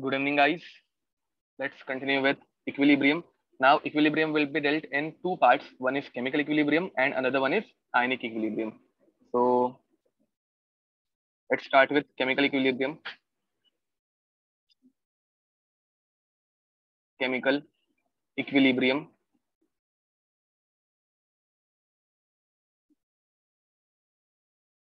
Good evening, guys. Let's continue with equilibrium. Now, equilibrium will be dealt in two parts. One is chemical equilibrium and another one is ionic equilibrium. So, let's start with chemical equilibrium. Chemical equilibrium.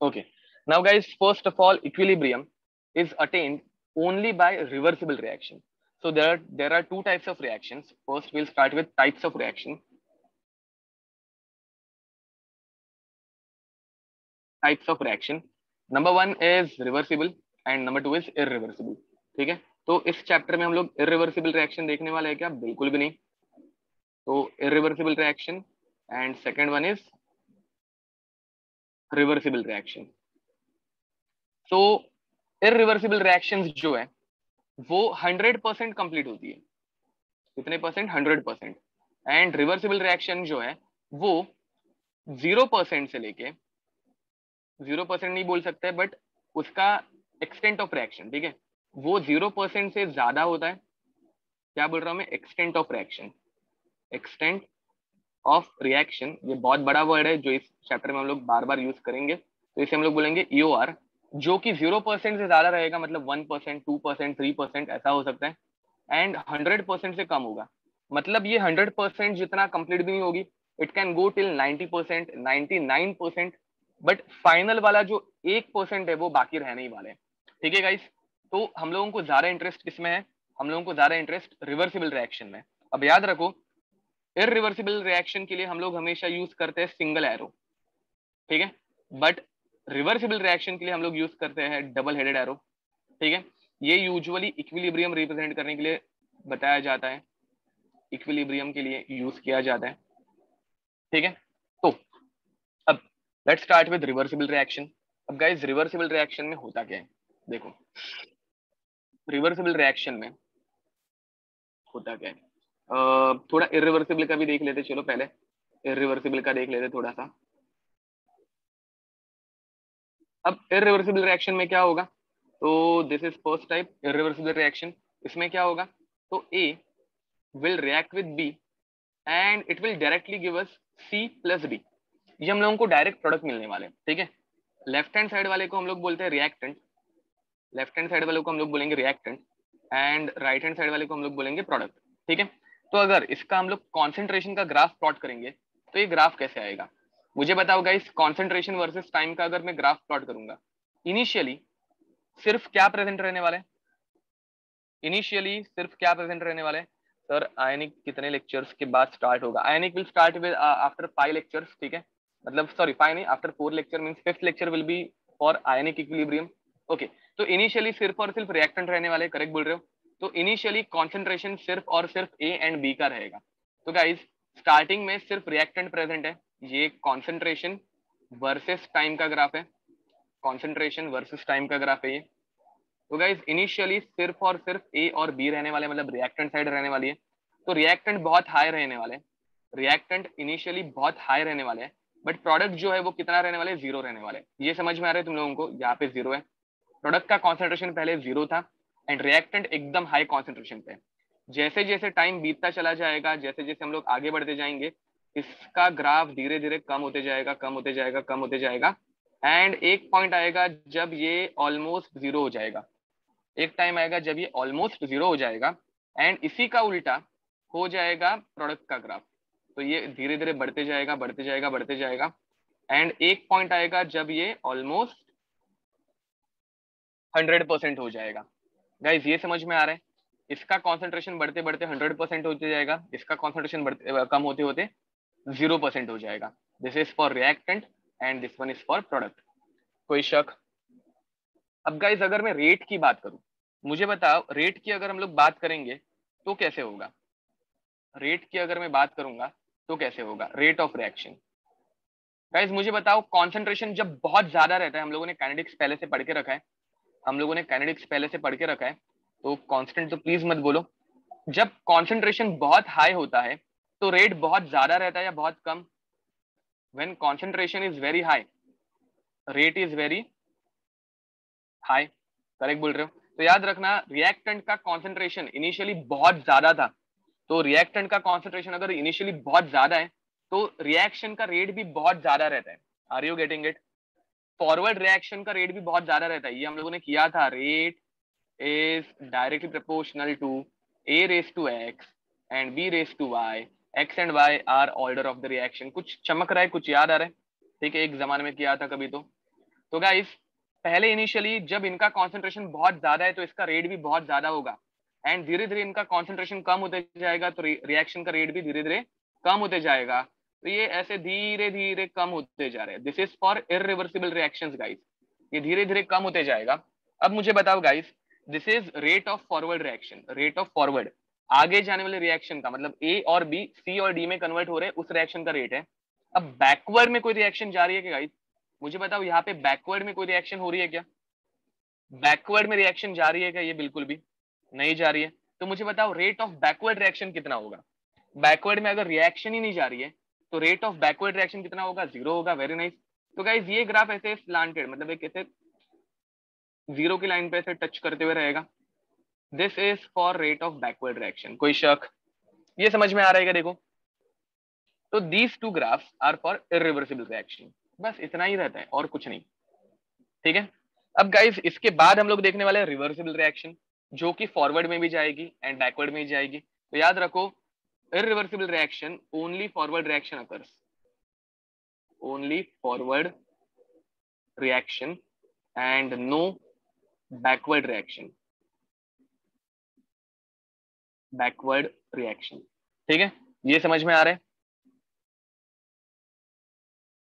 Okay. Now, guys, first of all, equilibrium is attained only by reversible reaction. So there are two types of reactions. First, we'll start with types of reaction. Types of reaction. Number one is reversible and number two is irreversible. ठीक है, तो इस chapter में हम लोग irreversible reaction देखने वाले हैं क्या? बिल्कुल भी नहीं. तो irreversible reaction and second one is reversible reaction. तो इरिवर्सिबल रिएक्शंस जो है वो 100% कंप्लीट होती है. कितने परसेंट? 100%. एंड रिवर्सिबल रिएक्शन जो है वो 0% से लेके 0% नहीं बोल सकते, बट उसका एक्सटेंट ऑफ रिएक्शन, ठीक है, वो 0% से ज्यादा होता है. क्या बोल रहा हूं मैं? Extent of reaction. Extent of reaction, ये बहुत बड़ा वर्ड है जो इस चैप्टर में हम लोग बार बार यूज करेंगे. तो इसे हम लोग बोलेंगे EOR, जो कि 0% से ज्यादा रहेगा, मतलब 1%, 2%, 3% ऐसा हो सकता है. एंड 100% से कम होगा, मतलब ये 100% जितना कंप्लीट भी नहीं होगी. It can go till 90%, 99%, but final वाला जो 1% है वो बाकी रहने ही वाले हैं. ठीक है गाइस, तो हम लोगों को ज्यादा इंटरेस्ट किसमें है? हम लोगों को ज्यादा इंटरेस्ट रिवर्सिबल रिएक्शन में. अब याद रखो, इरिवर्सिबल रिएक्शन के लिए हम लोग हमेशा यूज करते हैं सिंगल एरो, ठीक है, बट रिवर्सिबल रिएक्शन के लिए हम लोग यूज करते हैं डबल हेडेड एरो. ठीक है, ये यूजुअली इक्विलिब्रियम रिप्रेजेंट करने के लिए बताया जाता है, इक्विलिब्रियम के लिए यूज किया जाता है. ठीक है, तो अब let's start with reversible reaction. अब गाइस, रिवर्सिबल रिएक्शन में होता क्या है? देखो, रिवर्सिबल रिएक्शन में होता क्या है, थोड़ा इरिवर्सिबल का भी देख लेते. चलो पहले इरिवर्सिबल का देख लेते थोड़ा सा. अब इरिवर्सिबल रिएक्शन में क्या होगा? तो this is first type irreversible reaction. इसमें क्या होगा? तो A will react with B and it will directly give us C plus D. ये हम लोगों को डायरेक्ट प्रोडक्ट मिलने वाले. ठीक है, लेफ्ट हैंड साइड वाले को हम लोग बोलते हैं रिएक्टेंट, लेफ्ट हैंड साइड वाले को हम लोग बोलेंगे reactant, and right hand side वाले को हम लोग बोलेंगे प्रोडक्ट. ठीक है, तो अगर इसका हम लोग कॉन्सेंट्रेशन का ग्राफ प्लॉट करेंगे तो ये ग्राफ कैसे आएगा? मुझे बताओ गाइस, कॉन्सेंट्रेशन वर्सेस टाइम का अगर मैं ग्राफ प्लॉट करूंगा, इनिशियली सिर्फ क्या प्रेजेंट रहने वाला है? इनिशियली सिर्फ क्या प्रेजेंट रहने वाला है? सर आयनिक कितने लेक्चर्स के बाद स्टार्ट होगा? Ionic will start with after 5 lectures. ठीक है, मतलब सॉरी 5 नहीं, after 4 lecture means 5th lecture will be for ionic equilibrium. Okay, तो इनिशियली सिर्फ और सिर्फ रिएक्टेंट रहने वाले. करेक्ट बोल रहे हो. तो इनिशियली कॉन्सेंट्रेशन सिर्फ और सिर्फ A एंड B का रहेगा. तो गाइज, स्टार्टिंग में सिर्फ रिएक्टेंट प्रेजेंट है. ये कॉन्सेंट्रेशन वर्सेस टाइम का ग्राफ है. कॉन्सेंट्रेशन वर्सेस टाइम का ग्राफ है ये. तो गाइज, इनिशियली सिर्फ और सिर्फ A और B रहने वाले, मतलब रिएक्टेंट साइड रहने वाली है. तो रिएक्टेंट बहुत हाई रहने वाले, रिएक्टेंट इनिशियली बहुत हाई रहने वाले हैं, बट प्रोडक्ट जो है वो कितना रहने वाले? 0 रहने वाले. ये समझ में आ रहा है तुम लोगों को? यहाँ पे 0 है, प्रोडक्ट का कॉन्सेंट्रेशन पहले 0 था एंड रिएक्टेंट एकदम हाई कॉन्सेंट्रेशन पे. जैसे जैसे टाइम बीतता चला जाएगा, जैसे जैसे हम लोग आगे बढ़ते जाएंगे, इसका ग्राफ धीरे धीरे कम होते जाएगा, कम होते जाएगा, कम होते जाएगा, एंड एक पॉइंट आएगा जब ये ऑलमोस्ट 0 हो जाएगा. एक टाइम आएगा जब ये ऑलमोस्ट 0 हो जाएगा, एंड इसी का उल्टा हो जाएगा प्रोडक्ट का ग्राफ. तो ये धीरे धीरे बढ़ते जाएगा, बढ़ते जाएगा, बढ़ते जाएगा, एंड एक पॉइंट आएगा जब ये ऑलमोस्ट 100% हो जाएगा. गाइज, ये समझ में आ रहा है? इसका कॉन्सेंट्रेशन बढ़ते बढ़ते 100% होते जाएगा, इसका कॉन्सेंट्रेशन बढ़ते कम होते होते 0% हो जाएगा. This is for reactant and this one is for product. कोई शक? अब गाइज, अगर मैं रेट की बात करूं, मुझे बताओ रेट की अगर हम लोग बात करेंगे तो कैसे होगा? रेट की अगर मैं बात करूंगा तो कैसे होगा? Rate of reaction. गाइज मुझे बताओ, कॉन्सेंट्रेशन जब बहुत ज्यादा रहता है, हम लोगों ने काइनेटिक्स पहले से पढ़ के रखा है, हम लोगों ने काइनेटिक्स पहले से पढ़ के रखा है, तो कांस्टेंट तो प्लीज मत बोलो. जब कॉन्सेंट्रेशन बहुत हाई होता है तो रेट बहुत ज्यादा रहता है या बहुत कम? When concentration is very high, rate is very high. Correct बोल रहे हो. तो याद रखना रिएक्टेंट का कॉन्सेंट्रेशन इनिशियली बहुत ज्यादा था, तो रिएक्टेंट का कॉन्सेंट्रेशन अगर इनिशियली बहुत ज्यादा है तो रिएक्शन का रेट भी बहुत ज्यादा रहता है। Are you getting it? Forward reaction का रेट भी बहुत ज्यादा रहता है, ये हम लोगों ने किया था। Rate is directly proportional to a raised to x and b raised to y. x and y are order of the reaction. कुछ चमक रहा है, कुछ याद आ रहा है? ठीक है, एक जमाने में किया था कभी तो गाइस पहले इनिशियली जब इनका कॉन्सेंट्रेशन बहुत ज्यादा है तो इसका रेट भी बहुत ज्यादा होगा, एंड धीरे धीरे इनका कॉन्सेंट्रेशन कम होते जाएगा तो रिएक्शन का रेट भी धीरे धीरे कम होते जाएगा। तो ये ऐसे धीरे धीरे कम होते जा रहे हैं। This is for irreversible reactions guys, ये धीरे धीरे कम होते जाएगा। अब मुझे बताओ guys, this is rate of forward reaction, rate of forward आगे जाने वाले रिएक्शन का, मतलब ए और बी सी और डी में कन्वर्ट हो रहे हैं उस रिएक्शन का रेट है। अब बैकवर्ड में कोई रिएक्शन जा रही है क्या गाइस? मुझे बताओ यहाँ पे बैकवर्ड में कोई रिएक्शन हो रही है क्या? बैकवर्ड में रिएक्शन जा रही है क्या? ये बिल्कुल भी नहीं जा रही है। तो मुझे बताओ रेट ऑफ बैकवर्ड रिएक्शन कितना होगा? बैकवर्ड में अगर रिएक्शन ही नहीं जा रही है तो रेट ऑफ बैकवर्ड रिएक्शन कितना होगा? 0 होगा। Very nice. तो गाइज ये ग्राफ ऐसे स्लांटेड, मतलब एक ऐसे जीरो की लाइन पे ऐसे टच करते हुए रहेगा। This is for rate of backward reaction. कोई शक? ये समझ में आ रहा है क्या? देखो, तो these two graphs are for irreversible reaction. बस इतना ही रहता है और कुछ नहीं। ठीक है, अब गाइस इसके बाद हम लोग देखने वाले हैं रिवर्सिबल रिएक्शन, जो कि फॉरवर्ड में भी जाएगी एंड बैकवर्ड में भी जाएगी। तो याद रखो, irreversible reaction only forward reaction occurs, only forward reaction and no backward reaction, backward reaction। ठीक है, ये समझ में आ रहा है?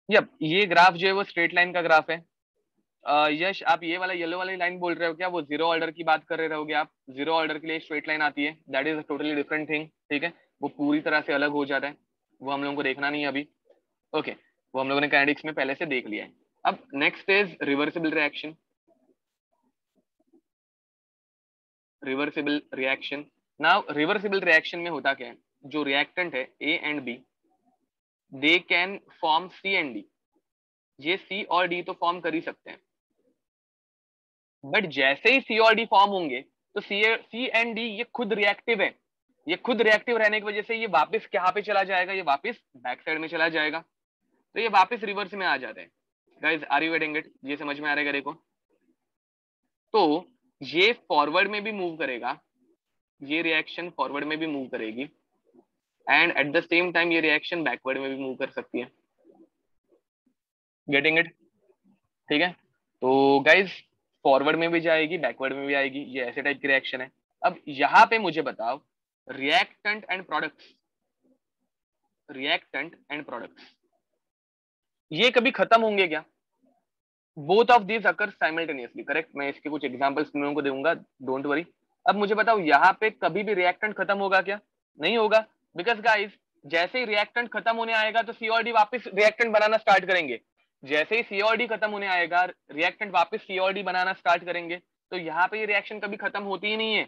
यप, ये ग्राफ जो है वो स्ट्रेट लाइन का ग्राफ है। यश, आप ये वाला येलो वाली लाइन बोल रहे हो क्या? वो जीरो ऑर्डर की बात कर रहे रहोगे आप? जीरो ऑर्डर के लिए स्ट्रेट लाइन आती है, that is a totally different thing. ठीक है, वो पूरी तरह से अलग हो जाता है, वो हम लोगों को देखना नहीं है अभी। ओके, वो हम लोगों ने काइनेटिक्स में पहले से देख लिया है। अब next is reversible reaction. Reversible reaction, now reversible reaction में होता क्या है, जो रिएक्टेंट है A and B, they can form C and D. ये सी और डी तो फॉर्म कर ही सकते हैं, बट जैसे ही सी और डी फॉर्म होंगे तो सी एंड डी ये खुद रिएक्टिव है। ये खुद रिएक्टिव रहने की वजह से ये वापस कहाँ पे चला जाएगा? ये वापस बैक साइड में चला जाएगा, तो ये वापस रिवर्स में आ जाते हैं। Guys are you getting it? ये समझ में आ रहा है? देखो, तो ये फॉरवर्ड में भी मूव करेगा, ये रिएक्शन फॉरवर्ड में भी मूव करेगी, and at the same time ये रिएक्शन बैकवर्ड में भी मूव कर सकती है। Getting it? ठीक है, तो गाइज फॉरवर्ड में भी जाएगी, बैकवर्ड में भी आएगी, ये ऐसे टाइप की रिएक्शन है। अब यहाँ पे मुझे बताओ, reactant and products, reactant and products ये कभी खत्म होंगे क्या? Both of these occur simultaneously, correct. मैं इसके कुछ एग्जांपल्स तुम लोगों को दूंगा, डोंट वरी। अब मुझे बताओ, यहाँ पे कभी भी रिएक्टेंट खत्म होगा क्या? नहीं होगा, बिकॉज गाइज जैसे ही रिएक्टेंट खत्म होने आएगा तो सीओडी वापस रिएक्टेंट बनाना स्टार्ट करेंगे। जैसे ही सीओडी खत्म होने आएगा, रिएक्टेंट वापस सीओडी बनाना स्टार्ट करेंगे। तो यहाँ पे ये रिएक्शन कभी खत्म होती ही नहीं है,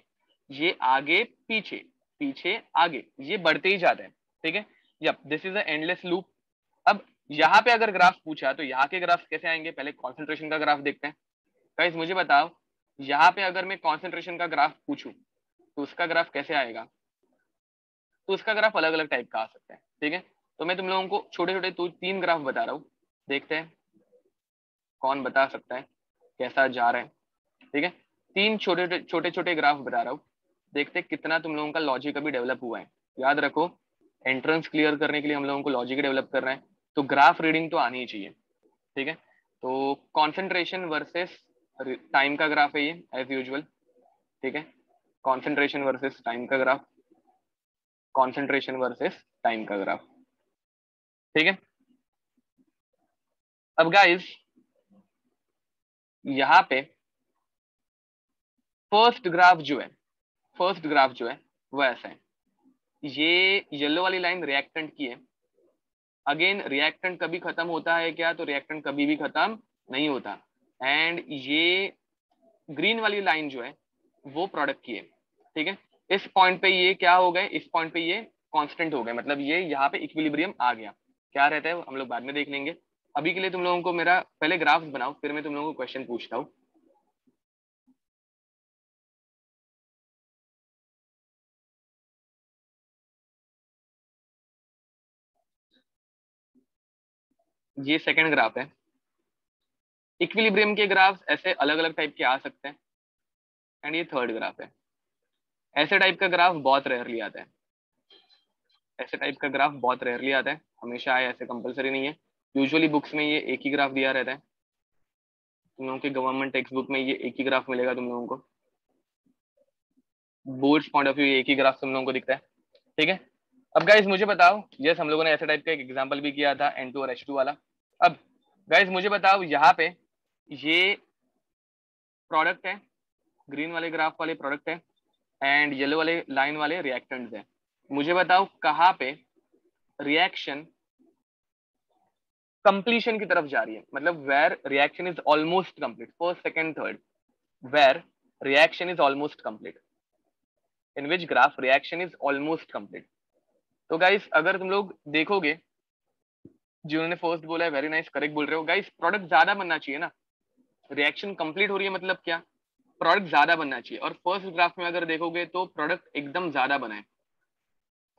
ये आगे पीछे पीछे आगे ये बढ़ते ही जाते हैं। ठीक है, yup, this is a endless loop. अब यहाँ पे अगर ग्राफ पूछा तो यहाँ के ग्राफ कैसे आएंगे? पहले कॉन्सेंट्रेशन का ग्राफ देखते हैं। गाइस मुझे बताओ, यहाँ पे अगर मैं कॉन्सेंट्रेशन का ग्राफ पूछूं तो उसका ग्राफ कैसे आएगा? तो उसका ग्राफ अलग अलग टाइप का आ सकता है। ठीक है, तो मैं तुम लोगों को छोटे छोटे तीन ग्राफ बता रहा हूँ, देखते हैं कौन बता सकता है कैसा जा रहा है। ठीक है, तीन छोटे छोटे छोटे ग्राफ बता रहा हूँ, देखते हैं कितना तुम लोगों का लॉजिक अभी डेवलप हुआ है। याद रखो, एंट्रेंस क्लियर करने के लिए हम लोगों को लॉजिक डेवलप करना है, तो ग्राफ रीडिंग तो आनी ही चाहिए। ठीक है, तो कॉन्सेंट्रेशन वर्सेस टाइम का ग्राफ है ये, एज यूजुअल। ठीक है, कॉन्सेंट्रेशन वर्सेस टाइम का ग्राफ, कॉन्सेंट्रेशन वर्सेस टाइम का ग्राफ। ठीक है, अब गाइस यहाँ पे फर्स्ट ग्राफ जो है, फर्स्ट ग्राफ जो है वो ऐसा है। ये येलो वाली लाइन रिएक्टेंट की है। अगेन रिएक्टेंट कभी खत्म होता है क्या? तो रिएक्टेंट कभी भी खत्म नहीं होता। एंड ये ग्रीन वाली लाइन जो है वो प्रोडक्ट की है। ठीक है, इस पॉइंट पे ये क्या हो गए? इस पॉइंट पे ये कांस्टेंट हो गए, मतलब ये यहाँ पे इक्विलिब्रियम आ गया। क्या रहता है हम लोग बाद में देख लेंगे। अभी के लिए तुम लोगों को मेरा पहले ग्राफ्स बनाओ, फिर मैं तुम लोगों को क्वेश्चन पूछता हूँ। ये सेकंड ग्राफ है। इक्विलिब्रियम के ग्राफ ऐसे अलग अलग टाइप के आ सकते हैं, एंड ये थर्ड ग्राफ है। ऐसे टाइप का ग्राफ बहुत रेयरली आता है, ऐसे टाइप का ग्राफ बहुत रेयरली आता है, हमेशा आए ऐसे कंपलसरी नहीं है। यूजुअली बुक्स में ये एक ही ग्राफ दिया रहता है, तुम लोगों के गवर्नमेंट टेक्स्ट बुक में ये एक ही ग्राफ मिलेगा तुम लोगों को, बोर्ड्स पॉइंट ऑफ व्यू एक ही ग्राफ तुम लोगों को दिखता है, ठीक है। अब गाइज मुझे बताओ, यस हम लोगों ने ऐसे टाइप का एक एग्जांपल भी किया था N2 और H2 वाला। अब गाइज मुझे बताओ, यहाँ पे ये प्रोडक्ट है, ग्रीन वाले ग्राफ वाले प्रोडक्ट है, एंड येलो वाले लाइन वाले रिएक्टेंट्स है। मुझे बताओ कहाँ पे रिएक्शन कंप्लीशन की तरफ जा रही है, मतलब where reaction is almost complete, first second third, where reaction is almost complete, in which graph reaction is almost complete. तो गाइस अगर तुम लोग देखोगे, जिन्होंने फर्स्ट बोला है वेरी नाइस, करेक्ट बोल रहे हो गाइस, प्रोडक्ट ज्यादा बनना चाहिए ना, रिएक्शन कंप्लीट हो रही है मतलब क्या, प्रोडक्ट ज्यादा बनना चाहिए। और फर्स्ट ग्राफ में अगर देखोगे तो प्रोडक्ट एकदम ज्यादा बना है,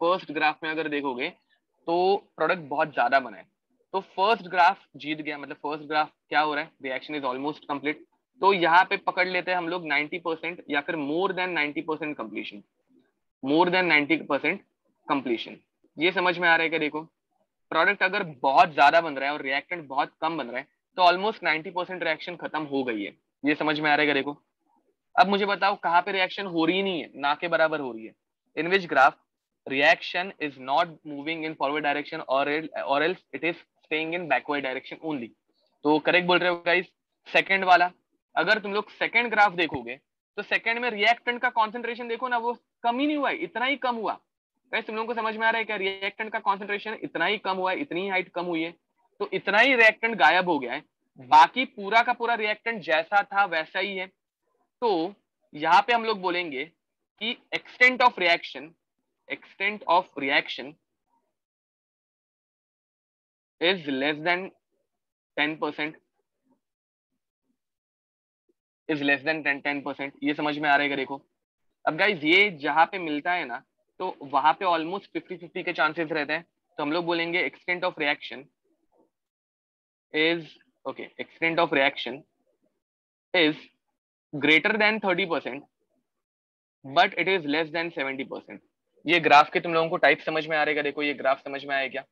फर्स्ट ग्राफ में अगर देखोगे तो प्रोडक्ट बहुत ज्यादा बना है। तो फर्स्ट ग्राफ जीत गया, मतलब फर्स्ट ग्राफ क्या हो रहा है, रिएक्शन इज ऑलमोस्ट कंप्लीट। तो यहाँ पे पकड़ लेते हैं हम लोग 90% या फिर more than 90% completion, more than 90% completion. ये समझ में आ रहा है क्या? देखो, प्रोडक्ट अगर बहुत ज्यादा बन रहा है और रिएक्टेंट बहुत कम बन रहा है तो ऑलमोस्ट 90% रिएक्शन खत्म हो गई है। ये समझ में आ रहा है क्या? देखो, अब मुझे बताओ कहाँ पे रिएक्शन हो रही नहीं है, ना के बराबर हो रही है, in which graph reaction is not moving in forward direction और else it is staying in backward direction only. तो करेक्ट बोल रहे हो गाइस, सेकंड वाला। अगर तुम लोग सेकंड ग्राफ देखोगे तो सेकंड में रिएक्टेंट का कॉन्सेंट्रेशन देखो ना, वो कम ही नहीं हुआ है, इतना ही कम हुआ। गाइस तुम लोगों को समझ में आ रहा है क्या, रिएक्टेंट का कॉन्सेंट्रेशन इतना ही कम हुआ है, इतनी हाइट कम हुई है, तो इतना ही रिएक्टेंट गायब हो गया है, बाकी पूरा का पूरा रिएक्टेंट जैसा था वैसा ही है। तो यहाँ पे हम लोग बोलेंगे कि extent of reaction is less than 10%, is less than 10%। ये समझ में आ रहा है? देखो अब गाइज ये जहां पे मिलता है ना, तो वहां पे ऑलमोस्ट 50-50 के चांसेस रहते हैं। तो हम लोग बोलेंगे extent of reaction is, okay, extent of reaction is greater than 30% but it is less than 70%। ये ग्राफ के तुम लोगों को टाइप समझ में आ रहेगा? देखो ये ग्राफ समझ में आया क्या?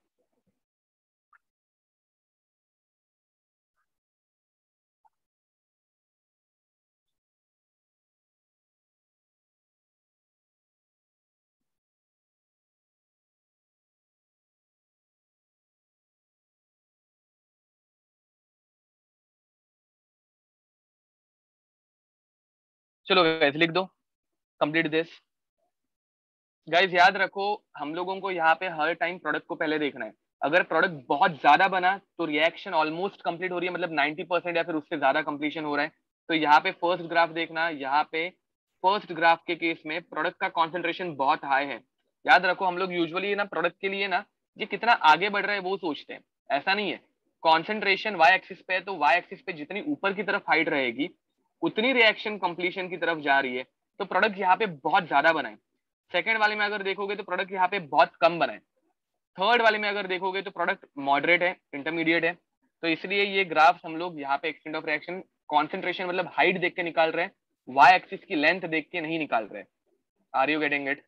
चलो गाइस लिख दो, कंप्लीट दिस। गाइज याद रखो, हम लोगों को यहाँ पे हर टाइम प्रोडक्ट को पहले देखना है। अगर प्रोडक्ट बहुत ज्यादा बना तो रिएक्शन ऑलमोस्ट कंप्लीट हो रही है, मतलब 90% या फिर उससे ज्यादा कंप्लीशन हो रहा है। तो यहाँ पे फर्स्ट ग्राफ देखना, यहाँ पे फर्स्ट ग्राफ के केस में प्रोडक्ट का कॉन्सेंट्रेशन बहुत हाई है। याद रखो हम लोग यूजुअली ना प्रोडक्ट के लिए ना ये कितना आगे बढ़ रहा है वो सोचते हैं, ऐसा नहीं है। कॉन्सेंट्रेशन वाई एक्सिस पे है, तो वाई एक्सिस पे जितनी ऊपर की तरफ हाइट रहेगी उतनी रिएक्शन कंप्लीशन की तरफ जा रही है। तो प्रोडक्ट यहाँ पे बहुत ज्यादा बना है। सेकंड वाले में अगर देखोगे तो प्रोडक्ट यहाँ पे बहुत कम बना है। थर्ड वाले में अगर देखोगे तो प्रोडक्ट मॉडरेट है, इंटरमीडिएट है। तो इसलिए ये ग्राफ हम लोग यहाँ पे एक्सटेंट ऑफ रिएक्शन कॉन्सेंट्रेशन मतलब हाइट देख के निकाल रहे हैं, वाई एक्सिस की लेंथ देख के नहीं निकाल रहे। Are you getting it?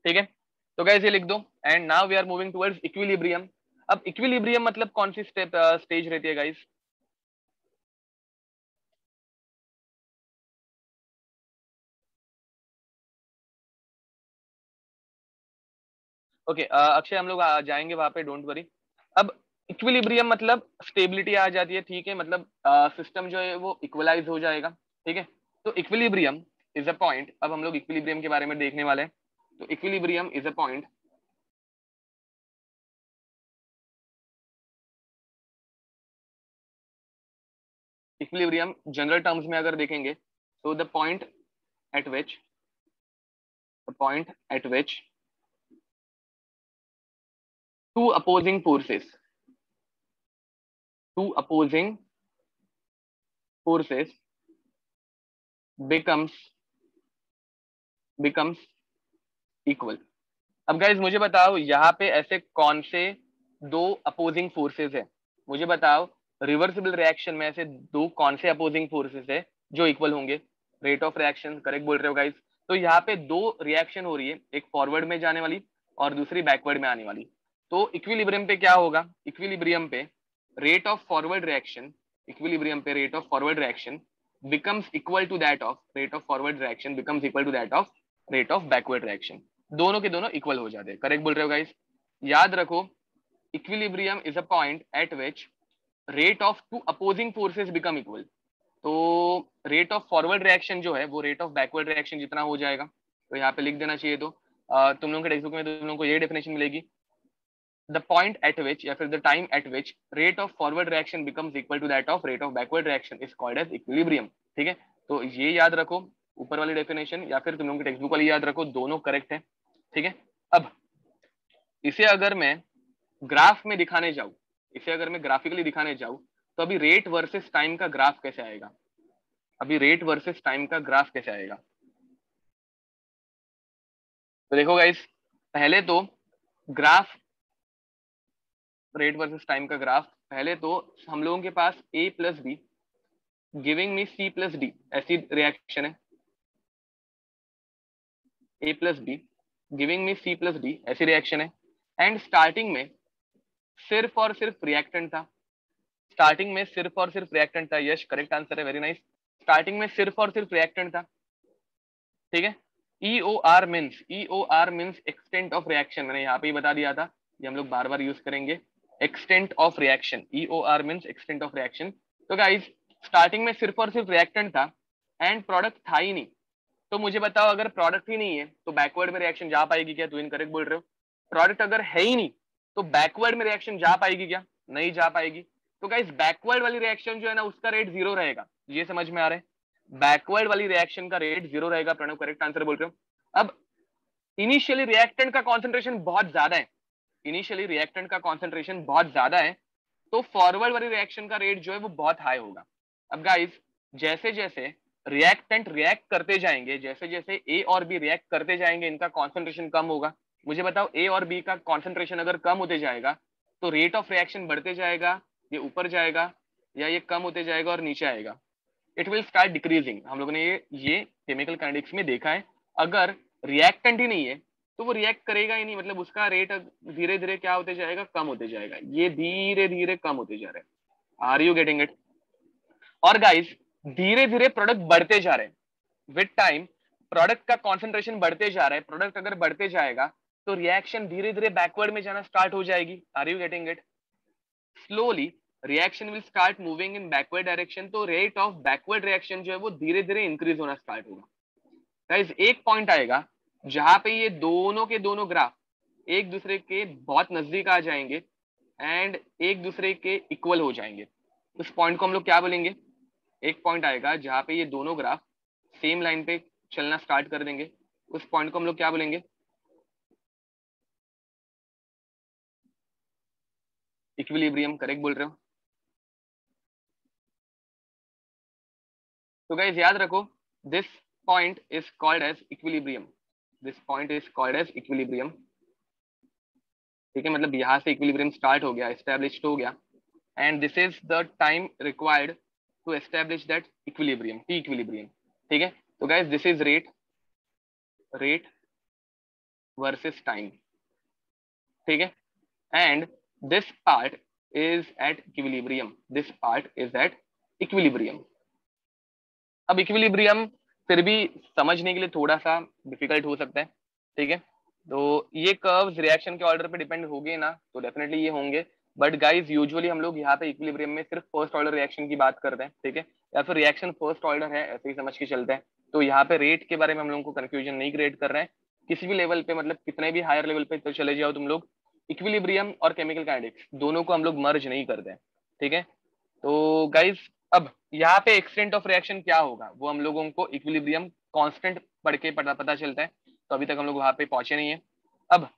ठीक है, तो गाइस ये लिख दो, and now we are moving towards equilibrium. अब इक्विलिब्रियम मतलब कौन सी स्टेज रहती है गाइस? ओके अक्षय, हम लोग जाएंगे वहां पे, डोंट वरी। अब इक्विलिब्रियम मतलब स्टेबिलिटी आ जाती है, ठीक है, मतलब सिस्टम जो है वो इक्वलाइज हो जाएगा, ठीक है। तो इक्विलिब्रियम इज अ पॉइंट, अब हम लोग इक्विलिब्रियम के बारे में देखने वाले हैं। तो equilibrium is a point equilibrium general terms में अगर देखेंगे तो the point eight which to opposing forces to opposing forces becomes becomes equal। अब गाइज मुझे बताओ यहाँ पे ऐसे कौन से दो अपोजिंग फोर्सेस है, मुझे बताओ रिवर्सिबल रिएक्शन में ऐसे दो कौन से अपोजिंग फोर्सेस है जो इक्वल होंगे। रेट ऑफ रिएक्शन, करेक्ट बोल रहे हो गाइज। तो यहाँ पे दो रिएक्शन हो रही है, एक फॉरवर्ड में जाने वाली और दूसरी बैकवर्ड में आने वाली। तो इक्विलिब्रियम पे क्या होगा, इक्विलिब्रियम पे rate of forward reaction, equilibrium पे rate of forward reaction becomes equal to that of rate of forward reaction becomes equal to that of rate of backward reaction। दोनों के दोनों इक्वल हो जाते हैं, करेक्ट बोल रहे हो गाइस। याद रखो equilibrium is a point eight which rate of to opposing forces become equal. तो रेट ऑफ फॉरवर्ड रिएक्शन जो है वो रेट ऑफ बैकवर्ड रिएक्शन जितना हो जाएगा। तो यहाँ पे लिख देना चाहिए। तो तुम लोगों के टेक्स्ट बुक में तुम लोगों को ये डेफिनेशन मिलेगी, the point at which या फिर the time at which rate of forward reaction becomes equal to that of rate of backward reaction is called as equilibrium। ठीक है, तो ये याद रखो, ऊपर वाली डेफिनेशन या फिर तुम लोगों की टेक्स्ट बुक वाली याद रखो, दोनों करेक्ट है। ठीक है, अब इसे अगर मैं ग्राफ में दिखाने जाऊं, इसे अगर मैं ग्राफिकली दिखाने जाऊं, तो अभी रेट वर्सेस टाइम का ग्राफ कैसे आएगा, अभी रेट वर्सेस टाइम का ग्राफ कैसे आएगा। तो देखो गाइस, पहले तो ग्राफ, रेट वर्सेस टाइम का ग्राफ, पहले तो हम लोगों के पास a plus B giving me c plus D ऐसी रिएक्शन है, a plus B giving me c plus D ऐसी रिएक्शन है। एंड स्टार्टिंग में सिर्फ और सिर्फ रिएक्टेंट था, स्टार्टिंग में सिर्फ और सिर्फ रिएक्टेंट था। यस, करेक्ट आंसर है, वेरी नाइस। स्टार्टिंग में सिर्फ और सिर्फ रिएक्टेंट था। ठीक है, EOR means extent of reaction, मैंने यहाँ पे ही बता दिया था, ये हम लोग बार बार यूज करेंगे, extent of reaction. EOR means extent of reaction. तो गाइस स्टार्टिंग में सिर्फ और सिर्फ रिएक्टेंट था एंड प्रोडक्ट था ही नहीं। तो मुझे बताओ अगर प्रोडक्ट ही नहीं है तो बैकवर्ड में रिएक्शन जा पाएगी क्या, तो इनकरेक्ट बोल रहे हो। प्रोडक्ट अगर है ही नहीं तो बैकवर्ड में रिएक्शन जा पाएगी क्या, नहीं जा पाएगी। तो गाइस बैकवर्ड वाली रिएक्शन जो है ना उसका रेट जीरो रहेगा, ये समझ में आ रहा है, बैकवर्ड वाली रिएक्शन का रेट जीरो रहेगा। प्रणव करेक्ट आंसर बोल रहे हो। अब इनिशियली रिएक्टेंट का कॉन्सेंट्रेशन बहुत ज्यादा है, इनिशियली रिएक्टेंट का कॉन्सेंट्रेशन बहुत ज्यादा है, तो फॉरवर्ड वाली रिएक्शन का रेट जो है वो बहुत हाई होगा। अब गाइस जैसे जैसे रिएक्टेंट रिएक्ट करते जाएंगे, जैसे जैसे ए और बी रिएक्ट करते जाएंगे, इनका कॉन्सेंट्रेशन कम होगा। मुझे बताओ ए और बी का कॉन्सेंट्रेशन अगर कम होते जाएगा तो रेट ऑफ रिएक्शन बढ़ते जाएगा, ये ऊपर जाएगा, या ये कम होते जाएगा और नीचे आएगा। It will start decreasing. हम लोगों ने ये केमिकल काइनेटिक्स में देखा है, अगर रिएक्टेंट ही नहीं है तो वो रिएक्ट करेगा ही नहीं, मतलब उसका रेट धीरे धीरे क्या होते जाएगा, कम होते जाएगा, ये धीरे धीरे कम होते जा रहे हैं। Are you getting it. और गाइस धीरे धीरे प्रोडक्ट बढ़ते जा रहे हैं विद टाइम, प्रोडक्ट का कॉन्सेंट्रेशन बढ़ते जा रहा है। प्रोडक्ट अगर बढ़ते जाएगा तो रिएक्शन धीरे धीरे बैकवर्ड में जाना स्टार्ट हो जाएगी। Are you getting it. Slowly reaction will start moving in backward direction, तो रेट ऑफ बैकवर्ड रिएक्शन जो है वो धीरे धीरे इंक्रीज होना स्टार्ट होगा। गाइस एक पॉइंट आएगा जहां पे ये दोनों के दोनों ग्राफ एक दूसरे के बहुत नजदीक आ जाएंगे एंड एक दूसरे के इक्वल हो जाएंगे। उस पॉइंट को हम लोग क्या बोलेंगे, एक पॉइंट आएगा जहां पे ये दोनों ग्राफ सेम लाइन पे चलना स्टार्ट कर देंगे, उस पॉइंट को हम लोग क्या बोलेंगे, इक्विलिब्रियम। करेक्ट बोल रहे हो। तो गाइस याद रखो this point is called as equilibrium, this point is called as equilibrium. ठीक है, मतलब यहाँ से इक्विलिब्रियम स्टार्ट हो गया, एस्टेब्लिश्ड हो गया, and this is the time required to establish that equilibrium, T equilibrium. ठीक है, तो guys this is rate, rate versus time. ठीक है, and this part is at equilibrium, this part is at equilibrium. अब equilibrium फिर भी समझने के लिए थोड़ा सा डिफिकल्ट हो सकता है। ठीक है, तो ये कर्व्स रिएक्शन के ऑर्डर पे डिपेंड होंगे ना, तो डेफिनेटली ये होंगे, बट गाइस यूजुअली हम लोग यहाँ पे इक्विलिब्रियम में सिर्फ फर्स्ट ऑर्डर रिएक्शन की बात करते हैं। ठीक है, या फिर रिएक्शन फर्स्ट ऑर्डर है ऐसे ही समझ के चलते हैं। तो यहाँ पे रेट के बारे में हम लोगों को कंफ्यूजन नहीं क्रिएट कर रहे हैं किसी भी लेवल पे, मतलब कितने भी हायर लेवल पे तो चले जाओ तुम लोग, इक्विलिब्रियम और केमिकल काइनेटिक्स दोनों को हम लोग मर्ज नहीं करते हैं। ठीक है, तो गाइस अब यहाँ पे एक्सटेंट ऑफ रिएक्शन क्या होगा वो हम लोगों को इक्विलिब्रियम कांस्टेंट पढ़ के पता चलता है, तो अभी तक हम लोग वहां पे पहुंचे नहीं है। अब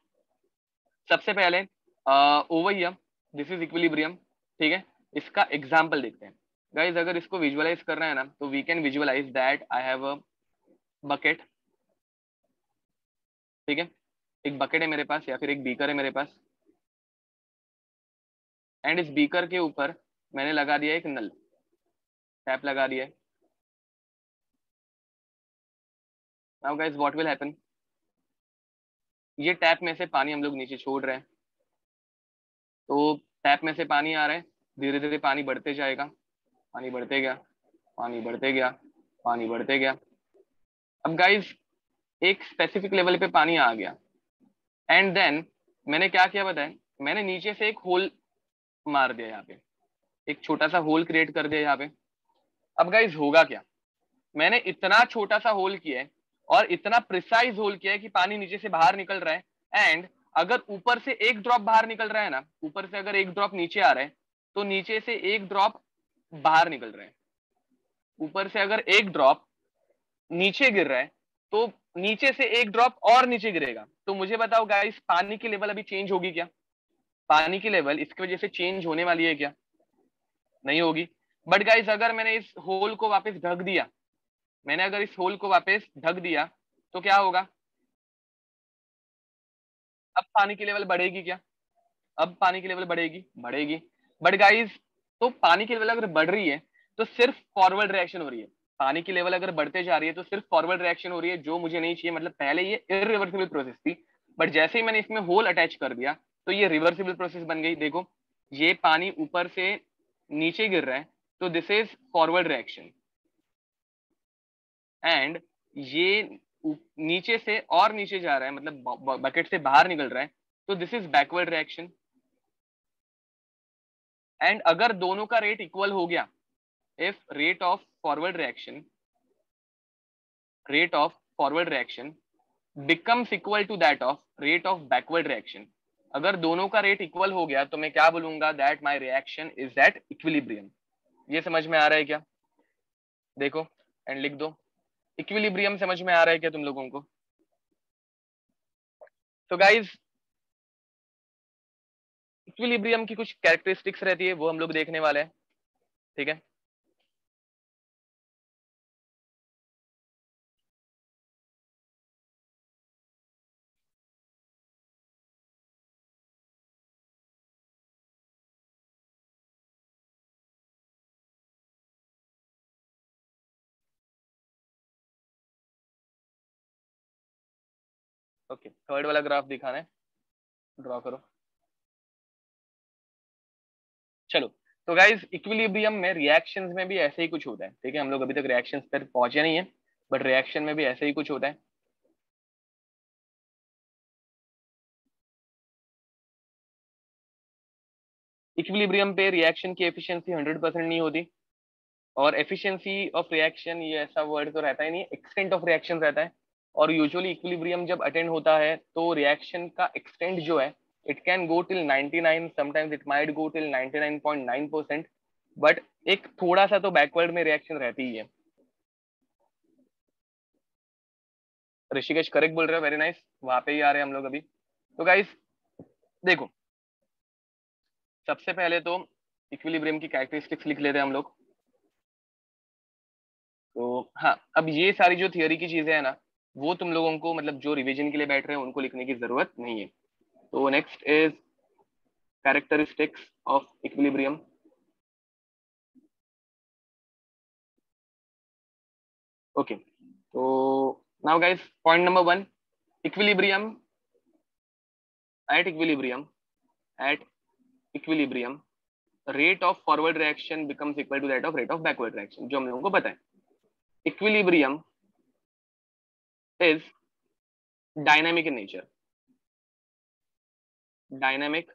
सबसे पहले over here this is equilibrium. ठीक है, इसका एग्जांपल देखते हैं। गाइस अगर इसको विजुअलाइज करना है ना तो we can visualise that I have a bucket. ठीक है, एक बकेट है मेरे पास या फिर एक बीकर है मेरे पास, एंड इस बीकर के ऊपर मैंने लगा दिया एक नल, टैप लगा दिया है। Now guys what will happen, ये टैप में से पानी हम लोग नीचे छोड़ रहे हैं, तो टैप में से पानी आ रहा है, धीरे धीरे पानी बढ़ते जाएगा, पानी बढ़ते गया, पानी बढ़ते गया, पानी बढ़ते गया। अब गाइस एक स्पेसिफिक लेवल पे पानी आ गया, एंड देन मैंने क्या किया बताएं, मैंने नीचे से एक होल मार दिया यहाँ पे, एक छोटा सा होल क्रिएट कर दिया यहाँ पे। अब गाइस होगा क्या, मैंने इतना छोटा सा होल किया है और इतना प्रिसाइज होल किया है कि पानी नीचे से बाहर निकल रहा है, एंड अगर ऊपर से एक ड्रॉप बाहर निकल रहा है ना, ऊपर से अगर एक ड्रॉप नीचे आ रहा है तो नीचे से एक ड्रॉप बाहर निकल रहा है, ऊपर से अगर एक ड्रॉप नीचे गिर रहा है तो नीचे से एक ड्रॉप और नीचे गिरेगा। तो मुझे बताओ गाइस पानी की लेवल अभी चेंज होगी क्या, पानी की लेवल इसकी वजह से चेंज होने वाली है क्या, नहीं होगी। बट गाइस अगर मैंने इस होल को वापस ढक दिया, मैंने अगर इस होल को वापस ढक दिया तो क्या होगा, अब पानी की लेवल बढ़ेगी क्या, अब पानी की लेवल बढ़ेगी, बढ़ेगी। बट गाइस तो पानी की लेवल अगर बढ़ रही है तो सिर्फ फॉरवर्ड रिएक्शन हो रही है, पानी की लेवल अगर बढ़ते जा रही है तो सिर्फ फॉरवर्ड रिएक्शन हो रही है, जो मुझे नहीं चाहिए। मतलब पहले ये इरिवर्सिबल प्रोसेस थी, बट जैसे ही मैंने इसमें होल अटैच कर दिया तो ये रिवर्सिबल प्रोसेस बन गई। देखो ये पानी ऊपर से नीचे गिर रहा है तो this is forward reaction, and ये नीचे से और नीचे जा रहा है, मतलब बकेट से बाहर निकल रहा है, तो this is backward reaction. And अगर दोनों का रेट इक्वल हो गया, if rate of forward reaction becomes equal to that of rate of backward reaction, अगर दोनों का रेट इक्वल हो गया तो मैं क्या बोलूंगा, that my reaction is at equilibrium. ये समझ में आ रहा है क्या, देखो एंड लिख दो, इक्विलिब्रियम समझ में आ रहा है क्या तुम लोगों को। तो गाइज इक्विलिब्रियम की कुछ कैरेक्टरिस्टिक्स रहती है वो हम लोग देखने वाले हैं, ठीक है। ओके थर्ड वाला ग्राफ दिखाना है, ड्रॉ करो। चलो तो गाइज इक्विलिब्रियम में रिएक्शंस में भी ऐसे ही कुछ होता है, ठीक है। हम लोग अभी तक रिएक्शंस पर पहुंचे नहीं है, बट रिएक्शन में भी ऐसे ही कुछ होता है। इक्विलिब्रियम पे रिएक्शन की एफिशिएंसी 100% नहीं होती, और एफिशिएंसी ऑफ रिएक्शन ये ऐसा वर्ड तो रहता ही नहीं, एक्सटेंट ऑफ रिएक्शन रहता है। और यूजुअली इक्विलिब्रियम जब अटेंड होता है तो रिएक्शन का एक्सटेंट जो है it can go till 99, sometimes it might go till 99.9%, but एक थोड़ा सा तो बैकवर्ड में रिएक्शन रहती ही है। ऋषिकेश करेक्ट बोल रहे हो, वेरी नाइस, वहां पे ही आ रहे हैं हम लोग अभी। तो गाइस देखो सबसे पहले तो इक्विलिब्रियम की कैरेक्टरिस्टिक्स लिख लेते हैं हम लोग। तो हाँ अब ये सारी जो थियोरी की चीजें है ना वो तुम लोगों को मतलब जो रिवीजन के लिए बैठ रहे हैं उनको लिखने की जरूरत नहीं है। तो next is characteristics of equilibrium. Okay तो now guys point number 1, equilibrium equilibrium at equilibrium rate of forward reaction becomes equal to that of rate of backward reaction, जो हम लोगों को पता है। Equilibrium is dynamic in nature, dynamic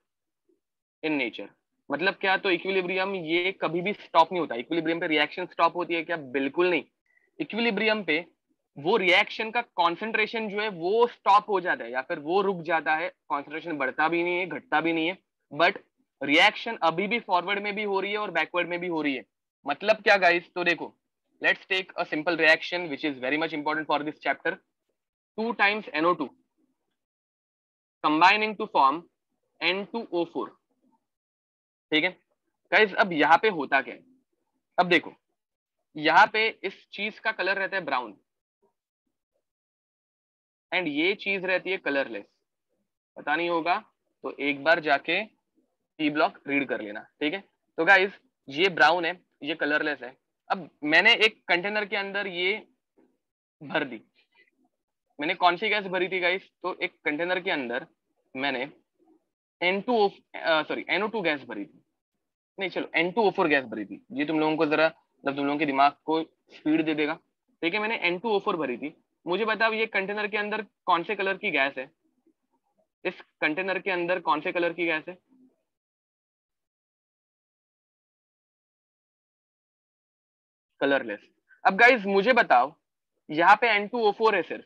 in nature मतलब क्या, तो इक्विलिब्रियम ये कभी भी स्टॉप नहीं होता। इक्विलिब्रियम पे रिएक्शन स्टॉप होती है क्या, बिल्कुल नहीं। इक्विलिब्रियम पे वो रिएक्शन का कॉन्सेंट्रेशन जो है वो स्टॉप हो जाता है या फिर वो रुक जाता है, कॉन्सेंट्रेशन बढ़ता भी नहीं है घटता भी नहीं है, बट रिएक्शन अभी भी फॉरवर्ड में भी हो रही है और बैकवर्ड में भी हो रही है। मतलब क्या गाइस, तो देखो let's take a simple reaction which is very much important for this chapter, 2 times NO2 combining to form N2O4, ठीक है। गाइस अब यहाँ पे होता क्या है, अब देखो यहाँ पे इस चीज का कलर रहता है ब्राउन एंड ये चीज रहती है कलरलेस, पता नहीं होगा तो एक बार जाके पी ब्लॉक रीड कर लेना, ठीक है। तो गाइस ये ब्राउन है, ये कलरलेस है। अब मैंने एक कंटेनर के अंदर ये भर दी, मैंने कौन सी गैस भरी थी गाइस, तो एक कंटेनर के अंदर मैंने N2O सॉरी NO2 गैस भरी थी, नहीं चलो N2O4 गैस भरी थी। ये तुम लोगों को जरा मतलब तुम लोगों के दिमाग को स्पीड दे देगा, ठीक है। मैंने N2O4 भरी थी। मुझे बताओ ये कंटेनर के अंदर कौन से कलर की गैस है, इस कंटेनर के अंदर कौन से कलर की गैस है? कलरलेस। अब गाइज मुझे बताओ यहाँ पे N2O4 है सिर्फ,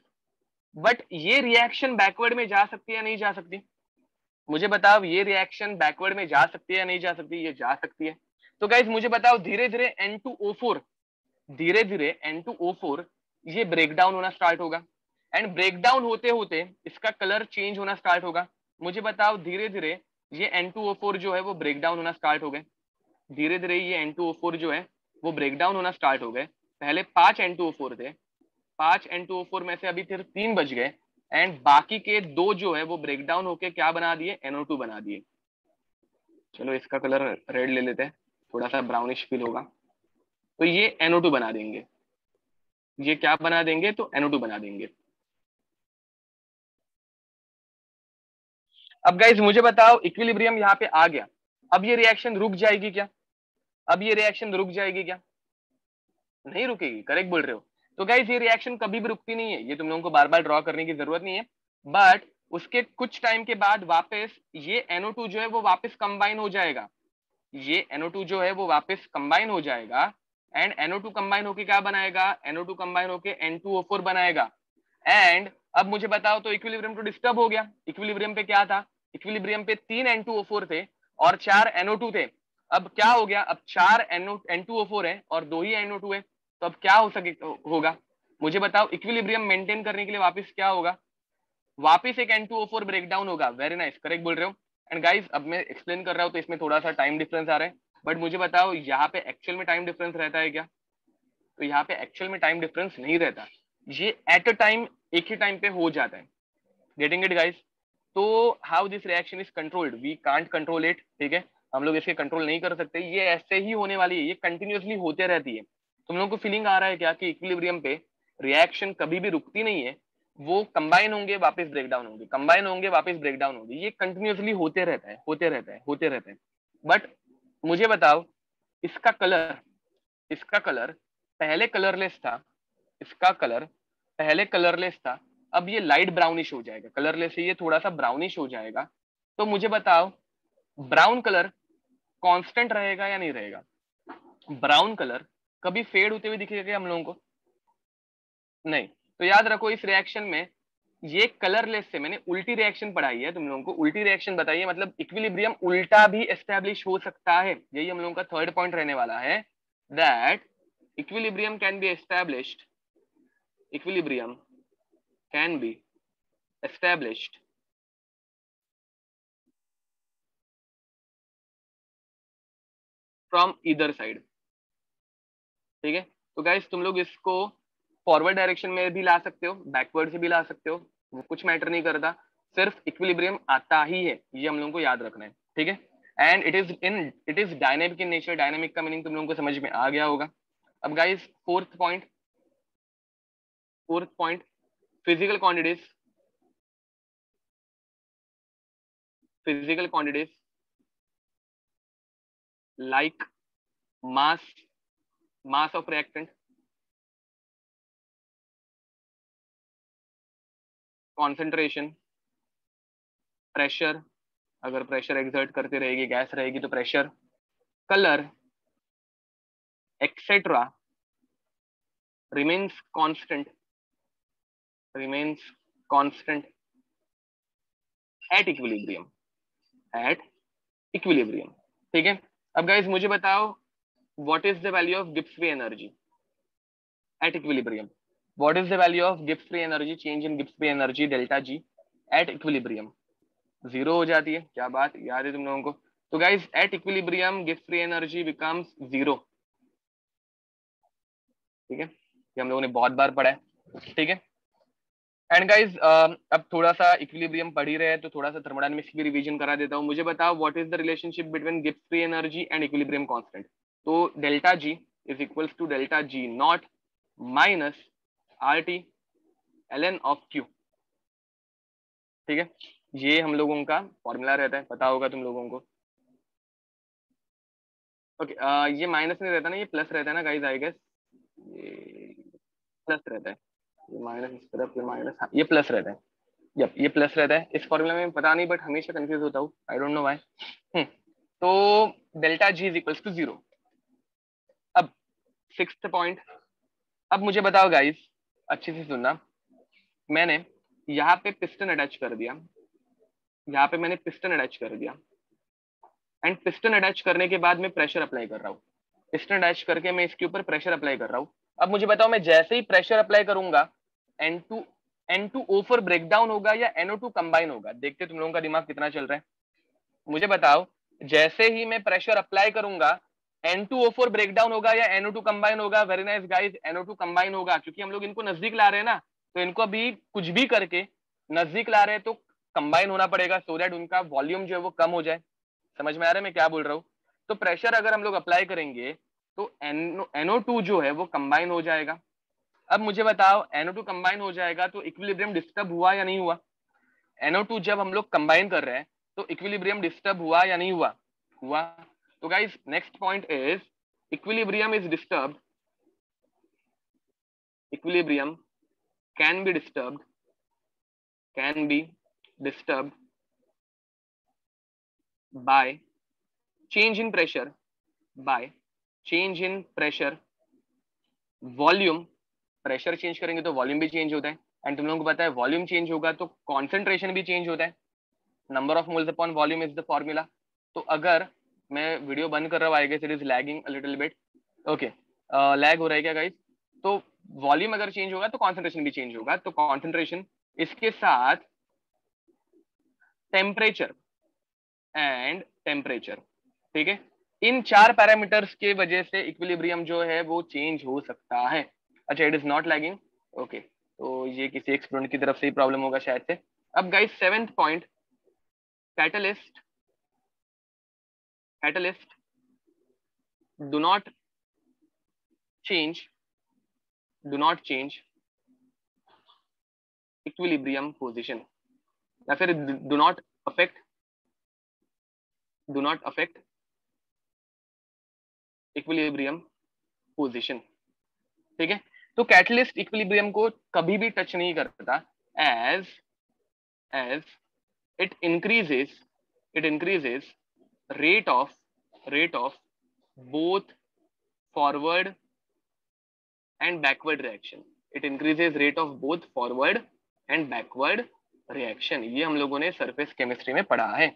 बट ये रिएक्शन बैकवर्ड में जा सकती है या नहीं जा सकती? मुझे बताओ ये रिएक्शन बैकवर्ड में जा सकती है या नहीं जा सकती? ये जा सकती है। तो गाइज मुझे बताओ धीरे धीरे N2O4, धीरे धीरे N2O4 ये ब्रेक डाउन होना स्टार्ट होगा, एंड ब्रेक डाउन होते होते इसका कलर चेंज होना स्टार्ट होगा। मुझे बताओ धीरे धीरे ये N2O4 जो है वो ब्रेक डाउन होना स्टार्ट हो गए, धीरे धीरे ये N2O4 जो है वो ब्रेक डाउन होना स्टार्ट हो गए। पहले 5 N2O4 थे, 5 N2O4 में से अभी फिर 3 बच गए, एंड बाकी के 2 जो है वो ब्रेक डाउन होके क्या बना दिए, NO2 बना दिए। चलो इसका कलर रेड ले लेते हैं, थोड़ा सा ब्राउनिश फील होगा। तो ये NO2 बना देंगे, ये क्या बना देंगे, तो NO2 बना देंगे। अब गाइज मुझे बताओ इक्विलिब्रियम यहाँ पे आ गया, अब ये रिएक्शन रुक जाएगी क्या? अब ये रिएक्शन रुक जाएगी क्या? नहीं रुकेगी, करेक्ट बोल रहे हो। तो गाइज ये रिएक्शन कभी भी रुकती नहीं है, ये तुम लोगों को बार बार ड्रॉ करने की जरूरत नहीं है। बट उसके कुछ टाइम के बाद वापस ये NO2 जो है वो वापस कंबाइन हो जाएगा, ये NO2 जो है वो वापस कंबाइन हो जाएगा, एंड NO2 कंबाइन होके क्या बनाएगा, NO2 कंबाइन होके N2O4 बनाएगा। एंड अब मुझे बताओ तो इक्विलिब्रियम तो डिस्टर्ब हो गया। इक्विलिब्रियम पे क्या था, इक्विलिब्रियम पे 3 N2O4 थे और 4 NO2 थे। अब क्या हो गया, अब 4 N2O4 है और 2 ही NO2 है, तो अब क्या हो सके होगा, मुझे बताओ इक्विलिब्रियम मेंटेन करने के लिए वापस क्या होगा, वापस एक N2O4 ब्रेकडाउन होगा। वेरी नाइस, करेक्ट बोल रहे हो। एंड गाइस अब मैं एक्सप्लेन कर रहा हूँ तो इसमें थोड़ा सा टाइम डिफरेंस आ रहा है, बट मुझे बताओ यहाँ पे एक्चुअल में टाइम डिफरेंस रहता है क्या? तो यहाँ पे एक्चुअल में टाइम डिफरेंस नहीं रहता, ये एट अ टाइम एक ही टाइम पे हो जाता है। Getting it guys? तो how this reaction is controlled, we can't control it, ठीक है। हम लोग इसके कंट्रोल नहीं कर सकते, ये ऐसे ही होने वाली है, ये कंटिन्यूअसली होते रहती है। तुम लोगों को फीलिंग आ रहा है क्या कि इक्विलिब्रियम पे रिएक्शन कभी भी रुकती नहीं है, वो कंबाइन होंगे वापस ब्रेक डाउन होंगे, कंबाइन होंगे वापस ब्रेक डाउन होंगे, ये कंटिन्यूअसली होते रहता है, होते रहता है, होते रहता है। बट मुझे बताओ इसका कलर, इसका कलर पहले कलरलेस था, इसका कलर पहले कलरलेस था, अब ये लाइट ब्राउनिश हो जाएगा, कलरलेस से ये थोड़ा सा ब्राउनिश हो जाएगा। तो मुझे बताओ ब्राउन कलर कांस्टेंट रहेगा या नहीं रहेगा? ब्राउन कलर कभी फेड होते हुए दिखेगा क्या हम लोगों को? नहीं। तो याद रखो इस रिएक्शन में ये कलरलेस से मैंने उल्टी रिएक्शन पढ़ाई है तुम लोगों को, उल्टी रिएक्शन बताइए, मतलब इक्विलिब्रियम उल्टा भी एस्टेब्लिश हो सकता है, यही हम लोगों का थर्ड पॉइंट रहने वाला है, that equilibrium can be established, equilibrium can be established from either side, ठीक है। तो गाइस तुम लोग इसको फॉरवर्ड डायरेक्शन में भी ला सकते हो, बैकवर्ड से भी ला सकते हो, वो कुछ मैटर नहीं करता, सिर्फ इक्विलिब्रियम आता ही है, ये हम लोगों को याद रखना है, ठीक है। And it is dynamic in nature, dynamic का मीनिंग तुम लोगों को समझ में आ गया होगा। अब guys fourth point physical quantities, physical quantities like mass, mass of reactant, concentration, pressure, अगर प्रेशर एक्सर्ट करती रहेगी गैस रहेगी तो pressure, colour etcetera remains constant, remains constant at equilibrium, at equilibrium, ठीक है। अब गाइस मुझे बताओ what is the value of Gibbs free energy at equilibrium, what is the value of Gibbs free energy, change in Gibbs free energy delta G at equilibrium? Zero हो जाती है, क्या बात याद है तुम लोगों को? तो guys at equilibrium Gibbs free energy becomes zero, ठीक है, ये हम लोगों ने बहुत बार पढ़ा है, ठीक है। एंड गाइज अब थोड़ा सा इक्विलिब्रियम पढ़ ही रहे हैं तो थोड़ा सा थर्मोडायनेमिक्स की रिवीजन करा देता हूँ। मुझे बताओ what is the relationship between Gibbs free energy and equilibrium constant. तो delta G is equals to delta G naught minus R T L N of Q. ठीक है, ये हम लोगों का फॉर्मूला रहता है, पता होगा तुम लोगों को। ओके ये माइनस नहीं रहता ना, ये प्लस रहता है ना गाइज, आई गेस ये प्लस रहता है। ये माइनस इस तरफ, ये माइनस, हाँ ये प्लस रहता है। जब ये प्लस रहता है इस फॉर्मूला में पता नहीं, बट हमेशा कंफ्यूज होता हूँ, आई डोंट नो व्हाई। तो delta G is equals to 0। अब सिक्स्थ पॉइंट, अब मुझे बताओ गाइस, अच्छे से सुनना। मैंने यहाँ पे पिस्टन अटैच कर दिया, यहाँ पे मैंने पिस्टन अटैच कर दिया, एंड पिस्टन अटैच करने के बाद मैं प्रेशर अप्लाई कर रहा हूँ। पिस्टन अटैच करके मैं इसके ऊपर प्रेशर अप्लाई कर रहा हूँ। अब मुझे बताओ, मैं जैसे ही प्रेशर अप्लाई करूंगा N2 N2O4 ब्रेक डाउन होगा या NO2 कंबाइन होगा? देखते तुम लोगों का दिमाग कितना चल रहा है। मुझे बताओ, जैसे ही मैं प्रेशर अप्लाई करूंगा N2O4 ब्रेक डाउन होगा या NO2 कंबाइन होगा? Very nice guys, NO2 combine होगा, क्योंकि हम लोग इनको नजदीक ला रहे हैं ना, तो इनको अभी कुछ भी करके नजदीक ला रहे हैं तो कंबाइन होना पड़ेगा, सो दैट उनका वॉल्यूम जो है वो कम हो जाए। समझ में आ रहा है मैं क्या बोल रहा हूँ? तो प्रेशर अगर हम लोग अप्लाई करेंगे तो NO2 जो है वो कंबाइन हो जाएगा। अब मुझे बताओ, NO2 कंबाइन हो जाएगा तो इक्विलिब्रियम डिस्टर्ब हुआ या नहीं हुआ? NO2 जब हम लोग कंबाइन कर रहे हैं तो इक्विलिब्रियम डिस्टर्ब हुआ या नहीं हुआ? हुआ। तो guys next point is equilibrium is disturbed, equilibrium can be disturbed, can be disturbed by change in pressure, by change in pressure, volume. Pressure change करेंगे तो वॉल्यूम भी चेंज होता है, एंड तुम लोगों को पता है वॉल्यूम चेंज होगा तो कॉन्सेंट्रेशन भी चेंज होता है। Number of moles upon volume is the formula. तो अगर मैं वीडियो बंद कर रहा हूँ, I guess it is lagging a little bit. Okay, lag हो रहा है क्या गाइस? तो वॉल्यूम अगर चेंज होगा तो कॉन्सेंट्रेशन भी चेंज होगा, तो कॉन्सेंट्रेशन इसके साथ टेम्परेचर एंड टेम्परेचर, ठीक है, इन चार पैरामीटर्स के वजह से इक्विलिब्रियम जो है वो चेंज हो सकता है। अच्छा, it is not lagging, okay, तो ये किसी एक स्टूडेंट की तरफ से ही प्रॉब्लम होगा शायद से। अब guys seventh point, catalyst, catalyst do not change, do not change equilibrium position, या फिर do not affect, do not affect equilibrium position. ठीक है, तो कैटलिस्ट इक्विलिब्रियम को कभी भी टच नहीं करता, as it increases, it increases rate of both forward and backward reaction, it increases rate of both forward and backward reaction। ये हम लोगों ने सरफेस केमिस्ट्री में पढ़ा है।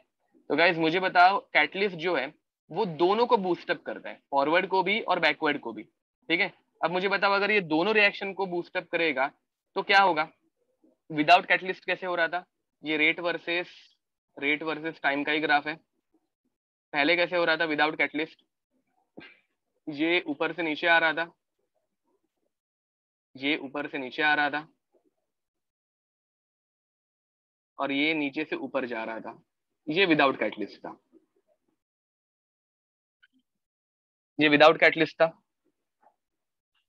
तो गाइज मुझे बताओ, कैटलिस्ट जो है वो दोनों को बूस्टअप करता है, फॉरवर्ड को भी और बैकवर्ड को भी। ठीक है, अब मुझे बताओ, अगर ये दोनों रिएक्शन को बूस्टअप करेगा तो क्या होगा? विदाउट कैटलिस्ट कैसे हो रहा था? ये रेट वर्सेस टाइम का ही ग्राफ है। पहले कैसे हो रहा था विदाउट कैटलिस्ट? ये ऊपर से नीचे आ रहा था, ये ऊपर से नीचे आ रहा था, और ये नीचे से ऊपर जा रहा था। ये विदाउट कैटलिस्ट था, ये विदाउट कैटलिस्ट था।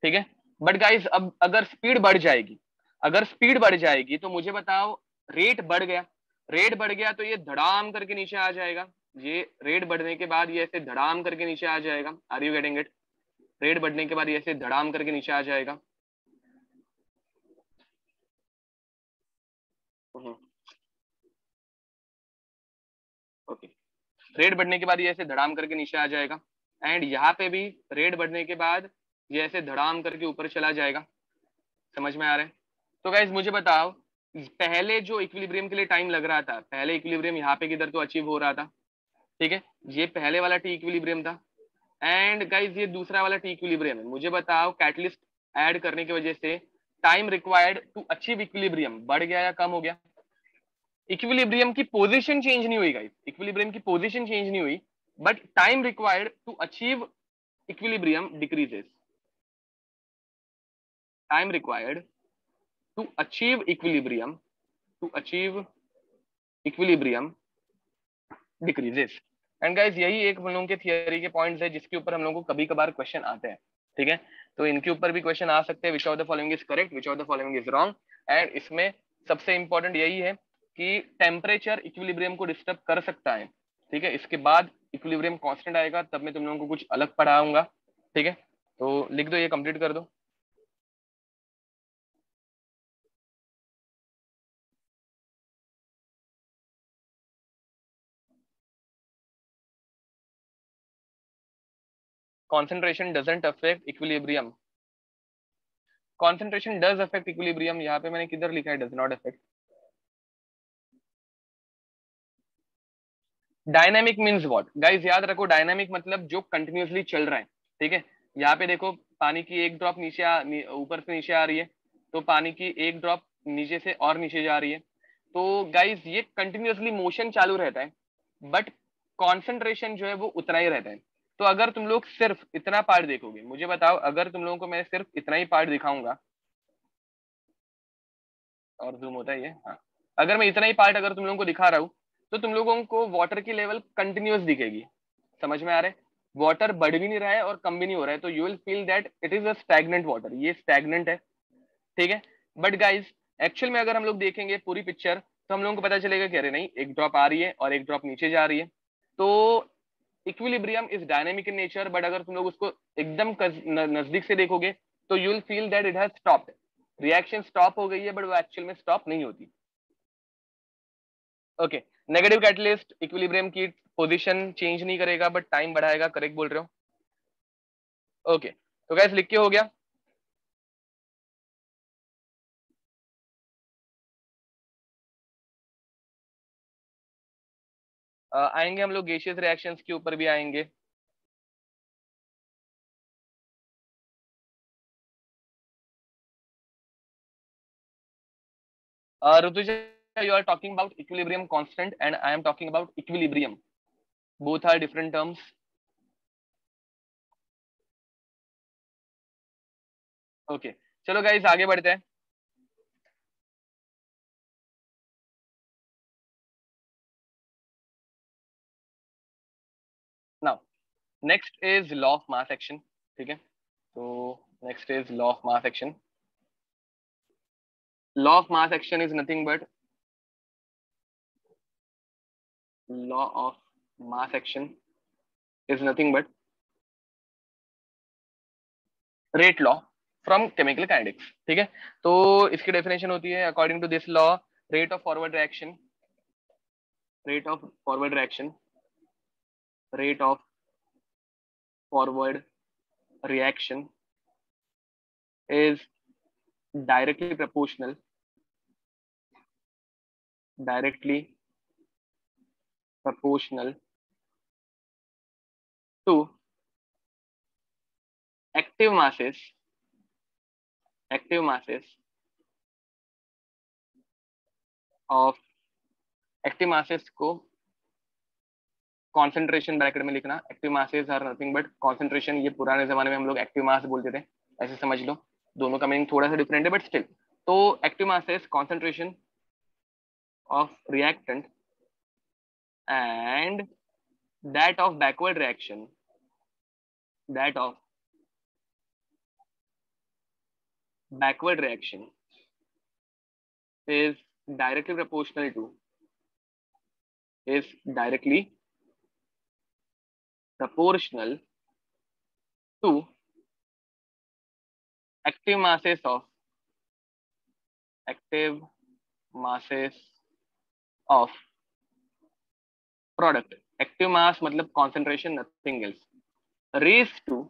ठीक है, बट गाइस अब अगर स्पीड बढ़ जाएगी, अगर स्पीड बढ़ जाएगी तो मुझे बताओ, रेट बढ़ गया, रेट बढ़ गया तो ये धड़ाम करके नीचे आ जाएगा। ये रेट बढ़ने के बाद ये ऐसे धड़ाम करके नीचे आ जाएगा। Are you getting it? Rate बढ़ने के बाद ये ऐसे धड़ाम करके नीचे आ जाएगा। ओके, रेट बढ़ने के बाद ये ऐसे धड़ाम करके नीचे आ जाएगा, एंड यहाँ पे भी रेट बढ़ने के बाद ये ऐसे धड़ाम करके ऊपर चला जाएगा। समझ में आ रहा है? तो गाइज मुझे बताओ, पहले जो इक्विलिब्रियम के लिए टाइम लग रहा था, पहले इक्विलिब्रियम यहाँ पे किधर तो अचीव हो रहा था। ठीक है, ये पहले वाला टी इक्विलिब्रियम था, एंड गाइज ये दूसरा वाला टी इक्विलिब्रियम है। मुझे बताओ, कैटलिस्ट ऐड करने की वजह से time required to achieve equilibrium बढ़ गया या कम हो गया? इक्विलिब्रियम की पोजीशन चेंज नहीं हुई गाइस, इक्विलिब्रियम की पोजीशन चेंज नहीं हुई, but time required to achieve equilibrium decreases, time required to achieve equilibrium decreases. And guys यही एक हम लोगों के थियरी के पॉइंट्स है जिसके ऊपर हम लोगों को कभी कभार क्वेश्चन आते हैं, ठीक है। तो इनके ऊपर भी क्वेश्चन आ सकते हैं, which of the following is correct, which of the following is wrong. And इसमें सबसे इंपॉर्टेंट यही है कि टेम्परेचर इक्विलिब्रियम को डिस्टर्ब कर सकता है, ठीक है। इसके बाद इक्विलिब्रियम कांस्टेंट आएगा, तब मैं तुम लोगों को कुछ अलग पढ़ाऊंगा, ठीक है। तो लिख दो, ये कंप्लीट कर दो। concentration doesn't affect equilibrium, concentration does affect equilibrium। यहाँ पे मैंने किधर लिखा है does not affect। Dynamic means what guys, याद रखो डायनामिक मतलब जो कंटिन्यूअसली चल रहा है, ठीक है। यहाँ पे देखो पानी की एक ड्रॉप ऊपर से नीचे आ रही है, तो पानी की एक ड्रॉप नीचे से और नीचे जा रही है। तो गाइस ये कंटिन्यूअसली मोशन चालू रहता है, बट कॉन्सेंट्रेशन जो है वो उतना ही रहता है। तो अगर तुम लोग सिर्फ इतना पार्ट देखोगे, मुझे बताओ, अगर तुम लोगों को मैं सिर्फ इतना ही पार्ट दिखाऊंगा, और जूम होता है ये, हाँ, अगर मैं इतना ही पार्ट अगर तुम लोगों को दिखा रहा हूँ, तो तुम लोगों को वाटर की लेवल कंटिन्यूअस दिखेगी। समझ में आ रहा है? वाटर बढ़ भी नहीं रहा है और कम भी नहीं हो रहा है, तो you will feel that it is a stagnant water, ये स्टैग्नेंट है, ठीक है। बट गाइज एक्चुअल में अगर हम लोग देखेंगे पूरी पिक्चर, तो हम लोगों को पता चलेगा कि अरे नहीं, एक ड्रॉप आ रही है और एक ड्रॉप नीचे जा रही है। तो equilibrium is dynamic in nature, but अगर तुम लोग उसको एकदम नजदीक से देखोगे, तो you will feel that it has stopped, reaction stop हो गई है, बट वो एक्चुअल में स्टॉप नहीं होती। ओके, नेगेटिव कैटलिस्ट इक्विलिब्रियम की पोजीशन चेंज नहीं करेगा, बट टाइम बढ़ाएगा, करेक्ट बोल रहे हो। ओके, तो गैस लिख के हो गया। आएंगे हम लोग गैसियस रिएक्शंस के ऊपर भी आएंगे। Rutuja, you are talking about equilibrium constant and I am talking about equilibrium, both are different terms। Okay, चलो गाइस आगे बढ़ते हैं। Now next is law of mass action, ठीक है। तो next is law of mass action. Law of mass action is nothing but law of mass action is nothing but rate law from chemical kinetics, ठीक है। तो इसकी definition होती है, according to this law, rate of forward reaction, rate of forward reaction, rate of forward reaction is directly proportional to active masses of active masses को concentration bracket में लिखना। Active masses are nothing but concentration, ये पुराने जमाने में हम लोग active mass बोलते थे, ऐसे समझ लो, दोनों का मीनिंग थोड़ा सा डिफरेंट है बट स्टिल। तो active masses concentration of reactant and that of backward reaction, that of backward reaction is directly proportional to is directly proportional to active masses of active masses of product। active mass मतलब concentration, nothing else, raised to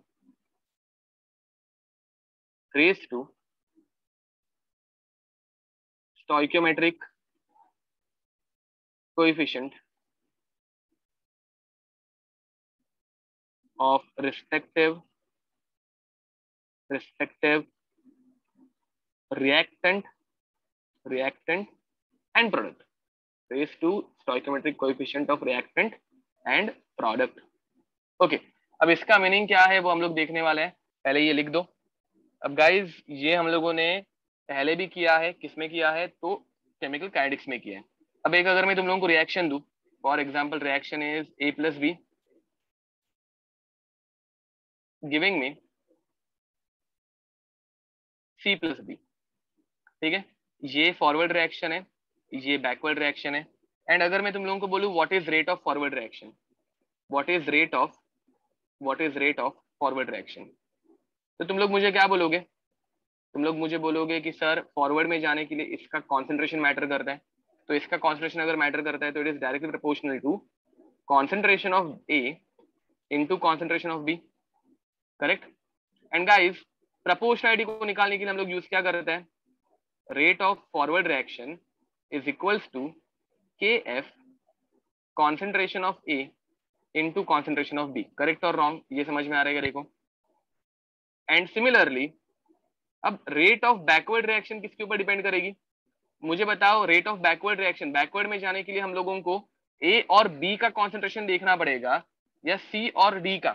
stoichiometric coefficient of respective reactant and product, raised to stoichiometric coefficient of reactant and product। Okay, अब इसका meaning क्या है वो हम लोग देखने वाले हैं, पहले ये लिख दो। अब गाइज ये हम लोगों ने पहले भी किया है, किसमें किया है, तो केमिकल काइनेटिक्स में किया है। अब एक अगर मैं तुम लोगों को रिएक्शन दूं, for example reaction is A + B giving me C + B, ठीक है, ये फॉरवर्ड रिएक्शन है, ये बैकवर्ड रिएक्शन है। एंड अगर मैं तुम लोगों को बोलूं what is rate of forward reaction, what is rate of forward reaction, तो तुम लोग मुझे क्या बोलोगे? तुम लोग मुझे बोलोगे कि सर फॉरवर्ड में जाने के लिए इसका कॉन्सेंट्रेशन मैटर करता है। तो इसका कॉन्सेंट्रेशन अगर मैटर करता है तो it is directly proportional to concentration of A into concentration of B, correct. And guys, proportionality को निकालने के लिए हम लोग यूज क्या करते हैं? Rate of forward reaction is equals to K F concentration of A into concentration of B, correct और रॉन्ग, ये समझ में आ रहा है देखो। एंड सिमिलरली अब रेट ऑफ बैकवर्ड रिएक्शन किसके ऊपर डिपेंड करेगी? मुझे बताओ, rate of backward reaction, backward में जाने के लिए हम लोगों को ए और बी का कॉन्सेंट्रेशन देखना पड़ेगा या सी और डी का?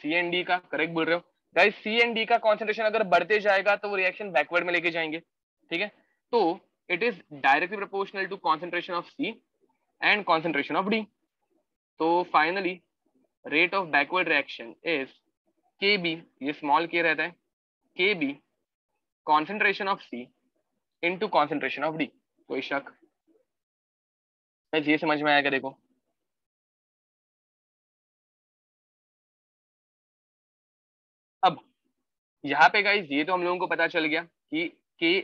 सी एंड डी का, करेक्ट बोल रहे हो गाइस। सी एंड डी का कॉन्सेंट्रेशन अगर बढ़ते जाएगा तो वो रिएक्शन बैकवर्ड में लेके जाएंगे, ठीक है। तो it is directly proportional to concentration of C and concentration of D. तो finally rate of backward reaction is K B, ये स्मॉल के रहता है, K B concentration of C into concentration of D. कोई शक? ये समझ में आएगा देखो। अब यहाँ पे गाइस ये तो हम लोगों को पता चल गया कि के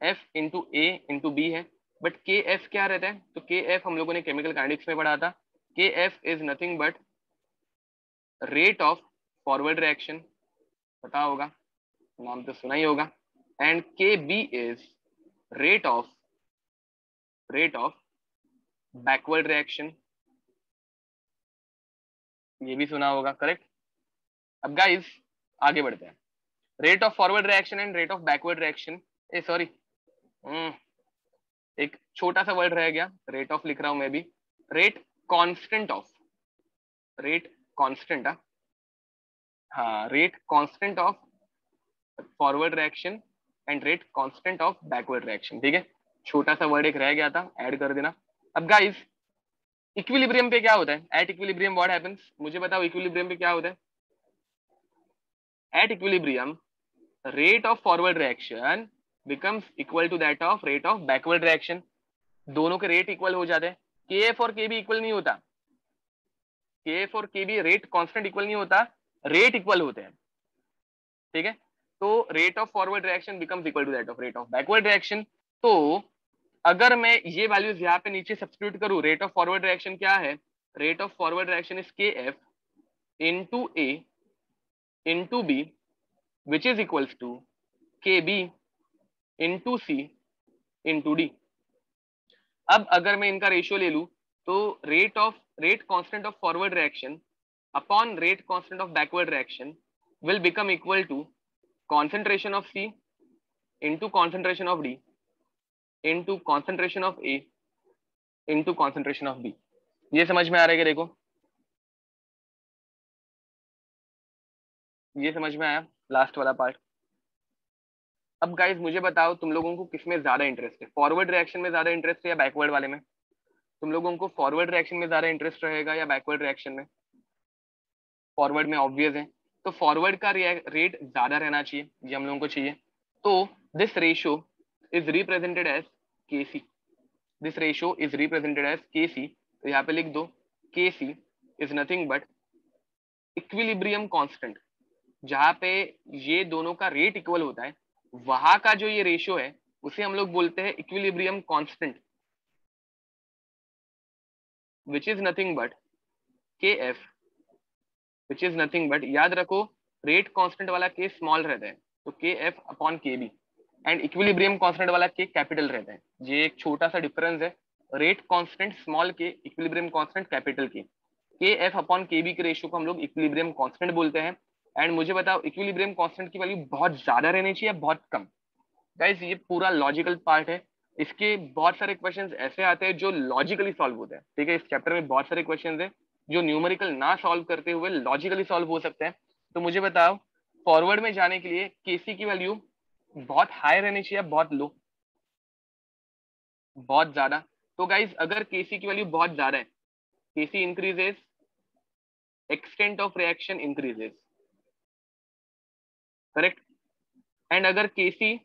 एफ इंटू ए इंटू बी है, बट के एफ क्या रहता है? तो के एफ हम लोगों ने केमिकल काइनेटिक्स में पढ़ा था, K F is nothing but rate of forward reaction, पता होगा, नाम तो सुना ही होगा। And K B is rate of backward reaction, ये भी सुना होगा, करेक्ट। अब गाइस आगे बढ़ते हैं। Rate of forward reaction and rate of backward reaction, A sorry, एक छोटा सा वर्ड रह गया, रेट ऑफ लिख रहा हूं मैं भी, rate constant of, rate constant, हाँ, rate constant of forward reaction and rate constant of backward reaction, ठीक है। छोटा सा वर्ड एक रह गया था, ऐड कर देना। अब गाइस इक्विलिब्रियम पे क्या होता है? एट इक्विलिब्रियम व्हाट हैपेंस, मुझे बताओ इक्विलिब्रियम पे क्या होता है? At equilibrium rate of forward reaction becomes equal to that of rate of backward reaction। दोनों के रेट इक्वल हो जाते हैं। KF और KB इक्वल नहीं होता, KF और KB रेट कांस्टेंट इक्वल नहीं होता, रेट इक्वल होते हैं, ठीक है। तो rate of forward reaction becomes equal to that of rate of backward reaction. तो अगर मैं ये वैल्यूज यहाँ पे नीचे सब्स्टिट्यूट करूं, रेट ऑफ फॉरवर्ड रिएक्शन क्या है? Rate of forward reaction is KF into A into B which is equals to KB into C into D। अब अगर मैं इनका रेशियो ले लूं तो rate constant of forward reaction upon rate constant of backward reaction will become equal to concentration of C into concentration of D into concentration of A into concentration of B। ये समझ में आ रहा है क्या? देखो ये समझ में आया लास्ट वाला पार्ट। अब गाइस मुझे बताओ तुम लोगों को किसमें ज्यादा इंटरेस्ट है, फॉरवर्ड रिएक्शन में ज्यादा इंटरेस्ट है या बैकवर्ड वाले में? तुम लोगों को फॉरवर्ड रिएक्शन में ज्यादा इंटरेस्ट रहेगा या बैकवर्ड रिएक्शन में? फॉरवर्ड में ऑब्वियस है, तो फॉरवर्ड का रेट ज्यादा रहना चाहिए, ये हम लोगों को चाहिए। तो this ratio is represented as KC, this ratio is represented as KC. तो यहाँ पे लिख दो KC is nothing but equilibrium constant. जहां पे ये दोनों का रेट इक्वल होता है वहां का जो ये रेशियो है उसे हम लोग बोलते हैं equilibrium constant, which is nothing but K F, which is nothing but, याद रखो रेट कांस्टेंट वाला के स्मॉल रहता है तो के एफ अपॉन के बी, एंड इक्विलिब्रियम कांस्टेंट वाला के कैपिटल रहता है। ये एक छोटा सा डिफरेंस है, रेट कांस्टेंट स्मॉल के, इक्विलिब्रियम कांस्टेंट कैपिटल के एफ अपॉन के बी के रेशियो को हम लोग इक्विलिब्रियम कांस्टेंट बोलते हैं। एंड मुझे बताओ इक्विलिब्रियम कांस्टेंट की वैल्यू बहुत ज्यादा रहनी चाहिए बहुत कम? गाइस ये पूरा लॉजिकल पार्ट है, इसके बहुत सारे क्वेश्चंस ऐसे आते हैं जो लॉजिकली सॉल्व होते हैं, ठीक है। इस चैप्टर में बहुत सारे क्वेश्चंस हैं जो न्यूमेरिकल ना सॉल्व करते हुए लॉजिकली सॉल्व हो सकते हैं। तो मुझे बताओ फॉरवर्ड में जाने के लिए केसी की वैल्यू बहुत हाई रहनी चाहिए, बहुत लो, बहुत ज्यादा। तो गाइज अगर केसी की वैल्यू बहुत ज्यादा है, KC increases, extent of reaction increases, correct. And अगर केसी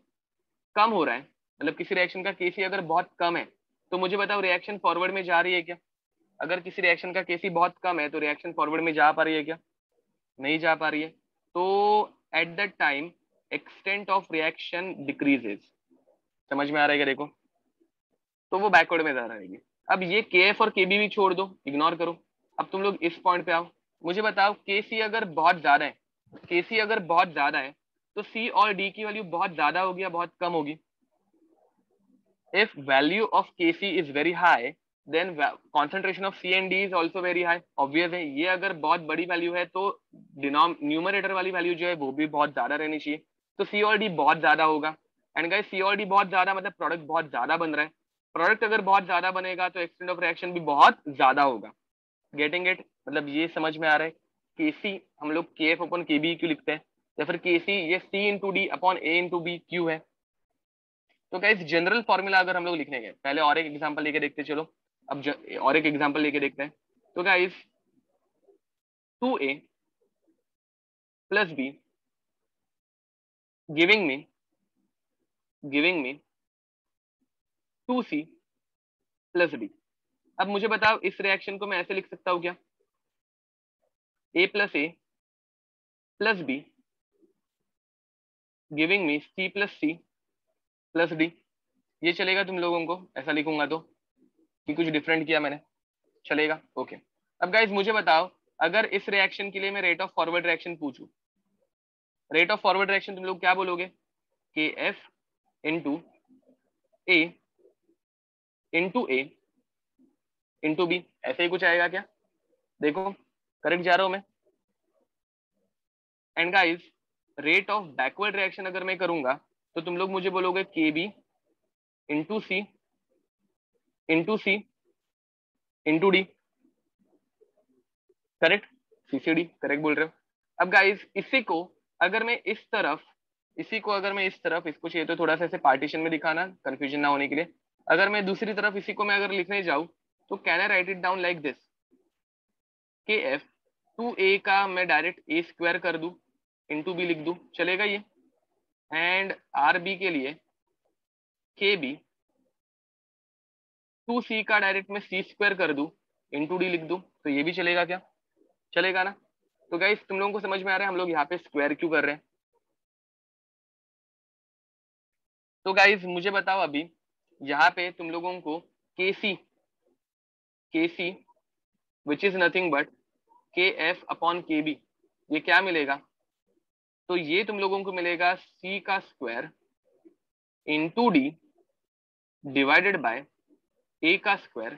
कम हो रहा है, मतलब किसी रिएक्शन का केसी अगर बहुत कम है, तो मुझे बताओ रिएक्शन फॉरवर्ड में जा रही है क्या? अगर किसी रिएक्शन का केसी बहुत कम है तो रिएक्शन फॉरवर्ड में जा पा रही है क्या? नहीं जा पा रही है। तो at that time extent of reaction decreases. समझ में आ रहा है क्या? देखो, तो वो बैकवर्ड में जा रहेगी। अब ये के एफ और के बी भी छोड़ दो, इग्नोर करो। अब तुम लोग इस पॉइंट पे आओ, मुझे बताओ के सी अगर बहुत ज्यादा है, के सी अगर बहुत ज्यादा है तो सी और डी की वैल्यू बहुत ज्यादा होगी या बहुत कम होगी? if value of kc is very high then concentration of c and d is also very high, obvious है ये। अगर बहुत बड़ी वैल्यू है तो न्यूमरेटर वाली वैल्यू जो है वो भी बहुत ज्यादा रहनी चाहिए, तो सी और डी बहुत ज्यादा होगा। एंड गाइस सी और डी बहुत ज्यादा मतलब प्रोडक्ट बहुत ज्यादा बन रहा है, प्रोडक्ट अगर बहुत ज्यादा बनेगा तो एक्सटेंट ऑफ रिएक्शन भी बहुत ज्यादा होगा। Getting it? मतलब ये समझ में आ रहा है? के सी हम लोग के एफ अपॉन के बी क्यों लिखते हैं, या फिर के सी ये सी इंटू डी अपॉन ए इंटू बी क्यों है? तो गाइस जनरल फॉर्मूला अगर हम लोग लिखने गए, पहले और एक एग्जांपल लेके देखते चलो। अब और एक एग्जांपल लेके देखते हैं। तो guys 2a plus B giving मी 2c प्लस डी। अब मुझे बताओ इस रिएक्शन को मैं ऐसे लिख सकता हूँ क्या? a plus A plus B giving me c plus C plus D. ये चलेगा तुम लोगों को ऐसा लिखूंगा तो, कि कुछ डिफरेंट किया मैंने? चलेगा, ओके। अब गाइज मुझे बताओ, अगर इस रिएक्शन के लिए मैं रेट ऑफ फॉरवर्ड रिएक्शन पूछूं, रेट ऑफ फॉरवर्ड रिएक्शन तुम लोग क्या बोलोगे? के एफ इंटू ए इंटू ए इंटू बी, ऐसे ही कुछ आएगा क्या? देखो करेक्ट जा रहा हूं मैं। And guys rate of backward reaction अगर मैं करूंगा तो तुम लोग मुझे बोलोगे K B into C into D, correct? CCD correct बोल रहे हो। अब गाइज इसी को अगर मैं इस तरफ, इसको चाहिए तो थोड़ा सा ऐसे पार्टीशन में दिखाना कंफ्यूजन ना होने के लिए। अगर मैं दूसरी तरफ इसी को मैं अगर लिखने जाऊं तो can I right it down like this, के एफ 2a का मैं डायरेक्ट ए स्क्वायर कर दूं इंटू बी लिख दूं, चलेगा ये? एंड आर बी के लिए के बी 2c का डायरेक्ट मैं सी स्क्वायर कर दूं इंटू डी लिख दूं, तो ये भी चलेगा क्या? चलेगा ना? तो गाइस तुम लोगों को समझ में आ रहा है हम लोग यहाँ पे स्क्वायर क्यों कर रहे हैं? तो गाइस मुझे बताओ अभी यहाँ पे तुम लोगों को के सी विच is nothing but K F upon के बी, ये क्या मिलेगा? तो ये तुम लोगों को मिलेगा सी का square into D divided by A का square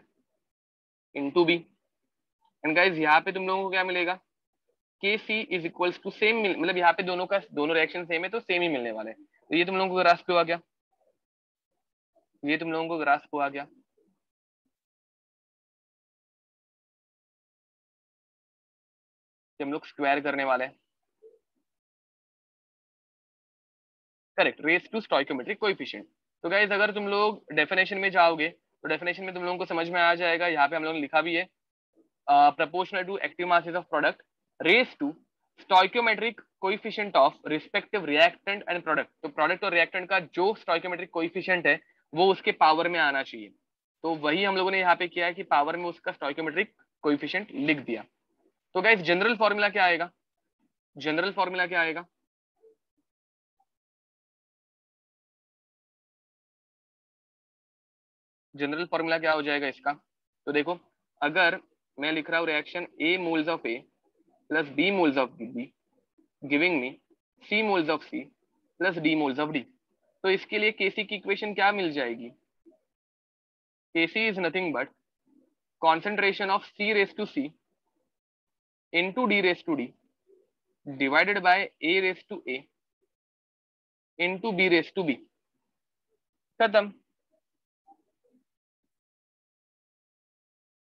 into B. And guys यहाँ पे तुम लोगों को क्या मिलेगा? K C is equals to same, मतलब यहाँ पे दोनों रिएक्शन सेम है तो सेम ही मिलने वाले हैं। तो ये तुम लोगों को ग्रास्प हुआ क्या? ये तुम लोगों को ग्रास्प हुआ क्या? कि हम लोग स्क्वायर करने वाले हैं, correct, raise to stoichiometric coefficient. तो गाइज अगर तुम लोग डेफिनेशन में जाओगे तो डेफिनेशन में तुम लोगों को समझ में आ जाएगा, यहाँ पे हम लोगों ने लिखा भी है proportional to active masses of product raised to stoichiometric coefficient of respective reactant and product। तो प्रोडक्ट और रिएक्टेंट का जो स्टोइकोमेट्रिक कोएफिशिएंट है वो उसके पावर में आना चाहिए। तो वही हम लोगों ने यहाँ पे किया है कि पावर में उसका स्टोइकोमेट्रिक कोएफिशिएंट लिख दिया। तो गाइस जनरल फॉर्मूला क्या आएगा? जनरल फॉर्मूला क्या आएगा? जनरल फॉर्मूला क्या हो जाएगा इसका? तो देखो, अगर मैं लिख रहा हूँ reaction A moles of A plus B moles of B giving me C moles of C plus D moles of D, तो इसके लिए केसी की इक्वेशन क्या मिल जाएगी? KC is nothing but concentration of C raise to C into D raise to D divided by A raise to A into B raise to B. खत्म।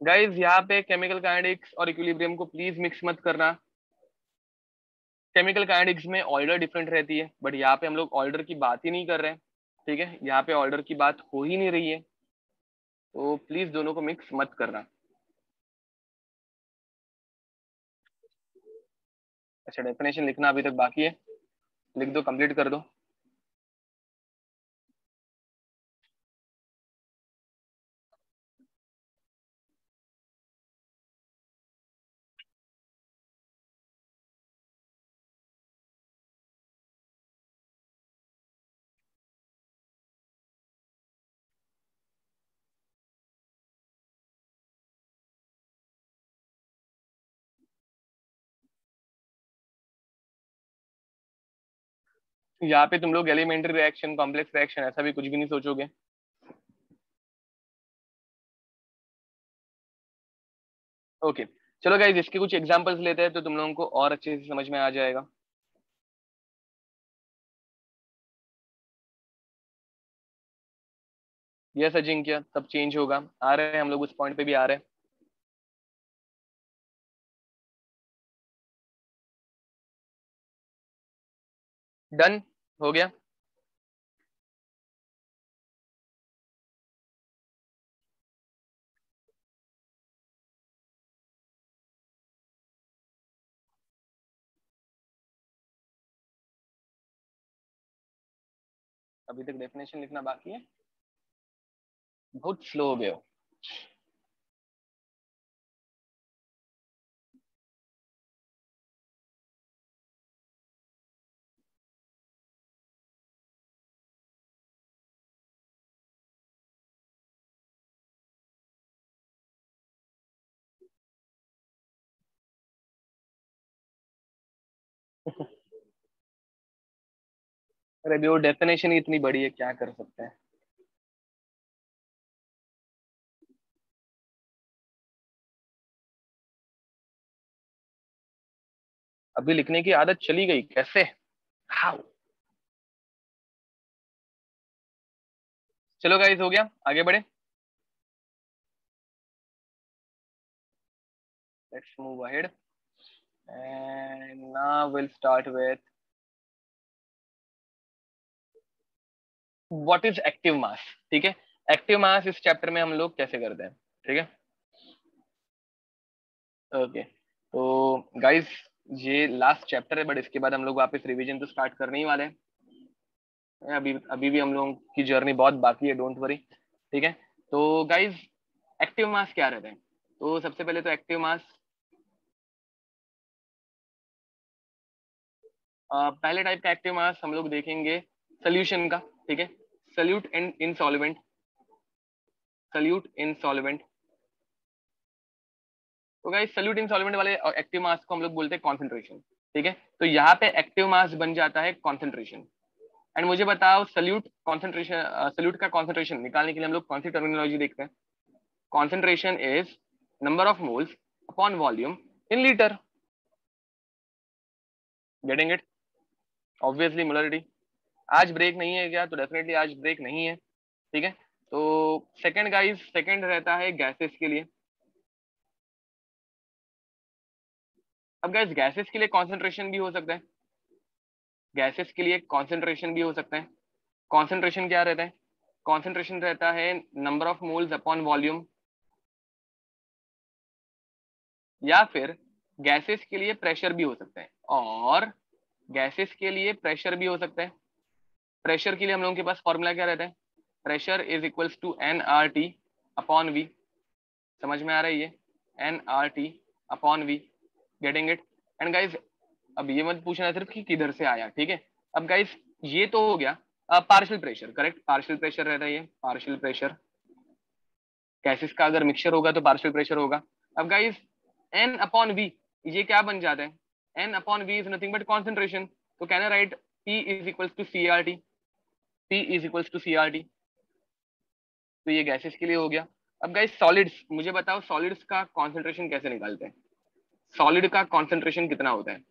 Guys यहाँ पे केमिकल काइनेटिक्स और equilibrium को please mix मत करना। Chemical kinetics में order different रहती है, बट यहाँ पे हम लोग ऑर्डर की बात ही नहीं कर रहे हैं, ठीक है, यहाँ पे ऑर्डर की बात हो ही नहीं रही है, तो प्लीज दोनों को मिक्स मत करना। अच्छा, डेफिनेशन लिखना अभी तक बाकी है, लिख दो, कंप्लीट कर दो। यहाँ पे तुम लोग एलिमेंट्री रिएक्शन, कॉम्प्लेक्स रिएक्शन ऐसा भी कुछ भी नहीं सोचोगे। ओके, चलो गाइज इसके कुछ एग्जांपल्स लेते हैं तो तुम लोगों को और अच्छे से समझ में आ जाएगा। यस अजिंक्य, सब चेंज होगा, आ रहे हैं हम लोग उस पॉइंट पे भी आ रहे हैं। डन, हो गया। अभी तक डेफिनेशन लिखना बाकी है, बहुत स्लो हो गए हो। अरे अभी वो डेफिनेशन ही इतनी बड़ी है, क्या कर सकते हैं। अभी लिखने की आदत चली गई कैसे, हाउ। चलो गाइस, हो गया, आगे बढ़े। Let's move ahead and now will start with what is active mass. ठीक है, एक्टिव मास इस चैप्टर में हम लोग कैसे करते हैं, ठीक है। ओके, तो गाइस ये लास्ट चैप्टर है, बट इसके बाद हम लोग वापस रिवीजन तो स्टार्ट करने ही वाले हैं। अभी अभी भी हम लोगों की जर्नी बहुत बाकी है, डोंट वरी, ठीक है। तो गाइस एक्टिव मास क्या रहता है, तो सबसे पहले तो एक्टिव मास, पहले टाइप का एक्टिव मास हम लोग देखेंगे सोल्यूशन का, ठीक है। Solute and insolvent, solute insolvent. तो गाइस सल्यूट इनसॉल्वेंट वाले एक्टिव मास को हम लोग बोलते हैं कॉन्सेंट्रेशन, ठीक है। तो यहाँ पे एक्टिव मास बन जाता है कॉन्सेंट्रेशन। एंड मुझे बताओ सल्यूट कॉन्सेंट्रेशन, सल्यूट का कॉन्सेंट्रेशन निकालने के लिए हम लोग कौन सी टर्मिनोलॉजी देखते हैं। Concentration is number of moles upon volume in litre, getting it, obviously molarity. आज ब्रेक नहीं है क्या, तो डेफिनेटली आज ब्रेक नहीं है, ठीक है। तो सेकंड गाइस, सेकंड रहता है गैसेस के लिए। अब गाइस गैसेस के लिए कॉन्सेंट्रेशन भी हो सकता है, गैसेस के लिए कॉन्सेंट्रेशन भी हो सकता है। कॉन्सेंट्रेशन क्या रहता है, कॉन्सेंट्रेशन रहता है number of moles upon volume, या फिर गैसेस के लिए प्रेशर भी हो सकता है, और गैसेस के लिए प्रेशर भी हो सकता है। प्रेशर के लिए हम लोगों के पास फॉर्मूला क्या रहता है, pressure is equals to N R T upon V, समझ में आ रहा है ये, N R T upon V, getting it. And guys अब ये मत पूछना सिर्फ कि किधर से आया, ठीक है। अब गाइज ये तो हो गया partial pressure, correct, partial pressure रहता है ये, पार्शियल प्रेशर। गैसेस का अगर मिक्सचर होगा तो पार्शियल प्रेशर होगा। अब गाइज एन अपॉन वी, ये क्या बन जाता है, N upon V is nothing but concentration. तो can I write P is equals to C R T, P is equals to C R T. तो ये गैसेस के लिए हो गया। अब गाइज सॉलिड्स, मुझे बताओ सॉलिड्स का कॉन्सेंट्रेशन कैसे निकालते हैं, सॉलिड का कॉन्सेंट्रेशन कितना होता है,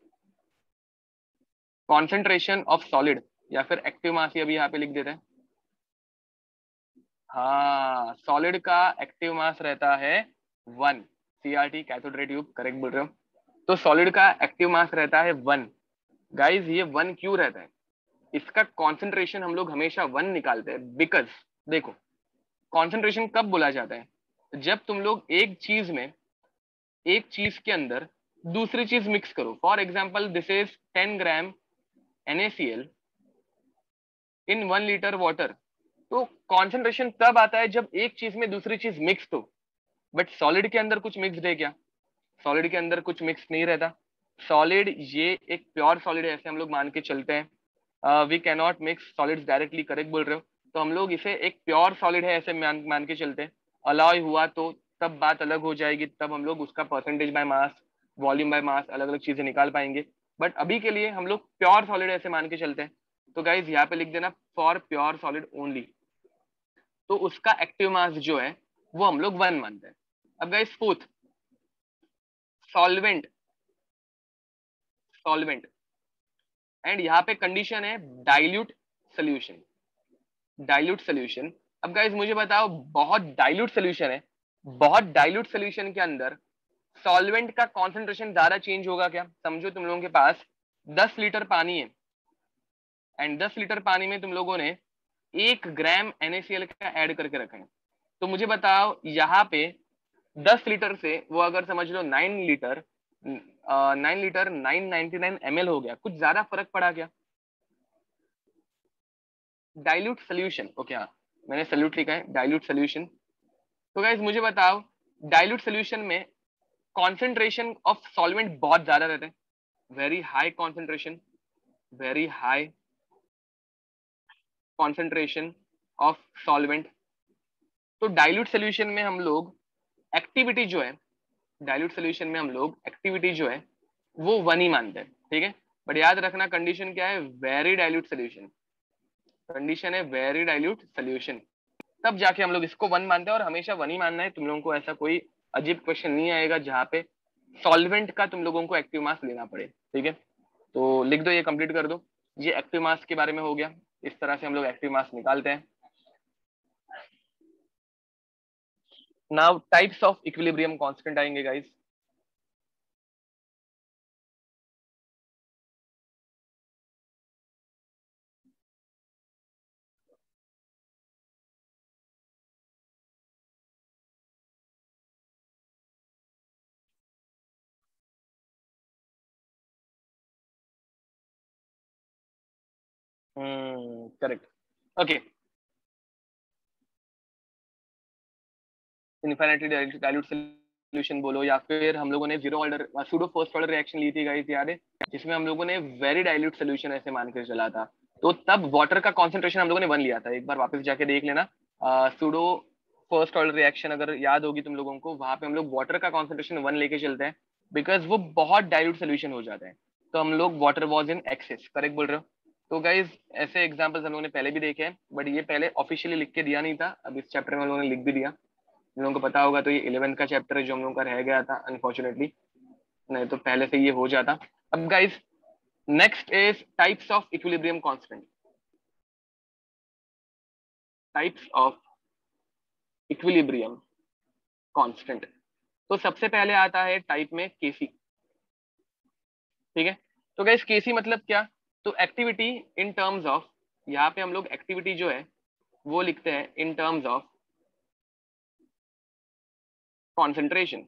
कॉन्सेंट्रेशन ऑफ सॉलिड, या फिर एक्टिव मास ही अभी यहाँ पे लिख देते हैं। हाँ, सॉलिड का एक्टिव मास रहता है 1, CRT cathode ray tube, correct बोल रहे हो। तो सॉलिड का एक्टिव मास रहता है 1, गाइज ये 1 क्यों रहता है? इसका कॉन्सेंट्रेशन हम लोग हमेशा 1 निकालते हैं, बिकॉज देखो कॉन्सेंट्रेशन कब बोला जाता है? जब तुम लोग एक चीज के अंदर दूसरी चीज मिक्स करो। For example this is 10 gram NaCl in 1 litre water. तो कॉन्सेंट्रेशन तब आता है जब एक चीज में दूसरी चीज मिक्स हो। बट सॉलिड के अंदर कुछ मिक्स है क्या? सॉलिड के अंदर कुछ मिक्स नहीं रहता। सॉलिड ये एक प्योर सॉलिड है, ऐसे हम लोग मान के चलते हैं। We can not mix solids directly, correct बोल रहे हो। तो हम लोग इसे एक प्योर सॉलिड है ऐसे मान के चलते हैं। अलाउ हुआ तो तब बात अलग हो जाएगी, तब हम लोग उसका percentage by mass, volume by mass, अलग अलग चीजें निकाल पाएंगे। बट अभी के लिए हम लोग प्योर सॉलिड ऐसे मान के चलते हैं। तो गाइज यहाँ पे लिख देना फॉर प्योर सॉलिड ओनली। तो उसका एक्टिव मास जो है वो हम लोग 1 मानते हैं। अब guys fourth, solvent. Solvent and यहाँ पे कंडीशन है डाइल्यूट सोल्यूशन। Dilute solution. अब गाइज मुझे बताओ, बहुत डाइल्यूट सोल्यूशन है, बहुत डाइल्यूट सोल्यूशन के अंदर सॉल्वेंट का कॉन्सेंट्रेशन ज्यादा चेंज होगा क्या? समझो तुम लोगों के पास 10 लीटर पानी है एंड 10 लीटर पानी में तुम लोगों ने 1 ग्राम NaCl का ऐड करके रखा है। तो मुझे बताओ यहाँ पे 10 लीटर से वो अगर समझ लो 999 ml हो गया, कुछ ज्यादा फर्क पड़ा क्या? डाइल्यूट सोल्यूशन, ओके हाँ मैंने सोल्यूट लिखा है, डाइल्यूट सोल्यूशन। तो गाइज मुझे बताओ, डाइल्यूट सोल्यूशन में कॉन्सेंट्रेशन ऑफ सॉल्वेंट बहुत ज्यादा रहते हैं, very high concentration, very high concentration of solvent. तो डाइल्यूट सोल्यूशन में हम लोग एक्टिविटी जो है, डाइल्यूट सोल्यूशन में हम लोग एक्टिविटी जो है वो 1 ही मानते हैं, ठीक है। बट याद रखना कंडीशन क्या है, वेरी डाइल्यूट सोल्यूशन। कंडीशन है वेरी डाइल्यूट सोल्यूशन, तब जाके हम लोग इसको 1 मानते हैं। और हमेशा 1 ही मानना है, तुम लोगों को ऐसा कोई अजीब क्वेश्चन नहीं आएगा जहाँ पे सॉल्वेंट का तुम लोगों को एक्टिव मास लेना पड़े, ठीक है। तो लिख दो, ये कंप्लीट कर दो। ये एक्टिव मास के बारे में हो गया, इस तरह से हम लोग एक्टिव मास निकालते हैं। Now types of equilibrium constant आएंगे guys. Correct, okay. Infinitely dilute solution बोलो, या फिर हम लोगों ने zero order pseudo first order reaction ली थी गाइस, याद है, जिसमें हम लोगों ने वेरी डाइल्यूट सॉल्यूशन ऐसे मान के चला था। तो तब वाटर का कॉन्सेंट्रेशन हम लोगों ने 1 लिया था, एक बार वापस जाके देख लेना। सूडो फर्स्ट ऑर्डर रिएक्शन अगर याद होगी तुम लोगों को, वहां पे हम लोग वाटर का कॉन्सेंट्रेशन 1 लेके चलते हैं, बिकॉज वो बहुत डाइल्यूट सोल्यूशन हो जाता है। तो हम लोग water was in excess, correct बोल रहे हो। तो गाइज ऐसे एग्जाम्पल्स हम लोगों ने पहले भी देखे हैं, बट ये पहले ऑफिशियली लिख के दिया नहीं था, अब इस चैप्टर में हम लोगों ने लिख भी दिया। इन लोगों को पता होगा तो ये 11th का चैप्टर है जो हम लोगों का रह गया था अनफॉर्चुनेटली, नहीं तो पहले से ये हो जाता। अब guys next is types of equilibrium constant. Types of equilibrium constant. तो सबसे पहले आता है टाइप में केसी, ठीक है। तो गाइज केसी मतलब क्या? तो एक्टिविटी इन टर्म्स ऑफ, यहाँ पे हम लोग एक्टिविटी जो है वो लिखते हैं इन टर्म्स ऑफ कॉन्सेंट्रेशन।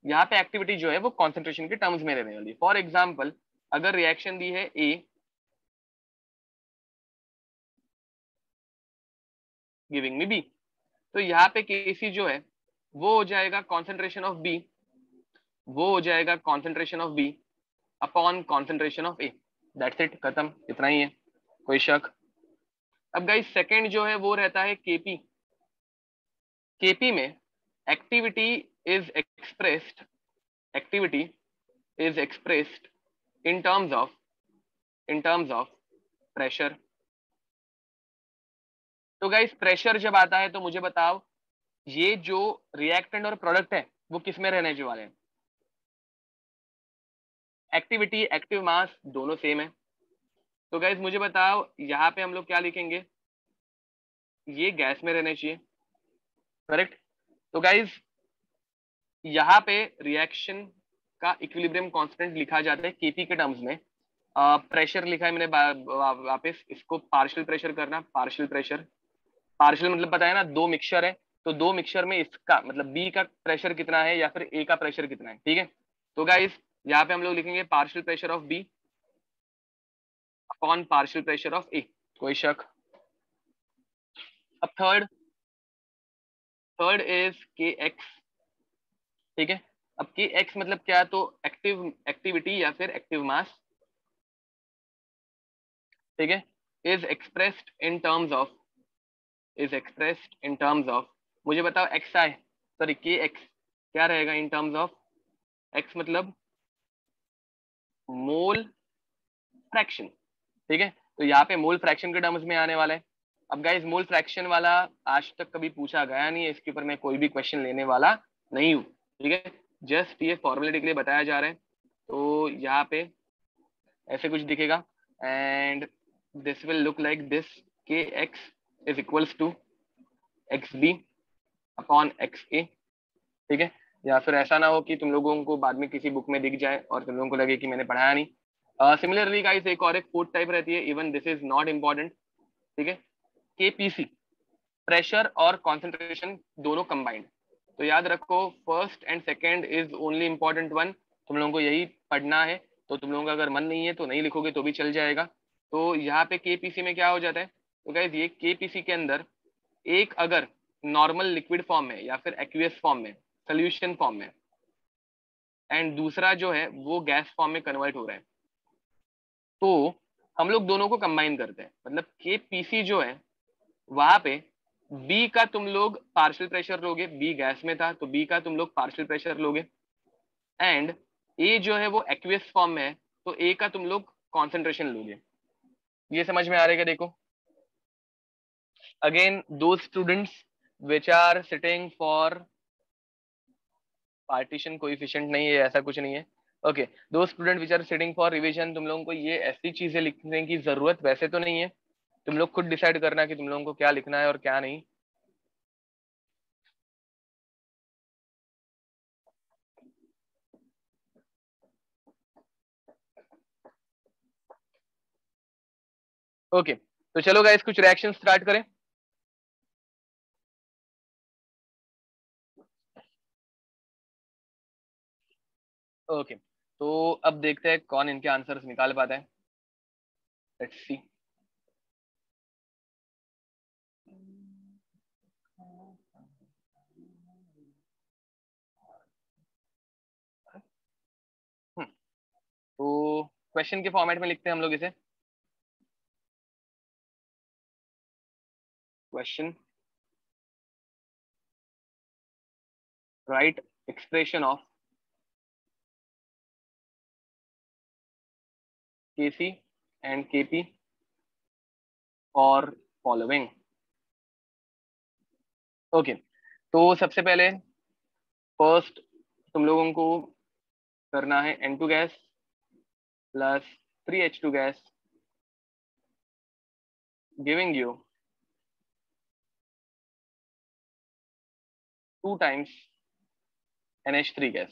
यहाँ पे एक्टिविटी जो है वो कॉन्सेंट्रेशन के टर्म्स में रहने वाली है। फॉर एग्जाम्पल अगर रिएक्शन दी है ए गिविंग मी बी, तो यहाँ पे केसी जो है वो हो जाएगा कॉन्सेंट्रेशन ऑफ बी, वो हो जाएगा concentration of B upon concentration of A. That's it, खत्म, इतना ही है, कोई शक? अब गाइस सेकंड जो है वो रहता है केपी। केपी में activity is expressed, activity is expressed in terms of, in terms of pressure. तो गाइस प्रेशर जब आता है तो मुझे बताओ, ये जो रिएक्टेंट और प्रोडक्ट है वो किस में रहने वाले हैं? एक्टिविटी एक्टिव मास दोनों सेम है। तो गाइस मुझे बताओ यहाँ पे हम लोग क्या लिखेंगे, ये गैस में रहने चाहिए, करेक्ट। तो गाइस यहाँ पे रिएक्शन का इक्विलिब्रियम कांस्टेंट लिखा जाता है केपी के टर्म्स में, प्रेशर लिखा है मैंने वापस इसको पार्शियल प्रेशर करना, पार्शियल प्रेशर, पार्शियल मतलब पता है ना, दो मिक्सचर है, तो दो मिक्सचर में इसका मतलब बी का प्रेशर कितना है या फिर ए का प्रेशर कितना है, ठीक है। तो गाइस यहाँ पे हम लोग लिखेंगे partial pressure of B upon partial pressure of A, कोई शक। अब third, third is K X, ठीक है। अब के एक्स मतलब क्या है, तो एक्टिव एक्टिविटी या फिर एक्टिव मास, ठीक है, is expressed in terms of, is expressed in terms of, मुझे बताओ एक्स आई, सॉरी के एक्स क्या रहेगा इन टर्म्स ऑफ, एक्स मतलब मोल फ्रैक्शन, ठीक है। तो यहाँ पे मोल फ्रैक्शन के टर्म्स में आने वाला है। अब गाइस मोल फ्रैक्शन वाला आज तक कभी पूछा गया नहीं है, इसके ऊपर मैं कोई भी क्वेश्चन लेने वाला नहीं हूँ, ठीक है। जस्ट ये फॉर्मेलिटी के लिए बताया जा रहा है। तो यहाँ पे ऐसे कुछ दिखेगा and this will look like this, K X is equals to X B upon X A, ठीक है। या फिर ऐसा ना हो कि तुम लोगों को बाद में किसी बुक में दिख जाए और तुम लोगों को लगे कि मैंने पढ़ाया नहीं। सिमिलरली गाइस एक और एक फोर्थ टाइप रहती है, even this is not important, ठीक है, केपीसी, प्रेशर और कॉन्सेंट्रेशन दोनों कंबाइंड। तो याद रखो first and second is only important one, तुम लोगों को यही पढ़ना है। तो तुम लोगों का अगर मन नहीं है तो नहीं लिखोगे तो भी चल जाएगा। तो यहाँ पे केपीसी में क्या हो जाता है, तो गाइस ये केपीसी के अंदर एक अगर नॉर्मल लिक्विड फॉर्म में या फिर एक्वियस फॉर्म में, सोल्यूशन फॉर्म में, एंड दूसरा जो है वो गैस फॉर्म में कन्वर्ट हो रहा है, तो हम लोग दोनों को कंबाइन करते हैं। मतलब के पीसी जो है वहां पे बी का तुम लोग पार्शियल प्रेशर लोगे, बी गैस में था तो बी का तुम लोग पार्शियल प्रेशर लोगे, एंड ए जो है वो एक्वियस फॉर्म में है तो ए का तुम लोग कॉन्सेंट्रेशन लोगे। ये समझ में आ रहा है क्या? देखो अगेन दो students which are sitting for partition coefficient नहीं है, ऐसा कुछ नहीं है। ओके, दो student which are sitting for revision, तुम लोगों को ये ऐसी चीजें लिखने की जरूरत वैसे तो नहीं है, तुम लोग खुद डिसाइड करना कि तुम लोगों को क्या लिखना है और क्या नहीं। ओके तो चलो गाइस कुछ रिएक्शन स्टार्ट करें। ओके तो अब देखते हैं कौन इनके आंसर्स निकाल पाता है। Let's see. तो क्वेश्चन के फॉर्मेट में लिखते हैं हम लोग इसे, question write expression of Kc and Kp और फॉलोइंग। ओके तो सबसे पहले फर्स्ट तुम लोगों को करना है N2 gas plus 3H2 gas giving you 2 times NH3 gas,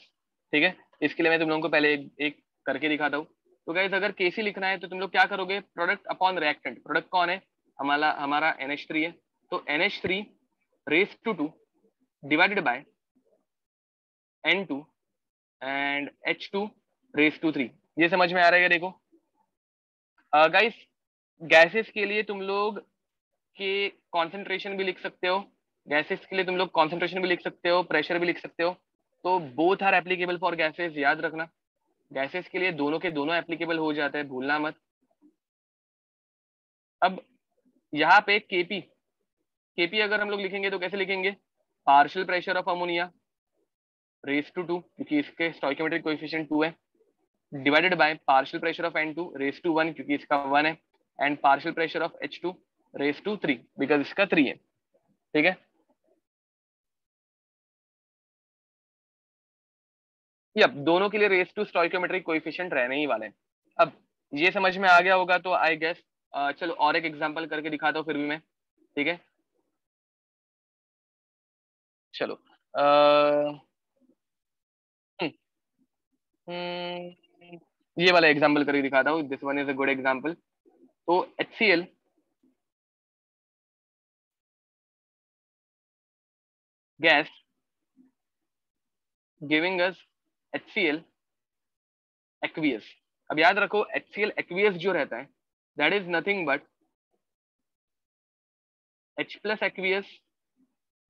ठीक है। इसके लिए मैं तुम लोगों को पहले एक करके दिखाता हूँ। तो गाइस अगर केसी लिखना है तो तुम लोग क्या करोगे, प्रोडक्ट अपॉन रिएक्टेंट, प्रोडक्ट कौन है, हमारा हमारा NH3 है, तो NH3 raise to 2 divided by N2 and H2 raise to 3। ये समझ में आ रहा है क्या? देखो गाइस गैसेस के लिए तुम लोग के कॉन्सेंट्रेशन भी लिख सकते हो, गैसेस के लिए तुम लोग कॉन्सेंट्रेशन भी लिख सकते हो, प्रेशर भी लिख सकते हो। तो both are applicable for gases, याद रखना गैसेस के लिए दोनों के दोनों एप्लीकेबल हो जाते हैं, भूलना मत। अब यहाँ पे केपी, केपी अगर हम लोग लिखेंगे तो कैसे लिखेंगे, partial pressure of ammonia raise to 2 क्योंकि इसके स्टोइकोमेट्रिक कोएफिशिएंट 2 है, divided by partial pressure of N2 raise to 1 क्योंकि इसका 1 है, and partial pressure of H2 raise to 3 because इसका 3 है, ठीक है। ये दोनों के लिए रेस टू स्टोइकोमेट्रिक कोएफिशिएंट रहने ही वाले हैं। अब ये समझ में आ गया होगा तो आई गेस चलो और एक एग्जांपल करके दिखाता हूँ फिर भी मैं, ठीक है। चलो अः ये वाला एग्जाम्पल करके दिखाता हूँ, this one is a good example. तो HCl gas giving us HCl aqueous. अब याद रखो HCl एक्वियस जो रहता है that is nothing but H plus aqueous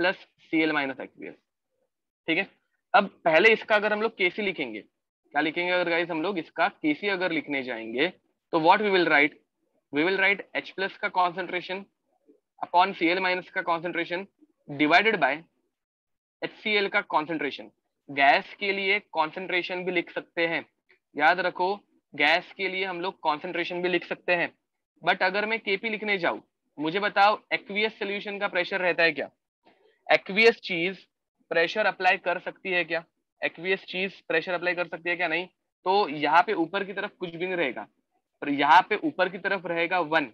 plus Cl minus aqueous. ठीक है। अब पहले इसका अगर हम लोग केसी लिखेंगे, क्या लिखेंगे अगर गाइस हम लोग इसका केसी अगर लिखने जाएंगे, तो what we will write H plus का कॉन्सेंट्रेशन अपॉन Cl माइनस का कॉन्सेंट्रेशन डिवाइडेड बाय HCl का कॉन्सेंट्रेशन। गैस के लिए कॉन्सेंट्रेशन भी लिख सकते हैं, याद रखो गैस के लिए हम लोग कॉन्सेंट्रेशन भी लिख सकते हैं। बट अगर मैं केपी लिखने जाऊं, मुझे बताओ एक्वियस सोल्यूशन का प्रेशर रहता है क्या? एक्वियस चीज प्रेशर अप्लाई कर सकती है क्या? एक्वियस चीज प्रेशर अप्लाई कर सकती है क्या? नहीं। तो यहाँ पे ऊपर की तरफ कुछ भी नहीं रहेगा, पर यहाँ पे ऊपर की तरफ रहेगा 1,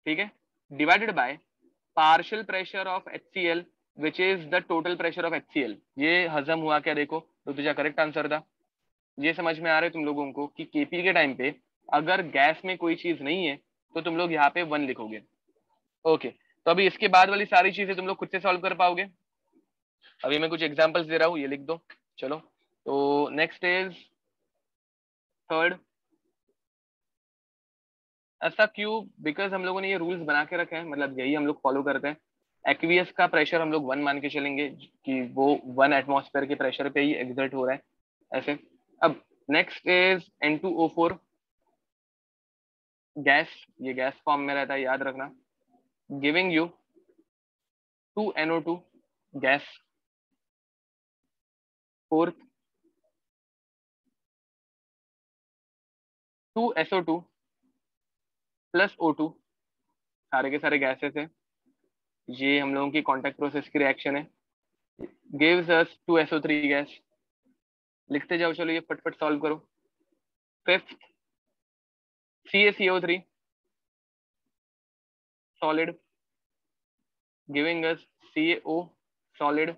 ठीक है, divided by partial pressure of HCl which is the total pressure of HCl। ये हजम हुआ क्या? देखो तो तुझे करेक्ट आंसर था। ये समझ में आ रहा है तुम लोगों को कि केपी के टाइम पे अगर गैस में कोई चीज नहीं है तो तुम लोग यहाँ पे 1 लिखोगे। ओके, तो अभी इसके बाद वाली सारी चीजें तुम लोग खुद से सॉल्व कर पाओगे। अभी मैं कुछ एग्जांपल्स दे रहा हूँ, ये लिख दो। चलो, तो नेक्स्ट इज थर्ड। ऐसा क्यों? बिकॉज हम लोगों ने ये रूल्स बना के रखे हैं, मतलब यही हम लोग फॉलो करते हैं। एक्वियस का प्रेशर हम लोग 1 मान के चलेंगे कि वो 1 एटमॉस्फेयर के प्रेशर पे ही एग्जर्ट हो रहा है ऐसे। अब नेक्स्ट इज N2O4 गैस, ये गैस फॉर्म में रहता है याद रखना, giving you 2NO2 gas. Fourth 2SO2 plus O2, सारे के सारे गैसेस है, ये हम लोगों की कॉन्टैक्ट प्रोसेस की रिएक्शन है, गिव्स अस 2SO3 गैस। लिखते जाओ, चलो ये फटफट सॉल्व करो। Fifth CaCO3 solid giving us CaO solid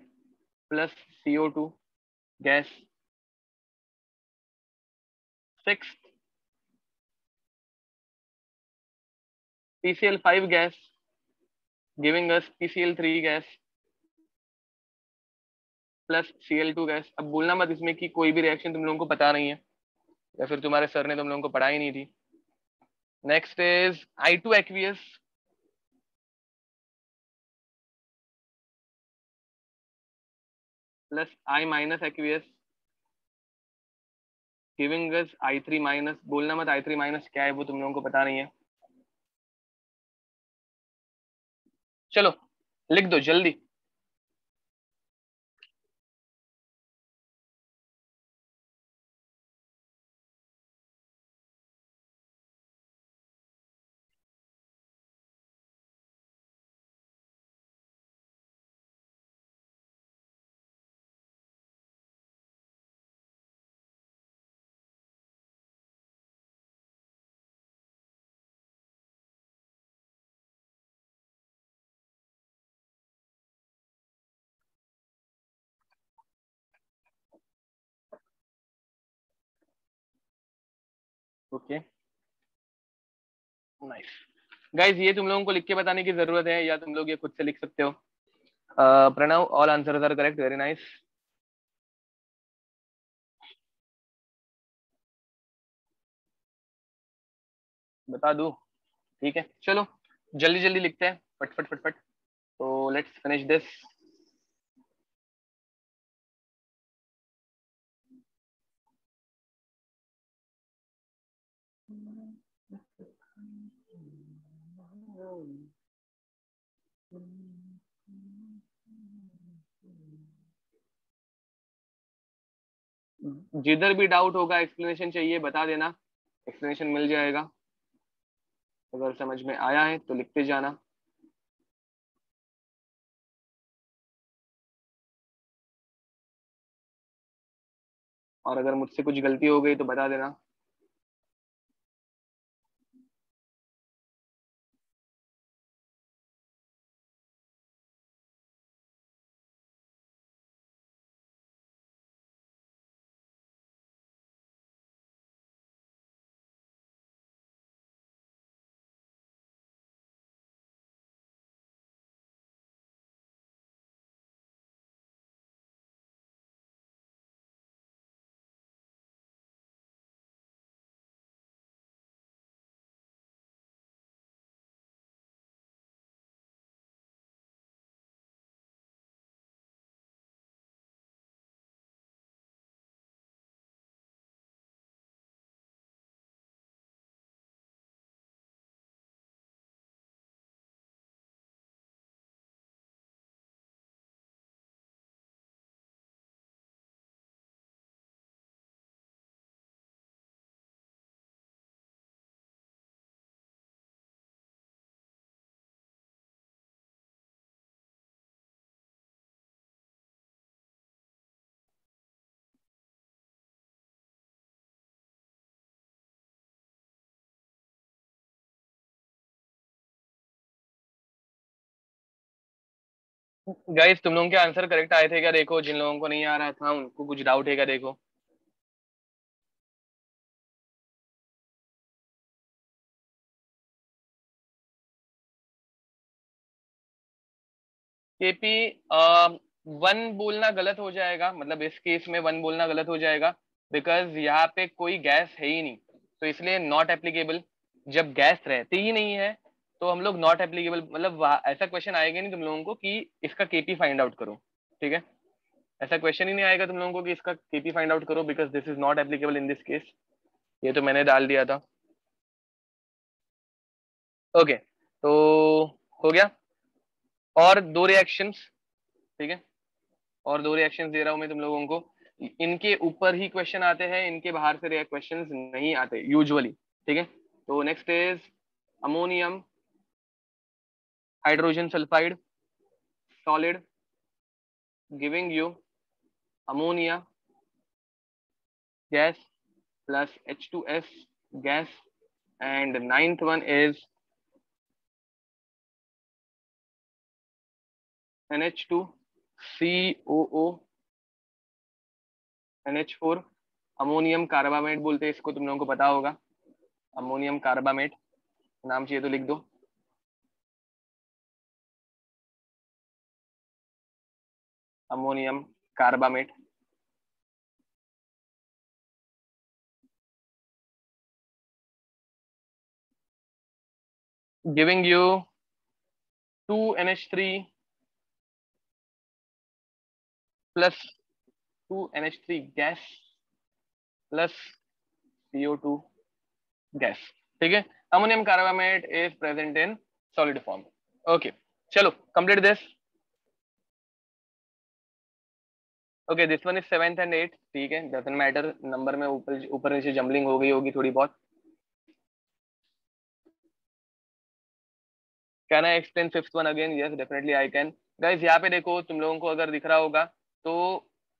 plus CO2 gas. Sixth PCl5 gas giving us PCl3 gas plus Cl2 gas. अब बोलना मत इसमें कि कोई भी रिएक्शन तुम लोगों को पता नहीं है या फिर तुम्हारे सर ने तुम लोगों को पढ़ाई नहीं थी। Next is I2 aqueous plus I minus aqueous giving us I3 minus. बोलना मत I3 माइनस क्या है, वो तुम लोगों को पता नहीं है। चलो लिख दो जल्दी। Okay nice. गाइज ये तुम लोगों को लिख के बताने की जरूरत है या तुम लोग ये खुद से लिख सकते हो? Pranav all answers are correct, very nice. बता दूं? ठीक है चलो, जल्दी जल्दी लिखते हैं, फटफट फटफट। तो लेट्स फिनिश दिस। जिधर भी डाउट होगा, एक्सप्लेनेशन चाहिए बता देना, एक्सप्लेनेशन मिल जाएगा। अगर समझ में आया है तो लिखते जाना, और अगर मुझसे कुछ गलती हो गई तो बता देना। गाइस तुम लोगों के आंसर करेक्ट आए थे क्या? देखो, जिन लोगों को नहीं आ रहा था उनको कुछ डाउट है क्या? देखो, केपी वन बोलना गलत हो जाएगा, मतलब इस केस में वन बोलना गलत हो जाएगा, बिकॉज यहाँ पे कोई गैस है ही नहीं, तो इसलिए नॉट एप्लीकेबल। जब गैस रहती ही नहीं है तो हम लोग नॉट एप्लीकेबल, मतलब ऐसा क्वेश्चन आएगा नहीं तुम लोगों को कि इसका केपी फाइंड आउट करो। ठीक है, ऐसा क्वेश्चन ही नहीं आएगा तुम लोगों को कि इसका केपी फाइंड आउट करो, because this is not applicable in this case. ये तो मैंने डाल दिया था। ओके, तो हो गया। और दो रिएक्शंस, ठीक है, और दो रिएक्शंस दे रहा हूं मैं तुम लोगों को। इनके ऊपर ही क्वेश्चन आते हैं, इनके बाहर से क्वेश्चंस नहीं आते यूजुअली। ठीक है, तो next is ammonium hydrogen sulphide solid giving you ammonia gas plus H2S gas, and ninth one is NH2 COO NH4 ammonium carbamate बोलते हैं इसको, तुम लोगों को पता होगा। अमोनियम कार्बामेट नाम चाहिए तो लिख दो। Ammonium carbamate giving you 2NH3 plus 2NH3 gas plus CO2 gas. ठीक है, ammonium carbamate is present in solid form. Okay, चलो complete this. Okay, this one is seventh and eight, ठीक है, डजंट मैटर, नंबर में ऊपर ऊपर नीचे jumbling हो गई होगी थोड़ी बहुत। Can I explain fifth one again? Yes definitely I can. Guys यहाँ पे देखो, तुम लोगों को अगर दिख रहा होगा तो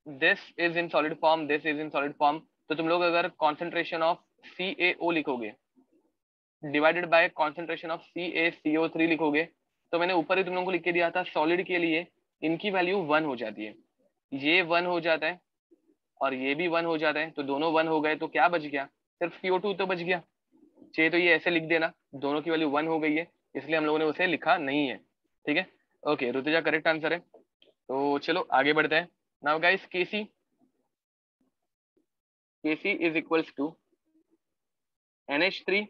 this is in solid form, this is in solid form, तो तुम लोग अगर कॉन्सेंट्रेशन ऑफ CaO लिखोगे divided by concentration of CaCO3 लिखोगे, तो मैंने ऊपर ही तुम लोगों को लिख के दिया था, सॉलिड के लिए इनकी वैल्यू वन हो जाती है। ये वन हो जाता है और ये भी वन हो जाता है, तो दोनों वन हो गए, तो क्या बच गया? सिर्फ CO2 तो बच गया। चाहिए तो ये ऐसे लिख देना, दोनों की वैल्यू वन हो गई है, इसलिए हम लोगों ने उसे लिखा नहीं है। ठीक है, ओके, ऋतुजा करेक्ट आंसर है। तो चलो आगे बढ़ते हैं। Now guys, Kc is equals to NH3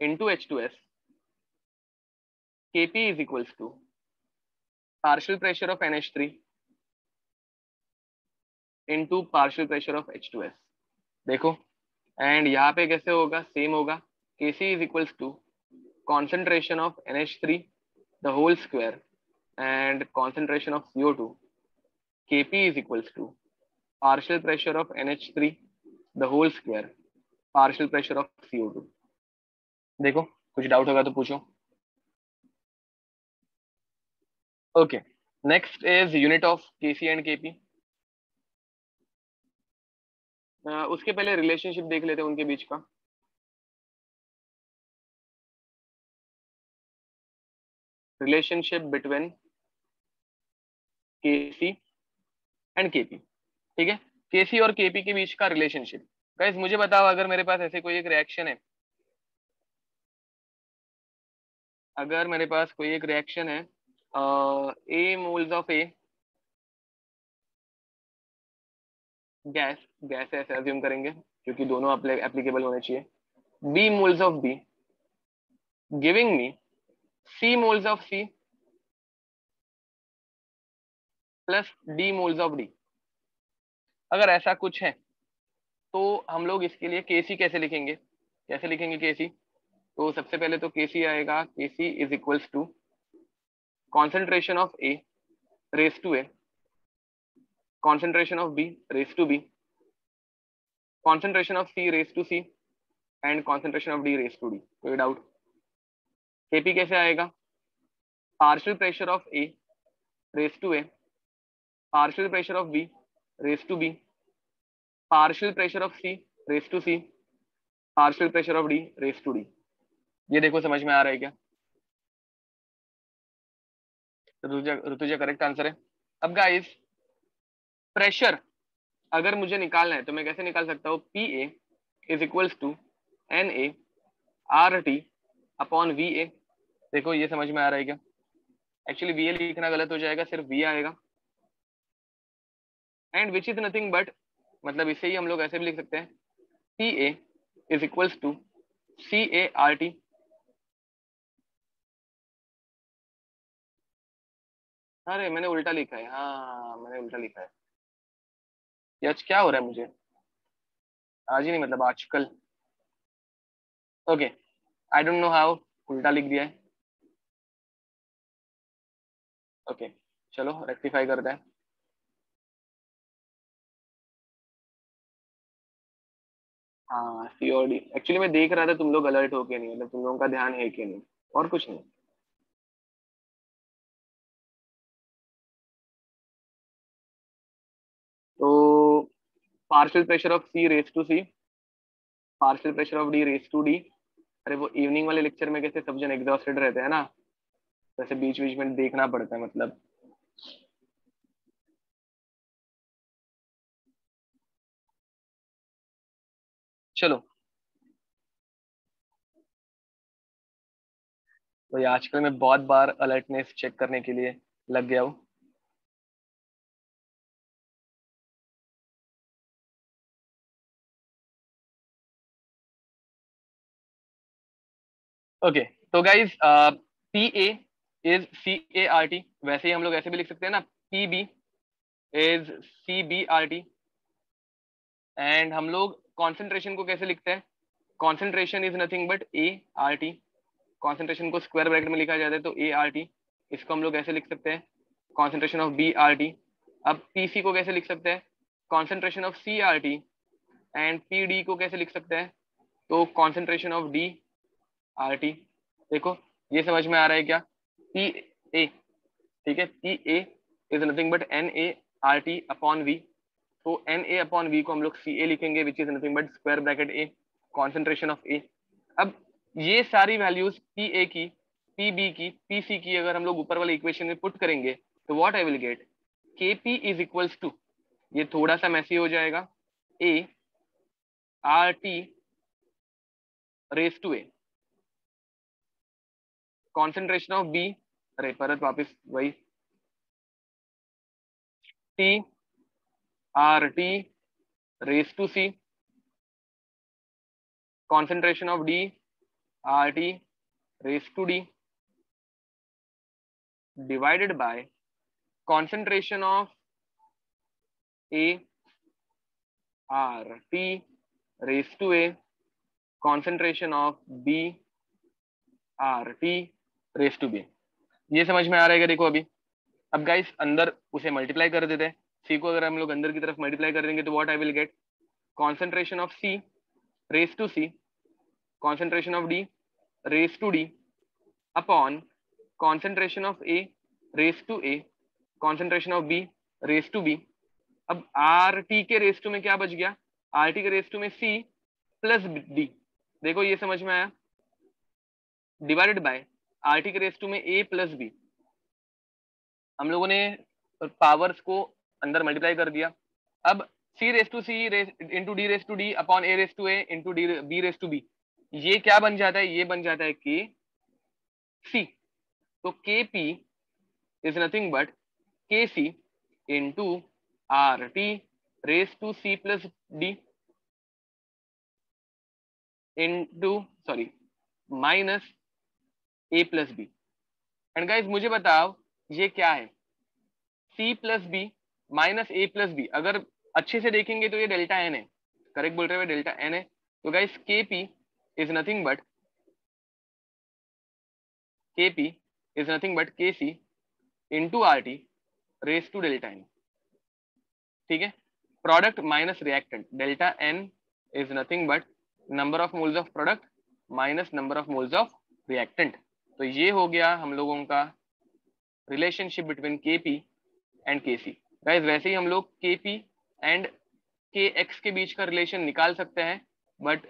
into H2S. Kp is equals to partial pressure of NH3 into partial pressure of H2S. देखो, एंड यहाँ पे कैसे होगा? सेम होगा। Kc is equals to concentration of NH3 the whole square and concentration of CO2. Kp is equals to partial pressure of NH3 the whole square partial pressure of CO2. देखो, कुछ doubt होगा तो पूछो। Okay, next is unit of Kc and Kp। उसके पहले relationship देख लेते हैं उनके बीच का। Relationship between Kc and Kp। ठीक है, Kc और Kp के बीच का रिलेशनशिप। गाइस मुझे बताओ, अगर मेरे पास ऐसे कोई एक रिएक्शन है, अगर मेरे पास कोई एक रिएक्शन है, A moles of A gas, gas ऐसे अज्यूम करेंगे क्योंकि दोनों एप्लीकेबल होने चाहिए, B moles of B giving me C moles of C plus D moles of D। अगर ऐसा कुछ है तो हम लोग इसके लिए Kc कैसे लिखेंगे? कैसे लिखेंगे Kc? तो सबसे पहले तो Kc आएगा, Kc is equals to concentration of A raise to A, concentration of B raised to B, concentration of C raised to C and concentration of D raised to D। कोई doubt? Kp कैसे आएगा? Partial pressure of A raised to A, partial pressure of B raised to B, partial pressure of C raised to C, partial pressure of D raised to D। ये देखो समझ में आ रहा है क्या? ऋतुजा करेक्ट आंसर है। अब गाइस प्रेशर अगर मुझे निकालना है तो मैं कैसे निकाल सकता हूँ, P A is equals to N A R T upon V A. देखो ये समझ में आ रहा है क्या? एक्चुअली वी ए लिखना गलत हो जाएगा, सिर्फ वी आएगा। And which is nothing but, मतलब इसे ही हम लोग ऐसे भी लिख सकते हैं, P A is equals to C A R T. अरे मैंने उल्टा लिखा है, हाँ मैंने उल्टा लिखा है। ये आज क्या हो रहा है मुझे, आज ही नहीं मतलब आजकल। Okay, I don't know how उल्टा लिख दिया है। ओके चलो रेक्टिफाई करते हैं। हाँ सी और डी, एक्चुअली मैं देख रहा था तुम लोग अलर्ट हो के नहीं, मतलब तुम लोगों का ध्यान है कि नहीं, और कुछ नहीं। तो partial pressure of C raise to C, partial pressure of D raise to D. अरे वो इवनिंग वाले लेक्चर में कैसे सब जन एग्जॉस्टेड रहते हैं ना, वैसे बीच बीच में देखना पड़ता है मतलब। चलो, तो ये आजकल मैं बहुत बार अलर्टनेस चेक करने के लिए लग गया हूँ। ओके, तो guys P A is C A R T, वैसे ही हम लोग ऐसे भी लिख सकते हैं ना, P B is C B R T. And हम लोग कॉन्सेंट्रेशन को कैसे लिखते हैं, concentration is nothing but A R T. Concentration को स्क्वायर ब्रैकेट में लिखा जाता है तो ए आर टी, इसको हम लोग ऐसे लिख सकते हैं, concentration of B R T. अब पी सी को कैसे लिख सकते हैं, concentration of C R T. And P D को कैसे लिख सकते हैं, तो concentration of D R T. देखो ये समझ में आ रहा है क्या, पी ए, ठीक है, P A is nothing but N A R T upon V. तो एन ए अपॉन वी को हम लोग सी ए लिखेंगे which is nothing but square bracket A, concentration of A. अब ये सारी वैल्यूज पी ए की, पी बी की, पी सी की अगर हम लोग ऊपर वाले इक्वेशन में पुट करेंगे तो what I will get, K P is equals to, ये थोड़ा सा मैसी हो जाएगा, A R T raise to A, concentration of B, अरे परत वापस वही, T R T raise to C, concentration of D RT raised to D divided by concentration of A RT raised to A concentration of B RT raised to B। ये समझ में आ रहा है क्या? देखो अभी, अब गाइस अंदर उसे मल्टीप्लाई कर देते हैं, सी को अगर हम लोग अंदर की तरफ मल्टीप्लाई कर देंगे तो what I will gate, concentration of C raised to C concentration of D raised to D upon concentration of A raised to A concentration of B raised to B। अब आर टी के raise to में क्या बच गया, R T के raise to में सी plus D, देखो ये समझ में आया, डिवाइडेड बाय आर टी के रेस टू में ए प्लस बी। हम लोगों ने पावर्स को अंदर मल्टीप्लाई कर दिया। अब C raise to C into D raise to D upon A raise to A into D B raise to B, ये क्या बन जाता है, ये बन जाता है के सी। तो के P is nothing but K C into R T raise to C plus D into sorry minus A plus B. And guys मुझे बताओ ये क्या है, C plus B minus A plus B, अगर अच्छे से देखेंगे तो ये डेल्टा एन है, करेक्ट बोल रहे हुए डेल्टा एन है। तो guys K P is nothing but, K P is nothing but K C into R T raise to delta N, ठीक है। Product minus reactant, delta N is nothing but number of moles of product minus number of moles of reactant. तो ये हो गया हम लोगों का relationship between K P and K C. Guys वैसे ही हम लोग के पी एंड के एक्स के बीच का रिलेशन निकाल सकते हैं, बट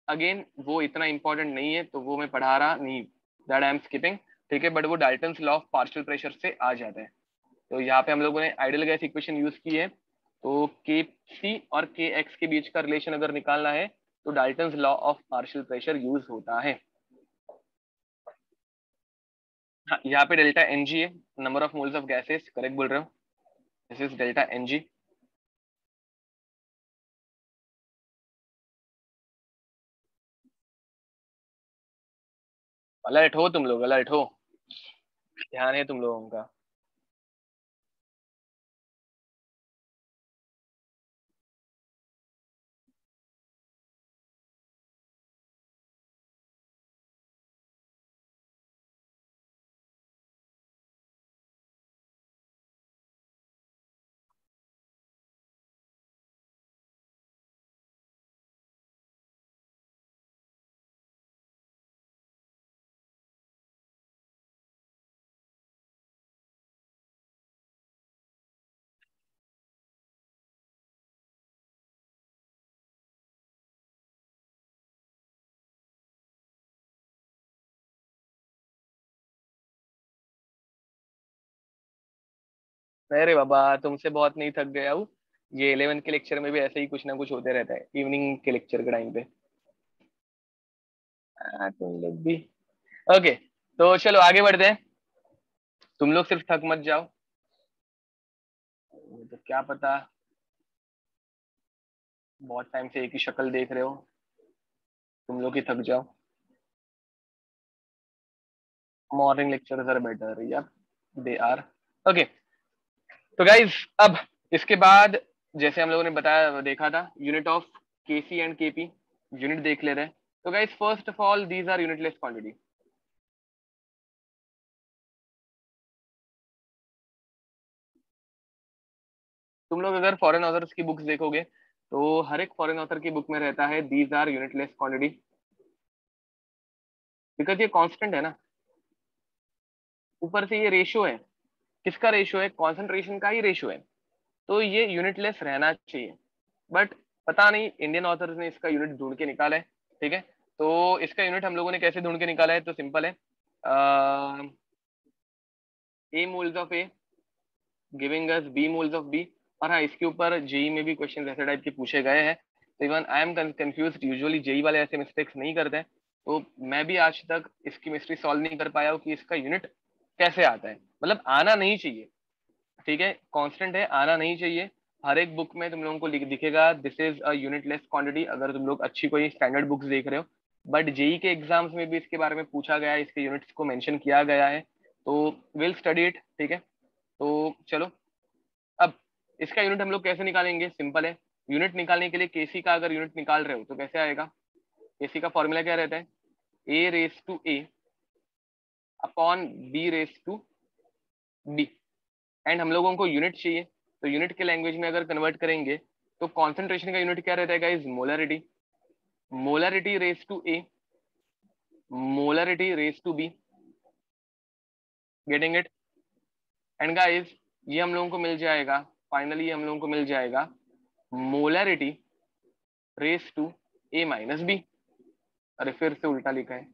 अगेन वो इतना इंपॉर्टेंट नहीं है तो वो मैं पढ़ा रहा नहीं, दैट आई एम स्किपिंग। ठीक है, बट वो Dalton's law of partial pressure से आ जाता है। तो यहाँ पे हम लोगों ने आइडियल गैस इक्वेशन यूज की है, तो के सी और के एक्स के बीच का रिलेशन अगर निकालना है तो Dalton's law of partial pressure use होता है। हाँ, यहाँ पे डेल्टा एन जी है, number of moles of gases, correct बोल रहे हो, this is delta N G. Alert हो तुम लोग, अलर्ट हो, ध्यान है तुम लोगों का। अरे बाबा, तुमसे बहुत नहीं थक गया हूँ, ये 11 के लेक्चर में भी ऐसे ही कुछ ना कुछ होते रहता है इवनिंग के लेक्चर के टाइम पे। तुम लोग भी। ओके, तो चलो आगे बढ़ते हैं, तुम लोग सिर्फ थक मत जाओ, तो क्या पता बहुत टाइम से एक ही शक्ल देख रहे हो, तुम लोग ही थक जाओ। मॉर्निंग लेक्चर्स आर बेटर, या दे आर। ओके, तो गाइज अब इसके बाद जैसे हम लोगों ने बताया देखा था unit of K C and K P, unit देख ले रहे हैं। तो guys first of all these are unitless quantity. तुम लोग अगर फॉरेन ऑथर्स की बुक्स देखोगे तो हर एक फॉरेन ऑथर की बुक में रहता है these are unitless quantity, because ये कांस्टेंट है ना, ऊपर से ये रेशियो है, किसका रेशियो है, कॉन्सेंट्रेशन का ही रेशियो है, तो ये यूनिटलेस रहना चाहिए। बट पता नहीं इंडियन ऑथर्स ने इसका यूनिट ढूंढ के निकाला है। ठीक है, तो इसका यूनिट हम लोगों ने कैसे ढूंढ के निकाला है, तो सिंपल है, A moles of A giving us B moles of B. और हाँ, इसके ऊपर जेई में भी क्वेश्चन ऐसे टाइप के पूछे गए हैं, तो even I am confuse, usually JEE वाले ऐसे मिस्टेक्स नहीं करते हैं, तो मैं भी आज तक इसकी मिस्ट्री सॉल्व नहीं कर पाया हूँ कि इसका यूनिट कैसे आता है, मतलब आना नहीं चाहिए। ठीक है, कांस्टेंट है, आना नहीं चाहिए। हर एक बुक में तुम लोगों को दिखेगा this is a unitless quantity, अगर तुम लोग अच्छी कोई स्टैंडर्ड बुक्स देख रहे हो। बट जेई के एग्जाम्स में भी इसके बारे में पूछा गया है, इसके यूनिट्स को मेंशन किया गया है, तो विल स्टडी इट। ठीक है, तो चलो अब इसका यूनिट हम लोग कैसे निकालेंगे, सिंपल है, यूनिट निकालने के लिए केसी का अगर यूनिट निकाल रहे हो तो कैसे आएगा, केसी का फॉर्मूला क्या रहता है, A raise to A upon B raise to B. And हम लोगों को यूनिट चाहिए, तो यूनिट के लैंग्वेज में अगर कन्वर्ट करेंगे तो कॉन्सेंट्रेशन का यूनिट क्या रहता है guys, molarity, molarity raise to A, molarity raise to B, getting it. And guys ये हम लोगों को मिल जाएगा, फाइनली हम लोगों को मिल जाएगा molarity raise to A minus B. अरे फिर से उल्टा लिखा है,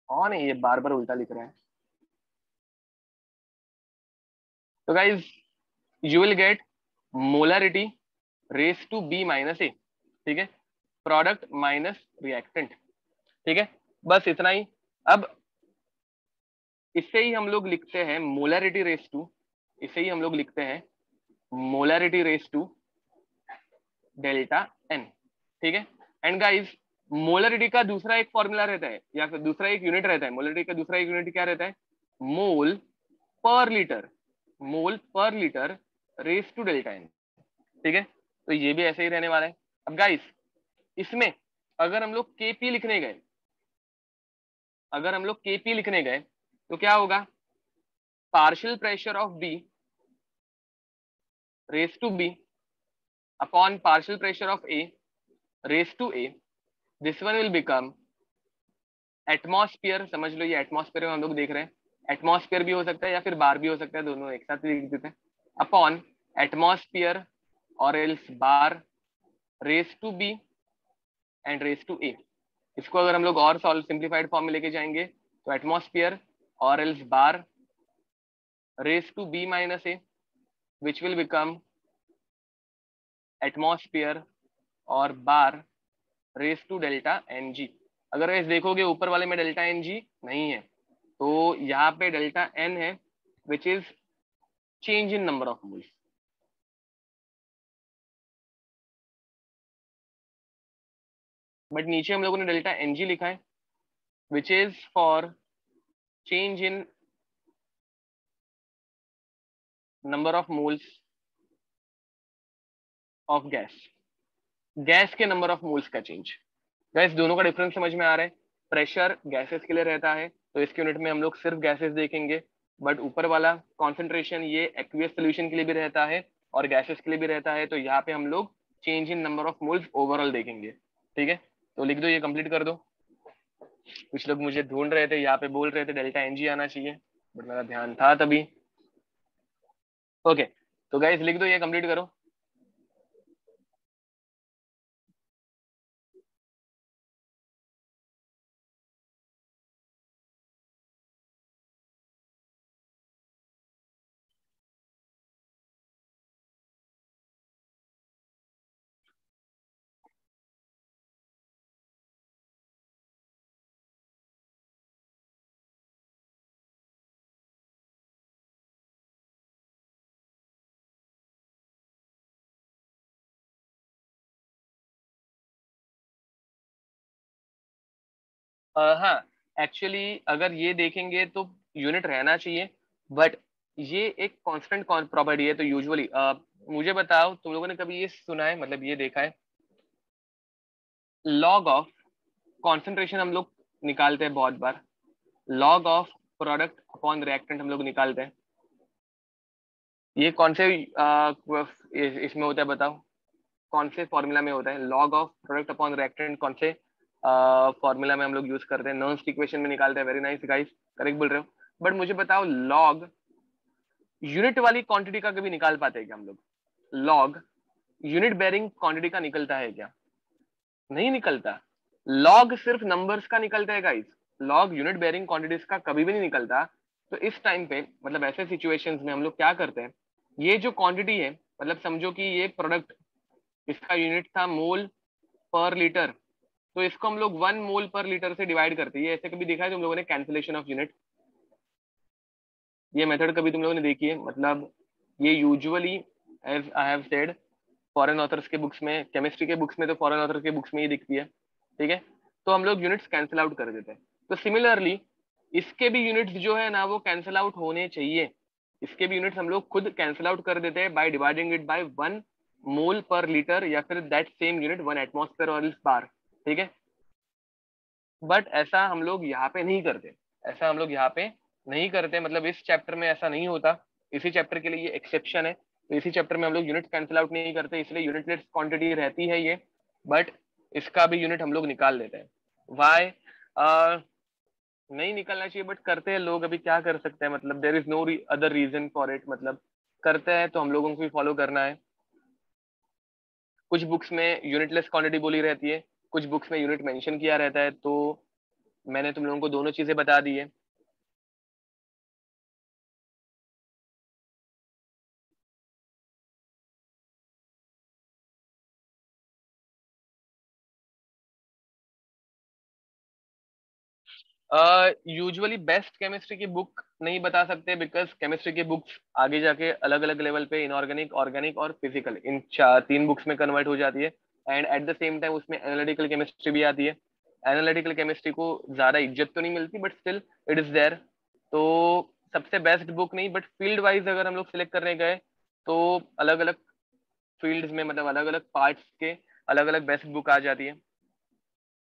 कौन है ये बार बार उल्टा लिख रहा है। तो guys you will get molarity raise to B minus A, ठीक है, प्रोडक्ट माइनस रिएक्टेंट। ठीक है, बस इतना ही। अब इससे ही हम लोग लिखते हैं मोलरिटी रेस टू, इसे ही हम लोग लिखते हैं molarity raise to delta N. ठीक है, एंड गाइस मोलरिटी का दूसरा एक फॉर्मूला रहता है, या फिर दूसरा एक यूनिट रहता है, मोलरिटी का दूसरा एक यूनिट क्या रहता है, मोल per litre, mole per litre raise to delta N. ठीक है, तो ये भी ऐसे ही रहने वाला है। अब गाइस इसमें अगर हम लोग केपी लिखने गए, अगर हम लोग केपी लिखने गए तो क्या होगा, partial pressure of B raise to B upon partial pressure of A raise to A, this one will become atmosphere, समझ लो ये एटमॉस्फेयर में हम लोग देख रहे हैं, एटमॉस्फेयर भी हो सकता है या फिर बार भी हो सकता है, दोनों एक साथ लिख देते हैं। Upon atmosphere or else bar raise to B and raise to A. इसको अगर हम लोग और सॉल्व सिंप्लीफाइड फॉर्म में लेके जाएंगे तो atmosphere or else bar raise to B minus A which will become atmosphere or bar raise to delta N G. अगर इस देखोगे ऊपर वाले में डेल्टा एन जी नहीं है, तो यहाँ पे डेल्टा एन है which is change in number of moles. But नीचे हम लोगों ने डेल्टा एन जी लिखा है which is for change in number of moles of gas, gas के नंबर ऑफ मोल्स का चेंज। गैस दोनों का डिफरेंस समझ में आ रहा है। प्रेशर गैसेस के लिए रहता है तो इसके यूनिट में हम लोग सिर्फ गैसेस देखेंगे, बट ऊपर वाला कॉन्सेंट्रेशन ये एक्वियस सोल्यूशन के लिए भी रहता है और गैसेस के लिए भी रहता है, तो यहाँ पे हम लोग change in number of moles overall देखेंगे। ठीक है, तो लिख दो, ये कंप्लीट कर दो। कुछ लोग मुझे ढूंढ रहे थे, यहाँ पे बोल रहे थे डेल्टा एनजी आना चाहिए, बट मेरा ध्यान था तभी। ओके, तो गाइस लिख दो, ये कंप्लीट करो। हाँ, एक्चुअली अगर ये देखेंगे तो यूनिट रहना चाहिए, बट ये एक कांस्टेंट प्रॉपर्टी है। तो यूजुअली मुझे बताओ, तुम लोगों ने कभी ये सुना है, मतलब ये देखा है, लॉग ऑफ कॉन्सेंट्रेशन हम लोग निकालते हैं बहुत बार, log of product upon reactant हम लोग निकालते हैं। ये कौन से इसमें होता है बताओ, कौन से फॉर्मूला में होता है log of product upon reactant? कौन से फॉर्मूला में हम लोग यूज करते हैं? नर्म्स की इक्वेशन में निकालते हैं। वेरी नाइस गाइस, करेक्ट बोल रहे हो। बट मुझे बताओ, लॉग यूनिट वाली क्वांटिटी का कभी निकाल पाते हैं क्या हम लोग? लॉग यूनिट बेरिंग क्वांटिटी का निकलता है क्या? नहीं निकलता। लॉग सिर्फ नंबर्स का निकलता है guys, log unit bearing quantities का कभी भी नहीं निकलता। तो इस टाइम पे, मतलब ऐसे सिचुएशंस में हम लोग क्या करते हैं, ये जो क्वांटिटी है, मतलब समझो कि ये प्रोडक्ट, इसका यूनिट था मोल पर लीटर, तो इसको हम लोग 1 मोल पर लीटर से डिवाइड करते हैं। ये ऐसे कभी देखा है तुम लोगों ने, कैंसिलेशन ऑफ यूनिट? ये मेथड कभी तुम लोगों ने देखी है? मतलब ये usually, as I have said, foreign authors के बुक्स में, केमिस्ट्री के बुक्स में, तो फॉरेन ऑथर के बुक्स में ये दिखती है। ठीक है, तो हम लोग यूनिट्स कैंसिल आउट कर देते हैं। तो सिमिलरली इसके भी यूनिट्स जो है ना, वो कैंसिल आउट होने चाहिए। इसके भी यूनिट्स हम लोग खुद कैंसिल आउट कर देते हैं by dividing it by 1 mole per litre, या फिर दैट सेम यूनिट 1 एटमॉस्फेयर और इस बार। ठीक है, बट ऐसा हम लोग यहाँ पे नहीं करते, ऐसा हम लोग यहाँ पे नहीं करते, मतलब इस चैप्टर में ऐसा नहीं होता। इसी चैप्टर के लिए ये एक्सेप्शन है। तो इसी चैप्टर में हम लोग यूनिट कैंसिल आउट नहीं करते, इसलिए यूनिटलेस क्वांटिटी रहती है ये, बट इसका भी यूनिट हम लोग निकाल लेते हैं। वाई नहीं निकलना चाहिए, बट करते हैं लोग, अभी क्या कर सकते हैं, मतलब there is no other reason for it, मतलब करते हैं तो हम लोगों को भी फॉलो करना है। कुछ बुक्स में यूनिटलेस क्वांटिटी बोली रहती है, कुछ बुक्स में यूनिट मेंशन किया रहता है, तो मैंने तुम लोगों को दोनों चीजें बता दी है। यूजुअली बेस्ट केमिस्ट्री की बुक नहीं बता सकते, बिकॉज केमिस्ट्री की बुक्स आगे जाके अलग अलग लेवल पे इनऑर्गेनिक, ऑर्गेनिक और फिजिकल, इन चार 3 बुक्स में कन्वर्ट हो जाती है। And at the same time उसमें एनालिटिकल केमिस्ट्री भी आती है। एनालिटिकल केमिस्ट्री को ज्यादा इज्जत तो नहीं मिलती, but still it is there. तो सबसे बेस्ट बुक नहीं, बट फील्ड वाइज अगर हम लोग सिलेक्ट करने गए तो अलग अलग फील्ड्स में, मतलब अलग अलग पार्ट्स के अलग अलग बेस्ट बुक आ जाती है।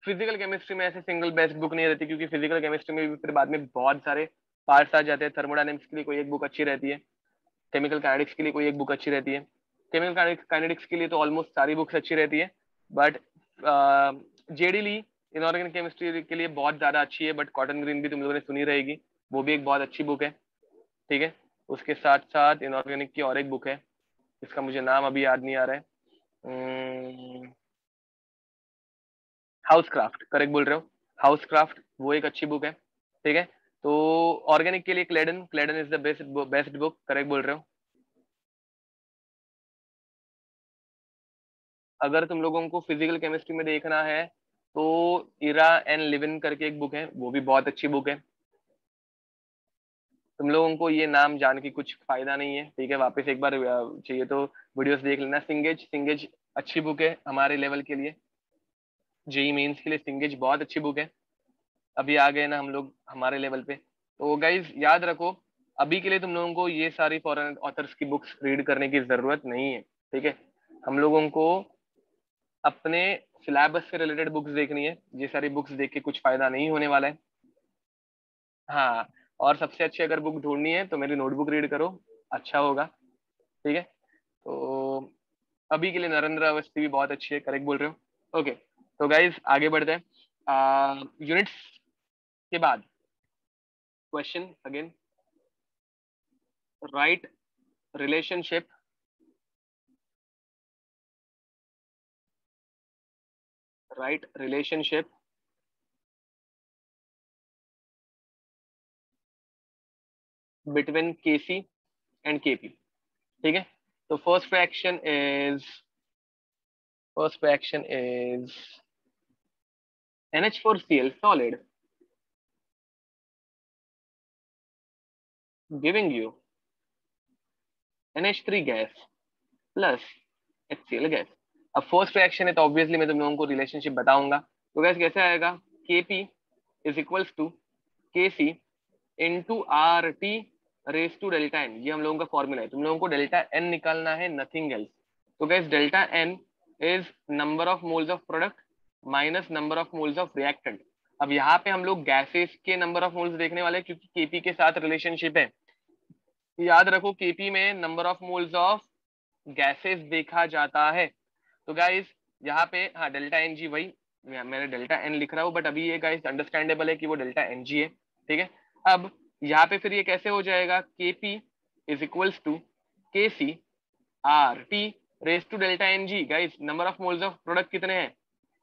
फिजिकल केमिस्ट्री में ऐसे सिंगल बेस्ट बुक नहीं रहती, क्योंकि फिजिकल केमिस्ट्री में भी फिर बाद में बहुत सारे पार्ट्स आ जाते हैं। थर्मोडायनेमिक्स के लिए कोई एक बुक अच्छी रहती है, केमिकल काइनेटिक्स के लिए कोई एक बुक अच्छी रहती है, केमिकल काइनेटिक्स के लिए तो ऑलमोस्ट सारी बुक्स अच्छी रहती है, but J D Lee inorganic chemistry के लिए बहुत ज्यादा अच्छी है। बट कॉटन ग्रीन भी तुम लोगों ने सुनी रहेगी, वो भी एक बहुत अच्छी बुक है, ठीक है। उसके साथ साथ इनऑर्गेनिक की और एक बुक है, इसका मुझे नाम अभी याद नहीं आ रहा है। हाउस क्राफ्ट, करेक्ट बोल रहे हो, हाउस क्राफ्ट वो एक अच्छी बुक है, ठीक है। तो ऑर्गेनिक के लिए Clayden, Clayden is the best best book, correct बोल रहे हो। अगर तुम लोगों को फिजिकल केमिस्ट्री में देखना है तो इरा एंड लिविन करके एक बुक है, वो भी बहुत अच्छी बुक है। तुम लोगों को ये नाम जान के कुछ फायदा नहीं है, ठीक है, वापस एक बार चाहिए तो वीडियोस देख लेना। सिंगेज, सिंगेज अच्छी बुक है हमारे लेवल के लिए, जेई मेंस के लिए सिंगेज बहुत अच्छी बुक है। अभी आ गए ना हम लोग हमारे लेवल पे, तो गाइज याद रखो, अभी के लिए तुम लोगों को ये सारी फॉरेन ऑथर्स की बुक्स रीड करने की जरूरत नहीं है, ठीक है। हम लोगों को अपने सिलेबस से रिलेटेड बुक्स देखनी है, ये सारी बुक्स देख के कुछ फायदा नहीं होने वाला है। हाँ, और सबसे अच्छी अगर बुक ढूंढनी है तो मेरी नोटबुक रीड करो, अच्छा होगा, ठीक है। तो अभी के लिए नरेंद्र अवस्थी भी बहुत अच्छी है, करेक्ट बोल रहे हो। ओके, तो गाइज आगे बढ़ते हैं यूनिट्स के बाद। Question again, write relationship write relationship between Kc and Kp, ठीक है। तो first reaction is NH4Cl solid giving you NH3 gas plus HCl gas. अब फर्स्ट रिएक्शन है तो ऑब्वियसली मैं तुम लोगों को रिलेशनशिप बताऊंगा। तो गैस कैसे आएगा, Kp is equals to Kc into RT raise to delta N, ये हम लोगों का फॉर्मूला है। तुम लोगों को डेल्टा एन निकालना है, नथिंग एल्स। तो gas delta N is number of moles of product minus number of moles of reactant. अब यहाँ पे हम लोग गैसेस के नंबर ऑफ मोल्स देखने वाले हैं, क्योंकि केपी के साथ रिलेशनशिप है। याद रखो केपी में number of moles of gases देखा जाता है। तो गाइस यहाँ पे हाँ डेल्टा एन जी वही, मैंने डेल्टा एन लिख रहा हूँ, बट अभी ये गाइस अंडरस्टैंडेबल है कि वो डेल्टा एन जी है, ठीक है। अब यहाँ पे फिर ये कैसे हो जाएगा, के P is equals to K C R T raise to delta N G. Guys number of moles of product कितने हैं,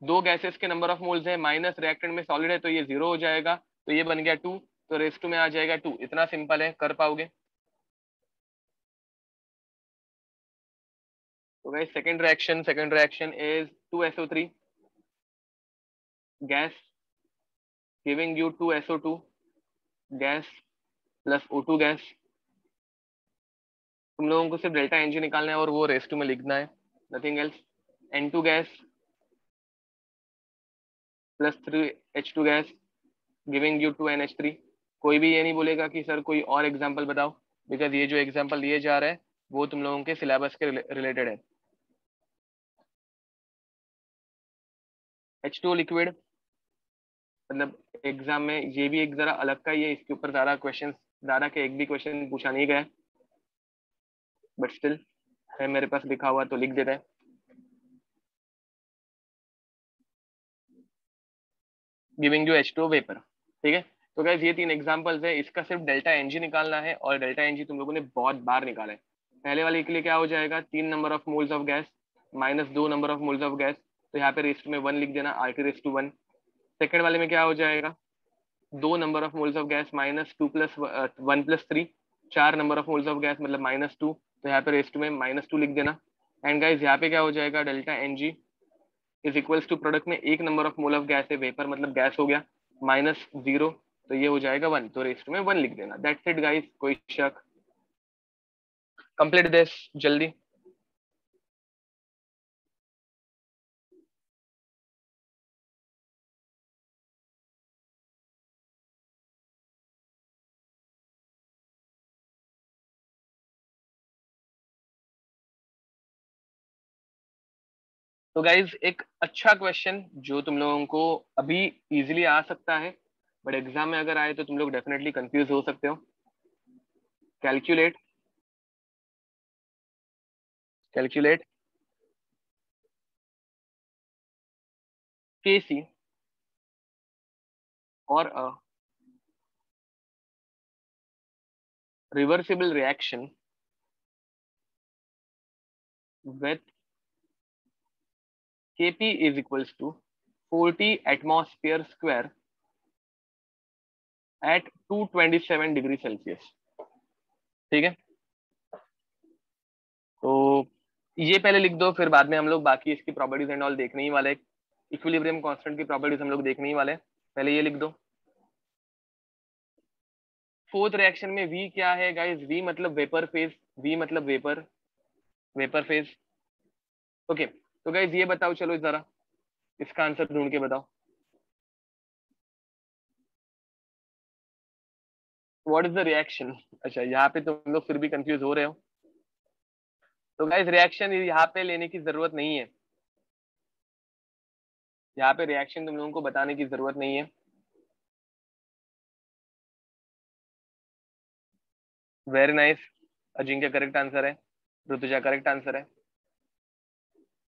दो गैसेस के नंबर ऑफ मोल्स है, माइनस रिएक्टेंट में सॉलिड है तो ये जीरो हो जाएगा, तो ये बन गया टू, तो रेस टू में आ जाएगा टू। इतना सिंपल है, कर पाओगे। तो guys second reaction is 2SO3 gas giving you 2SO2 gas plus O2 gas. तुम लोगों को सिर्फ डेल्टा एनजी निकालना है और वो रेस टू में लिखना है, nothing else. N2 gas plus 3H2 gas giving you 2NH3। कोई भी ये नहीं बोलेगा कि सर कोई और एग्जाम्पल बताओ, बिकॉज ये जो एग्जाम्पल दिए जा रहा है वो तुम लोगों के सिलेबस के रिलेटेड है। H2 लिक्विड, मतलब एग्जाम में ये भी एक जरा अलग का ही है, इसके ऊपर ज्यादा क्वेश्चन, ज्यादा के एक भी क्वेश्चन पूछा नहीं गया, बट स्टिल है मेरे पास लिखा हुआ तो लिख देता है। गिविंग यू H2 वेपर, ठीक है। तो गैस ये तीन एग्जांपल्स है, इसका सिर्फ डेल्टा एनजी निकालना है, और डेल्टा एनजी तुम लोगों ने बहुत बार निकाला है। पहले वाले के लिए क्या हो जाएगा, 3 number of moles of gas minus 2 number of moles of gas, तो यहाँ पे रेस्ट में 1 लिख देना, RT रेस टू 1। सेकेंड वाले में क्या हो जाएगा, 2 number of moles of gas minus 2 + 1 + 3, 4 number of moles of gas मतलब -2, तो यहाँ पे रेस्ट में -2 लिख देना। एंड गाइज यहाँ पे क्या हो जाएगा, delta N G is equals to product में 1 number of mole of gas है, वेपर मतलब गैस हो गया, -0, तो ये हो जाएगा 1, तो रेस्ट में 1 लिख देना। दैट्स इट गाइस, कोई शक। कंप्लीट दिस जल्दी। तो गाइज एक अच्छा क्वेश्चन जो तुम लोगों को अभी इजीली आ सकता है, बट एग्जाम में अगर आए तो तुम लोग डेफिनेटली कंफ्यूज हो सकते हो। कैलकुलेट कैलकुलेट के सी और reversible reaction with Kp is equals to 40 atmosphere square at 227 degree Celsius. ठीक है, तो ये पहले लिख दो, फिर बाद में हम लोग बाकी इसकी प्रॉपर्टीज एंड ऑल देखने ही वाले। इक्विलिब्रियम कांस्टेंट की प्रॉपर्टीज हम लोग देखने ही वाले, पहले ये लिख दो। फोर्थ रिएक्शन में V क्या है गाइस? V मतलब वेपर फेज, V मतलब वेपर, वेपर फेज। ओके, तो गाइस ये बताओ, चलो जरा इसका आंसर ढूंढ के बताओ। What is the reaction? अच्छा, यहाँ पे तुम लोग फिर भी कंफ्यूज हो रहे हो। तो गाइस रिएक्शन यहाँ पे लेने की जरूरत नहीं है, यहाँ पे रिएक्शन तुम लोगों को बताने की जरूरत नहीं है। Very nice, Ajinkya correct answer है, ऋतुजा करेक्ट आंसर है,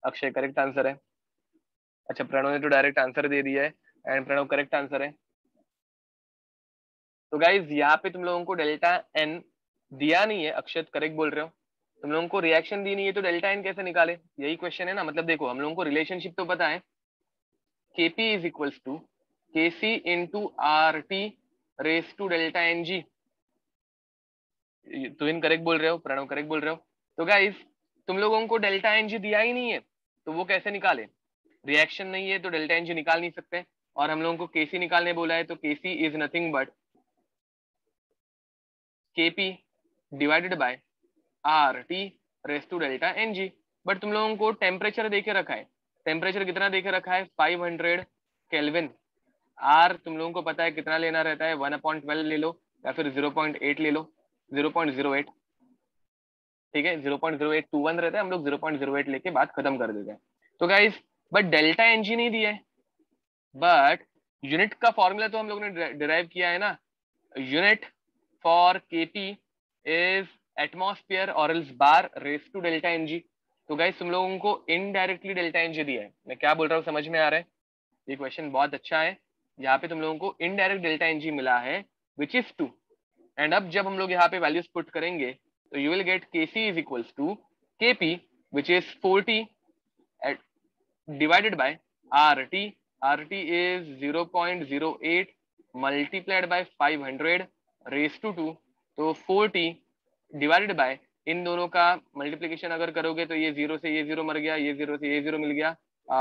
अक्षय करेक्ट आंसर है। अच्छा, प्रणव ने तो डायरेक्ट आंसर दे दिया है, एंड प्रणव करेक्ट आंसर है। तो गाइज यहाँ पे तुम लोगों को डेल्टा एन दिया नहीं है, अक्षत करेक्ट बोल रहे हो। तुम लोगों को रिएक्शन दी नहीं है तो डेल्टा एन कैसे निकाले, यही क्वेश्चन है ना। मतलब देखो, हम लोगों को रिलेशनशिप तो पता है, Kp is equals to Kc into R T raise to delta N G. तो इन करेक्ट बोल रहे हो, प्रणव करेक्ट बोल रहे हो। तो गाइज तुम लोगों को डेल्टा एन जी दिया ही नहीं है, तो वो कैसे निकाले? रिएक्शन नहीं है तो डेल्टा एन जी निकाल नहीं सकते, और हम लोगों को केसी निकालने बोला है, तो KC is nothing but Kp divided by R T raise to delta N G. But तुम लोगों को टेम्परेचर देके रखा है, टेम्परेचर कितना देके रखा है? 500 केल्विन। आर तुम लोगों को पता है कितना लेना रहता है, 1/12 ले लो या फिर 0.8 ले लो, 0.08। ठीक है, 0.0821 रहता है, हम लोग 0.08 लेके बात खत्म कर देते हैं। तो guys but delta N G नहीं दिया है, बट यूनिट का फॉर्मूला तो हम लोग ने डिराइव किया है ना। Unit for Kp is atmosphere or else bar raise to delta N G. तो गाइस तुम लोगों को इनडायरेक्टली डेल्टा एनजी दिया है, मैं क्या बोल रहा हूँ समझ में आ रहा है? ये क्वेश्चन बहुत अच्छा है, यहाँ पे तुम लोगों को इनडायरेक्ट डेल्टा एनजी मिला है विच इज 2। एंड अब जब हम लोग यहाँ पे वैल्यूज पुट करेंगे तो you will get Kc is equals to Kp which is 40 divided by RT. RT is 0.08 multiplied by 500 raised to 2। तो 40 डिवाइडेड बाय, इन दोनों का मल्टीप्लीकेशन अगर करोगे तो ये जीरो से ये जीरो मर गया, ये जीरो से ये जीरो मिल गया,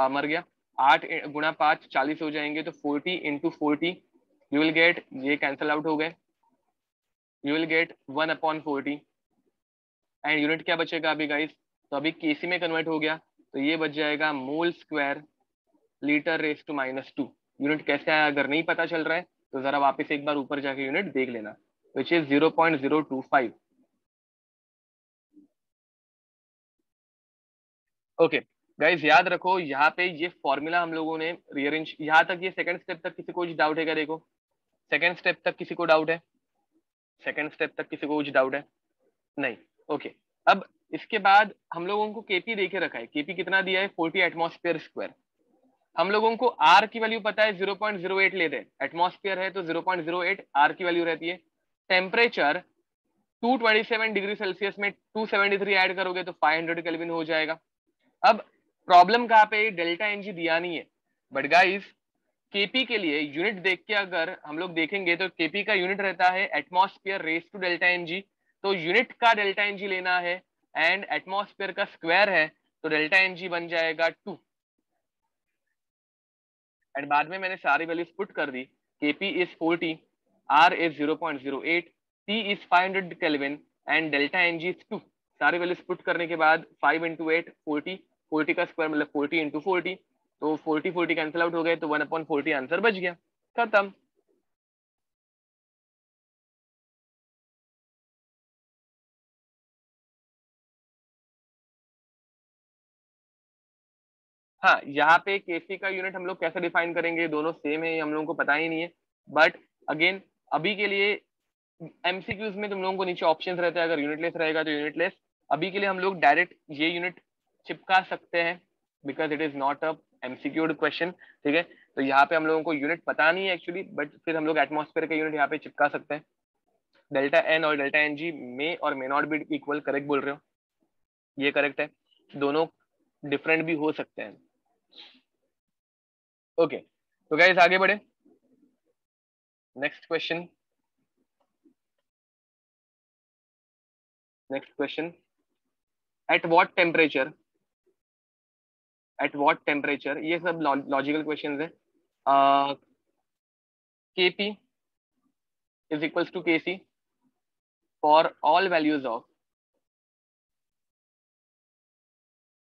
मर गया। 8 गुणा 5 40 हो जाएंगे, तो 40 इंटू 40 यू विल गेट, ये कैंसल आउट हो गए, you will gate 1/40। And unit क्या बचेगा अभी गाइस? तो अभी केसी में कन्वर्ट हो गया, तो ये बच जाएगा mole square litre raise to -2। Unit कैसे आया अगर नहीं पता चल रहा है तो जरा वापस एक बार ऊपर जाके यूनिट देख लेना, विच इज 0.025। ओके गाइज याद रखो, यहाँ पे ये फॉर्मूला हम लोगों ने रीअरेंज, यहाँ तक ये सेकंड स्टेप तक किसी को कुछ डाउट है क्या? देखो सेकंड स्टेप तक किसी को डाउट है? सेकंड स्टेप तक किसी को कुछ डाउट है? नहीं। ओके, अब इसके बाद हम लोगों को केपी देके रखा है, केपी कितना दिया है? 40 एटमॉस्फेयर स्क्वायर। हम लोगों को आर की वैल्यू पता है, 0.08 लेते हैं, एटमॉस्फेयर है तो 0.08 आर की वैल्यू रहती है। टेम्परेचर 227 डिग्री सेल्सियस में 273 ऐड करोगे तो 500 केल्विन हो जाएगा। अब प्रॉब्लम कहाँ पे? डेल्टा एनजी दिया नहीं है, बट गाइस केपी के लिए यूनिट देख के अगर हम लोग देखेंगे तो केपी का यूनिट रहता है atmosphere raise to delta N G. तो यूनिट का डेल्टा एनजी लेना है, एंड एटमॉस्फेयर का स्क्वायर है, तो डेल्टा एनजी बन जाएगा 2। एंड बाद में मैंने सारी वैल्यूज पुट कर दी। Kp is 40, R is 0.08, T is 500 kelvin and delta N G is 2। सारी वैल्यूज पुट करने के बाद 5 इंटू 8 40, 40 का स्क्वायर मतलब 40 इंटू 40, तो 40 40 कैंसिल आउट हो गए, तो 1/40 आंसर बच गया, खत्म। हाँ, यहाँ पे केसी का यूनिट हम लोग कैसे डिफाइन करेंगे, दोनों सेम है, हम लोगों को पता ही नहीं है। बट अगेन अभी के लिए एमसीक्यूज में तुम लोगों को नीचे ऑप्शंस रहते हैं, अगर यूनिटलेस रहेगा तो यूनिटलेस। अभी के लिए हम लोग डायरेक्ट ये यूनिट चिपका सकते हैं, because it is not a MCQed question. ठीक है, तो यहाँ पे हम लोगों को यूनिट पता नहीं है एक्चुअली, बट फिर हम लोग एटमॉस्फेयर का यूनिट यहाँ पे चिपका सकते हैं। डेल्टा एन और डेल्टा एन जी मे और may not be equal, correct बोल रहे हो, ये करेक्ट है, दोनों डिफरेंट भी हो सकते हैं। ओके, तो गाइस आगे बढ़े, next question, next question, eight what temperature, eight what temperature, ये सब लॉजिकल क्वेश्चंस है। Kp is equals to Kc for all values of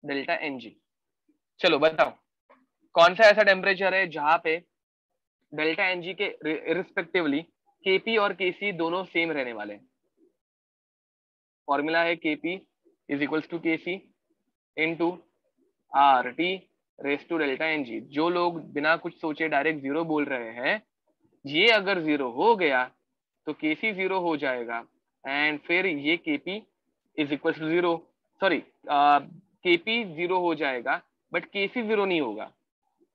delta N G. चलो बताओ, कौन सा ऐसा टेम्परेचर है जहां पे डेल्टा एन जी के रिस्पेक्टिवली Kp और Kc दोनों सेम रहने वाले हैं। फॉर्मूला है Kp is equals to Kc into R T raise to delta N G. जो लोग बिना कुछ सोचे डायरेक्ट जीरो बोल रहे हैं, ये अगर जीरो हो गया तो Kc जीरो हो जाएगा, एंड फिर ये Kp is equal to zero, sorry Kp zero हो जाएगा बट Kc जीरो नहीं होगा।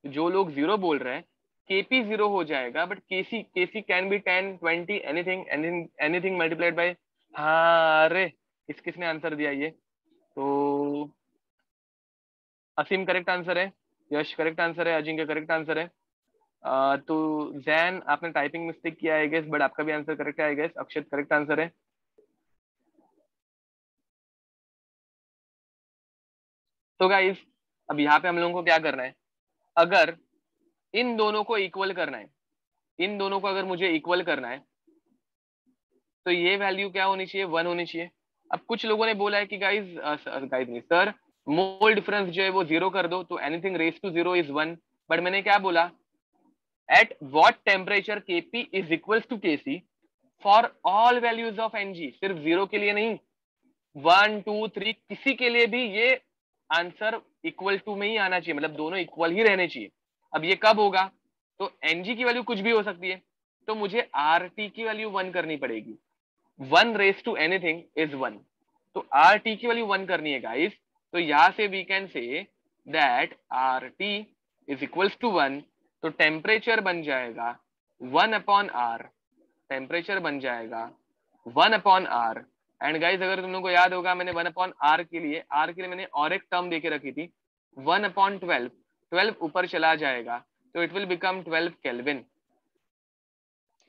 जो लोग जीरो बोल रहे हैं, Kp जीरो हो जाएगा but Kc can be 10 20 anything anything anything multiplied by, हाँ अरे किसने आंसर दिया ये, तो असीम करेक्ट आंसर है, यश करेक्ट आंसर है, अजिंक्य करेक्ट आंसर है। तो जैन आपने टाइपिंग मिस्टेक किया है गेस, बट आपका भी आंसर करेक्ट है गेस। अक्षत करेक्ट आंसर है। तो गाइस अब यहाँ पे हम लोगों को क्या करना है, अगर इन दोनों को इक्वल करना है, इन दोनों को अगर मुझे इक्वल करना है तो ये वैल्यू क्या होनी चाहिए, 1 होनी चाहिए। अब कुछ लोगों ने बोला है कि गाइस गाइस नहीं सर, मोल डिफरेंस जो है वो जीरो कर दो तो anything raise to zero is 1। But मैंने क्या बोला, at what temperature Kp is equal to Kc for all values of Ng, सिर्फ जीरो के लिए नहीं, 1 2 3 किसी के लिए भी ये आंसर इक्वल टू में ही आना चाहिए, मतलब दोनों इक्वल ही रहने चाहिए। अब ये कब होगा, तो Ng की वैल्यू कुछ भी हो सकती है, तो मुझे Rt की वैल्यू 1 करनी पड़ेगी। 1 रेस टू एनीथिंग इज 1, तो Rt की वैल्यू 1 करनी है गाइस। तो यहां से we can say that Rt is equals to 1, तो टेम्परेचर बन जाएगा 1/r, टेम्परेचर बन जाएगा 1/r। एंड गाइज अगर तुम लोग को याद होगा, मैंने 1/r के लिए मैंने और एक टर्म देके रखी थी 1/12, 12 ऊपर चला जाएगा तो it will become 12 kelvin.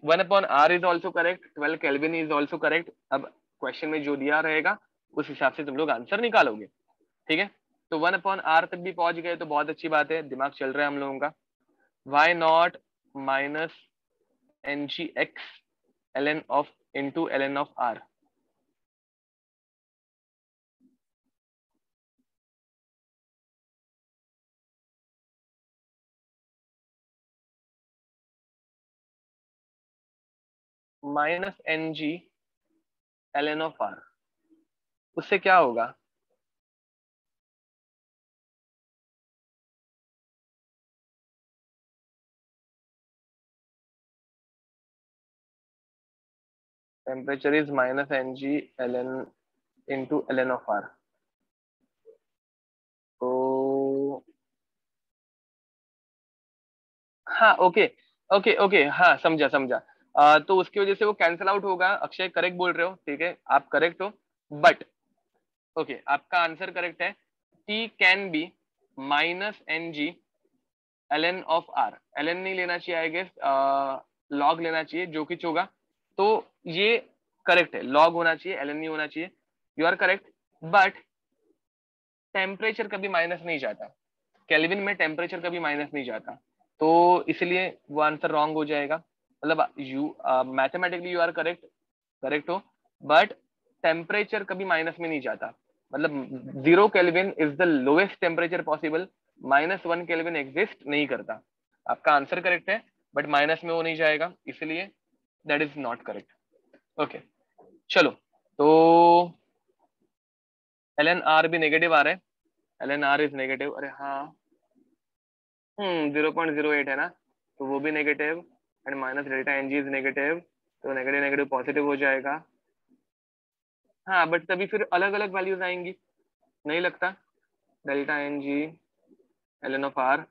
1/r is also correct, 12 kelvin is also correct. अब क्वेश्चन में जो दिया रहेगा उस हिसाब से तुम लोग आंसर निकालोगे, ठीक है। तो 1/r तक भी पहुंच गए तो बहुत अच्छी बात है, दिमाग चल रहा है हम लोगों का। Why not minus Ngx ln of into ln of r, minus Ng ln of r, उससे क्या होगा, temperature is minus Ng ln into ln of r। तो हाँ ओके, ओके ओके हाँ समझा समझा। तो उसकी वजह से वो कैंसिल आउट होगा। अक्षय करेक्ट बोल रहे हो, ठीक है आप करेक्ट हो, बट ओके आपका आंसर करेक्ट है। T can be minus Ng ln of r, ln नहीं लेना चाहिए आई गेस, लॉग लेना चाहिए जो कुछ होगा। तो ये करेक्ट है, लॉग होना चाहिए, ln नहीं होना चाहिए, you are correct. But temperature कभी माइनस नहीं जाता, केल्विन में टेम्परेचर कभी माइनस नहीं जाता, तो इसलिए वो आंसर रॉन्ग हो जाएगा। मतलब you mathematically you are correct, correct हो, बट टेम्परेचर कभी माइनस में नहीं जाता। मतलब 0 kelvin is the lowest temperature possible, -1 kelvin exist नहीं करता। आपका आंसर करेक्ट है बट माइनस में वो नहीं जाएगा, इसलिए that is not correct. Okay चलो, तो ln r भी नेगेटिव आ रहा है, ln r इज नेगेटिव, अरे हाँ 0.08 है ना, तो वो भी negative, and minus delta N G is negative, तो नेगेटिव नेगेटिव पॉजिटिव हो जाएगा। हाँ बट तभी फिर अलग अलग वैल्यूज आएंगी, नहीं लगता, delta N G L of R,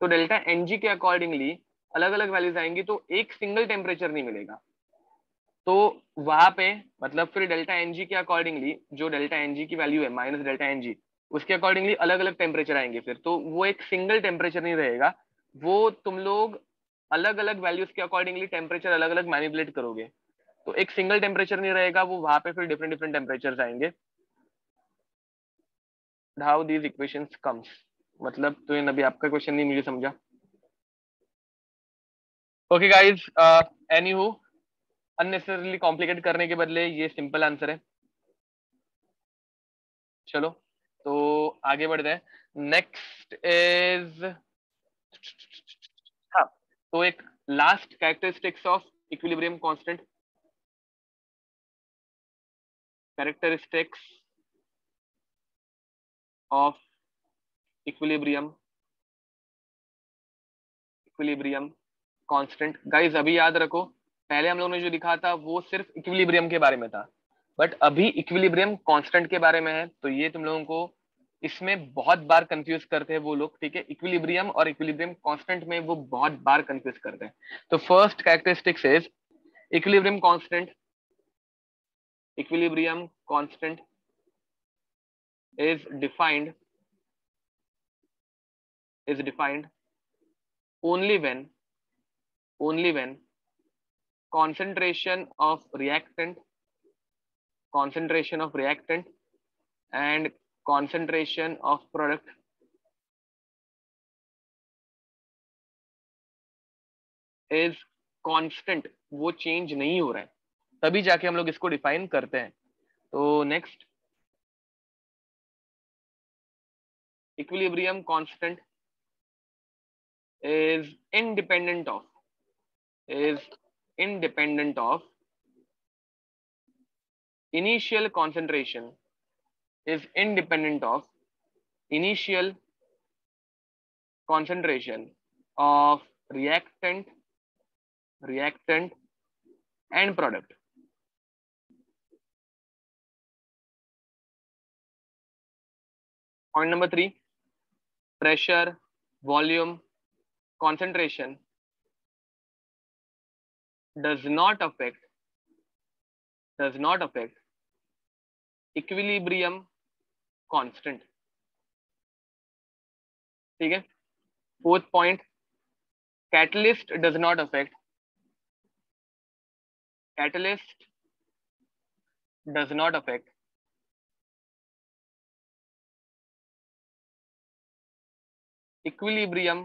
तो डेल्टा एन जी के अकॉर्डिंगली अलग अलग वैल्यूज आएंगी, तो एक सिंगल टेम्परेचर नहीं मिलेगा। तो वहां पे मतलब फिर डेल्टा एनजी के अकॉर्डिंगली जो डेल्टा एनजी की वैल्यू है माइनस डेल्टा एनजी, उसके अकॉर्डिंगली अलग अलग टेम्परेचर आएंगे फिर, तो वो एक सिंगल टेम्परेचर नहीं रहेगा, वो तुम लोग अलग अलग वैल्यूज के अकॉर्डिंगली टेम्परेचर अलग अलग मैनिपुलेट करोगे, तो एक सिंगल टेम्परेचर नहीं रहेगा, वो वहां पे फिर डिफरेंट डिफरेंट टेम्परेचर आएंगे। हाउ दीज इक्वेशंस कम्स, मतलब तो अभी आपका क्वेश्चन नहीं मुझे समझा। Okay guys, any who, unnecessarily complicate करने के बदले ये सिंपल आंसर है। चलो तो आगे बढ़ते हैं। नेक्स्ट इज, हाँ, तो एक last characteristics of equilibrium constant, characteristics of equilibrium, equilibrium constant. Guys अभी याद रखो, पहले हम लोगों ने जो लिखा था वो सिर्फ इक्विलिब्रियम के बारे में था, बट अभी इक्विलिब्रियम कांस्टेंट के बारे में है, तो ये तुम लोगों को इसमें बहुत बार कंफ्यूज करते हैं वो लोग, ठीक है, इक्विलिब्रियम और इक्विलिब्रियम कांस्टेंट में वो बहुत बार कंफ्यूज करते हैं। तो first characteristics is equilibrium constant, equilibrium constant is defined is defined only when concentration of reactant, concentration of reactant and concentration of product is constant, वो चेंज नहीं हो रहा है, तभी जाके हम लोग इसको डिफाइन करते हैं। तो next, equilibrium constant is independent of is independent of initial concentration, is independent of initial concentration of reactant, reactant and product. Point number 3, pressure, volume, concentration does not affect equilibrium constant, ठीक है। Fourth point, catalyst does not affect, catalyst does not affect equilibrium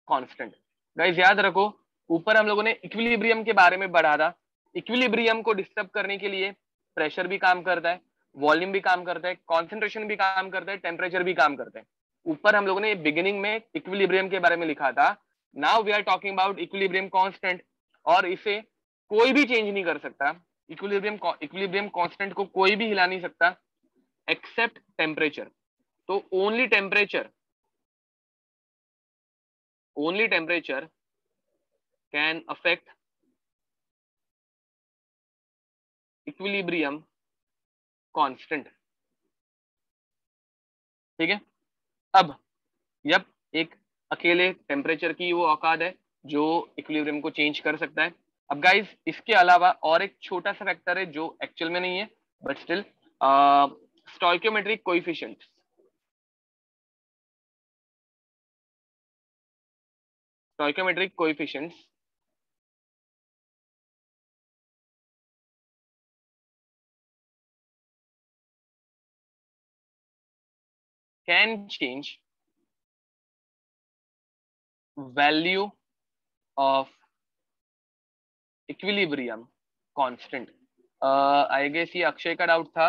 constant. Guys याद रखो, ऊपर हम लोगों ने equilibrium के बारे में पढ़ा था, इक्विलिब्रियम को डिस्टर्ब करने के लिए प्रेशर भी काम करता है, वॉल्यूम भी काम करता है, कॉन्सेंट्रेशन भी काम करता है, टेम्परेचर भी काम करता है। ऊपर हम लोगों ने बिगिनिंग में इक्विलिब्रियम के बारे में लिखा था। Now we are talking about equilibrium constant, और इसे कोई भी चेंज नहीं कर सकता, इक्विलिब्रियम कांस्टेंट को कोई भी हिला नहीं सकता एक्सेप्ट टेम्परेचर। तो only temperature can affect equilibrium constant, ठीक है। अब यप, एक अकेले टेम्परेचर की वो औकात है जो इक्विलिब्रियम को चेंज कर सकता है। अब गाइस इसके अलावा और एक छोटा सा फैक्टर है जो एक्चुअल में नहीं है but still, stoichiometric coefficients, stoichiometric coefficients can change value of equilibrium constant. I guess ये अक्षय का डाउट था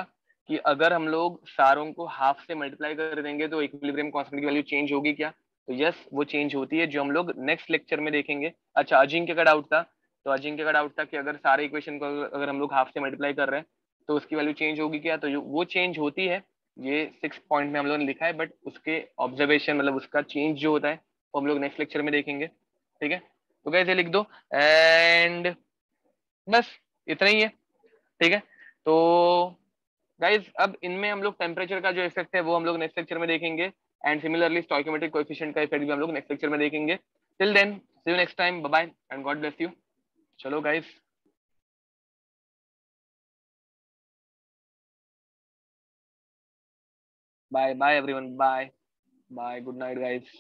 कि अगर हम लोग सारों को हाफ से मल्टीप्लाई कर देंगे तो इक्विलिब्रियम कांस्टेंट की वैल्यू चेंज होगी क्या, तो यस वो चेंज होती है, जो हम लोग नेक्स्ट लेक्चर में देखेंगे। अच्छा, अजिंक्य का डाउट था, तो अजिंक्य का डाउट था कि अगर सारे इक्वेशन को अगर हम लोग हाफ से मल्टीप्लाई कर रहे हैं तो उसकी वैल्यू चेंज होगी क्या, तो वो चेंज होती है, ये 6 पॉइंट में हम लोगों ने लिखा है, बट उसके ऑब्जर्वेशन मतलब उसका चेंज जो होता है वो हम लोग नेक्स्ट लेक्चर में देखेंगे, ठीक है। तो कैसे लिख दो, एंड बस इतना ही है, ठीक है। तो गाइज अब इनमें हम लोग टेम्परेचर का जो इफेक्ट है वो हम लोग नेक्स्ट लेक्चर में देखेंगे, एंड सिमिलरली स्टोइकियोमेट्रिक कोएफिशिएंट का इफेक्ट भी हम लोग नेक्स्ट लेक्चर में देखेंगे। Till then see you next time, bye bye and God bless you. चलो guys. Bye bye everyone, bye bye, good night guys.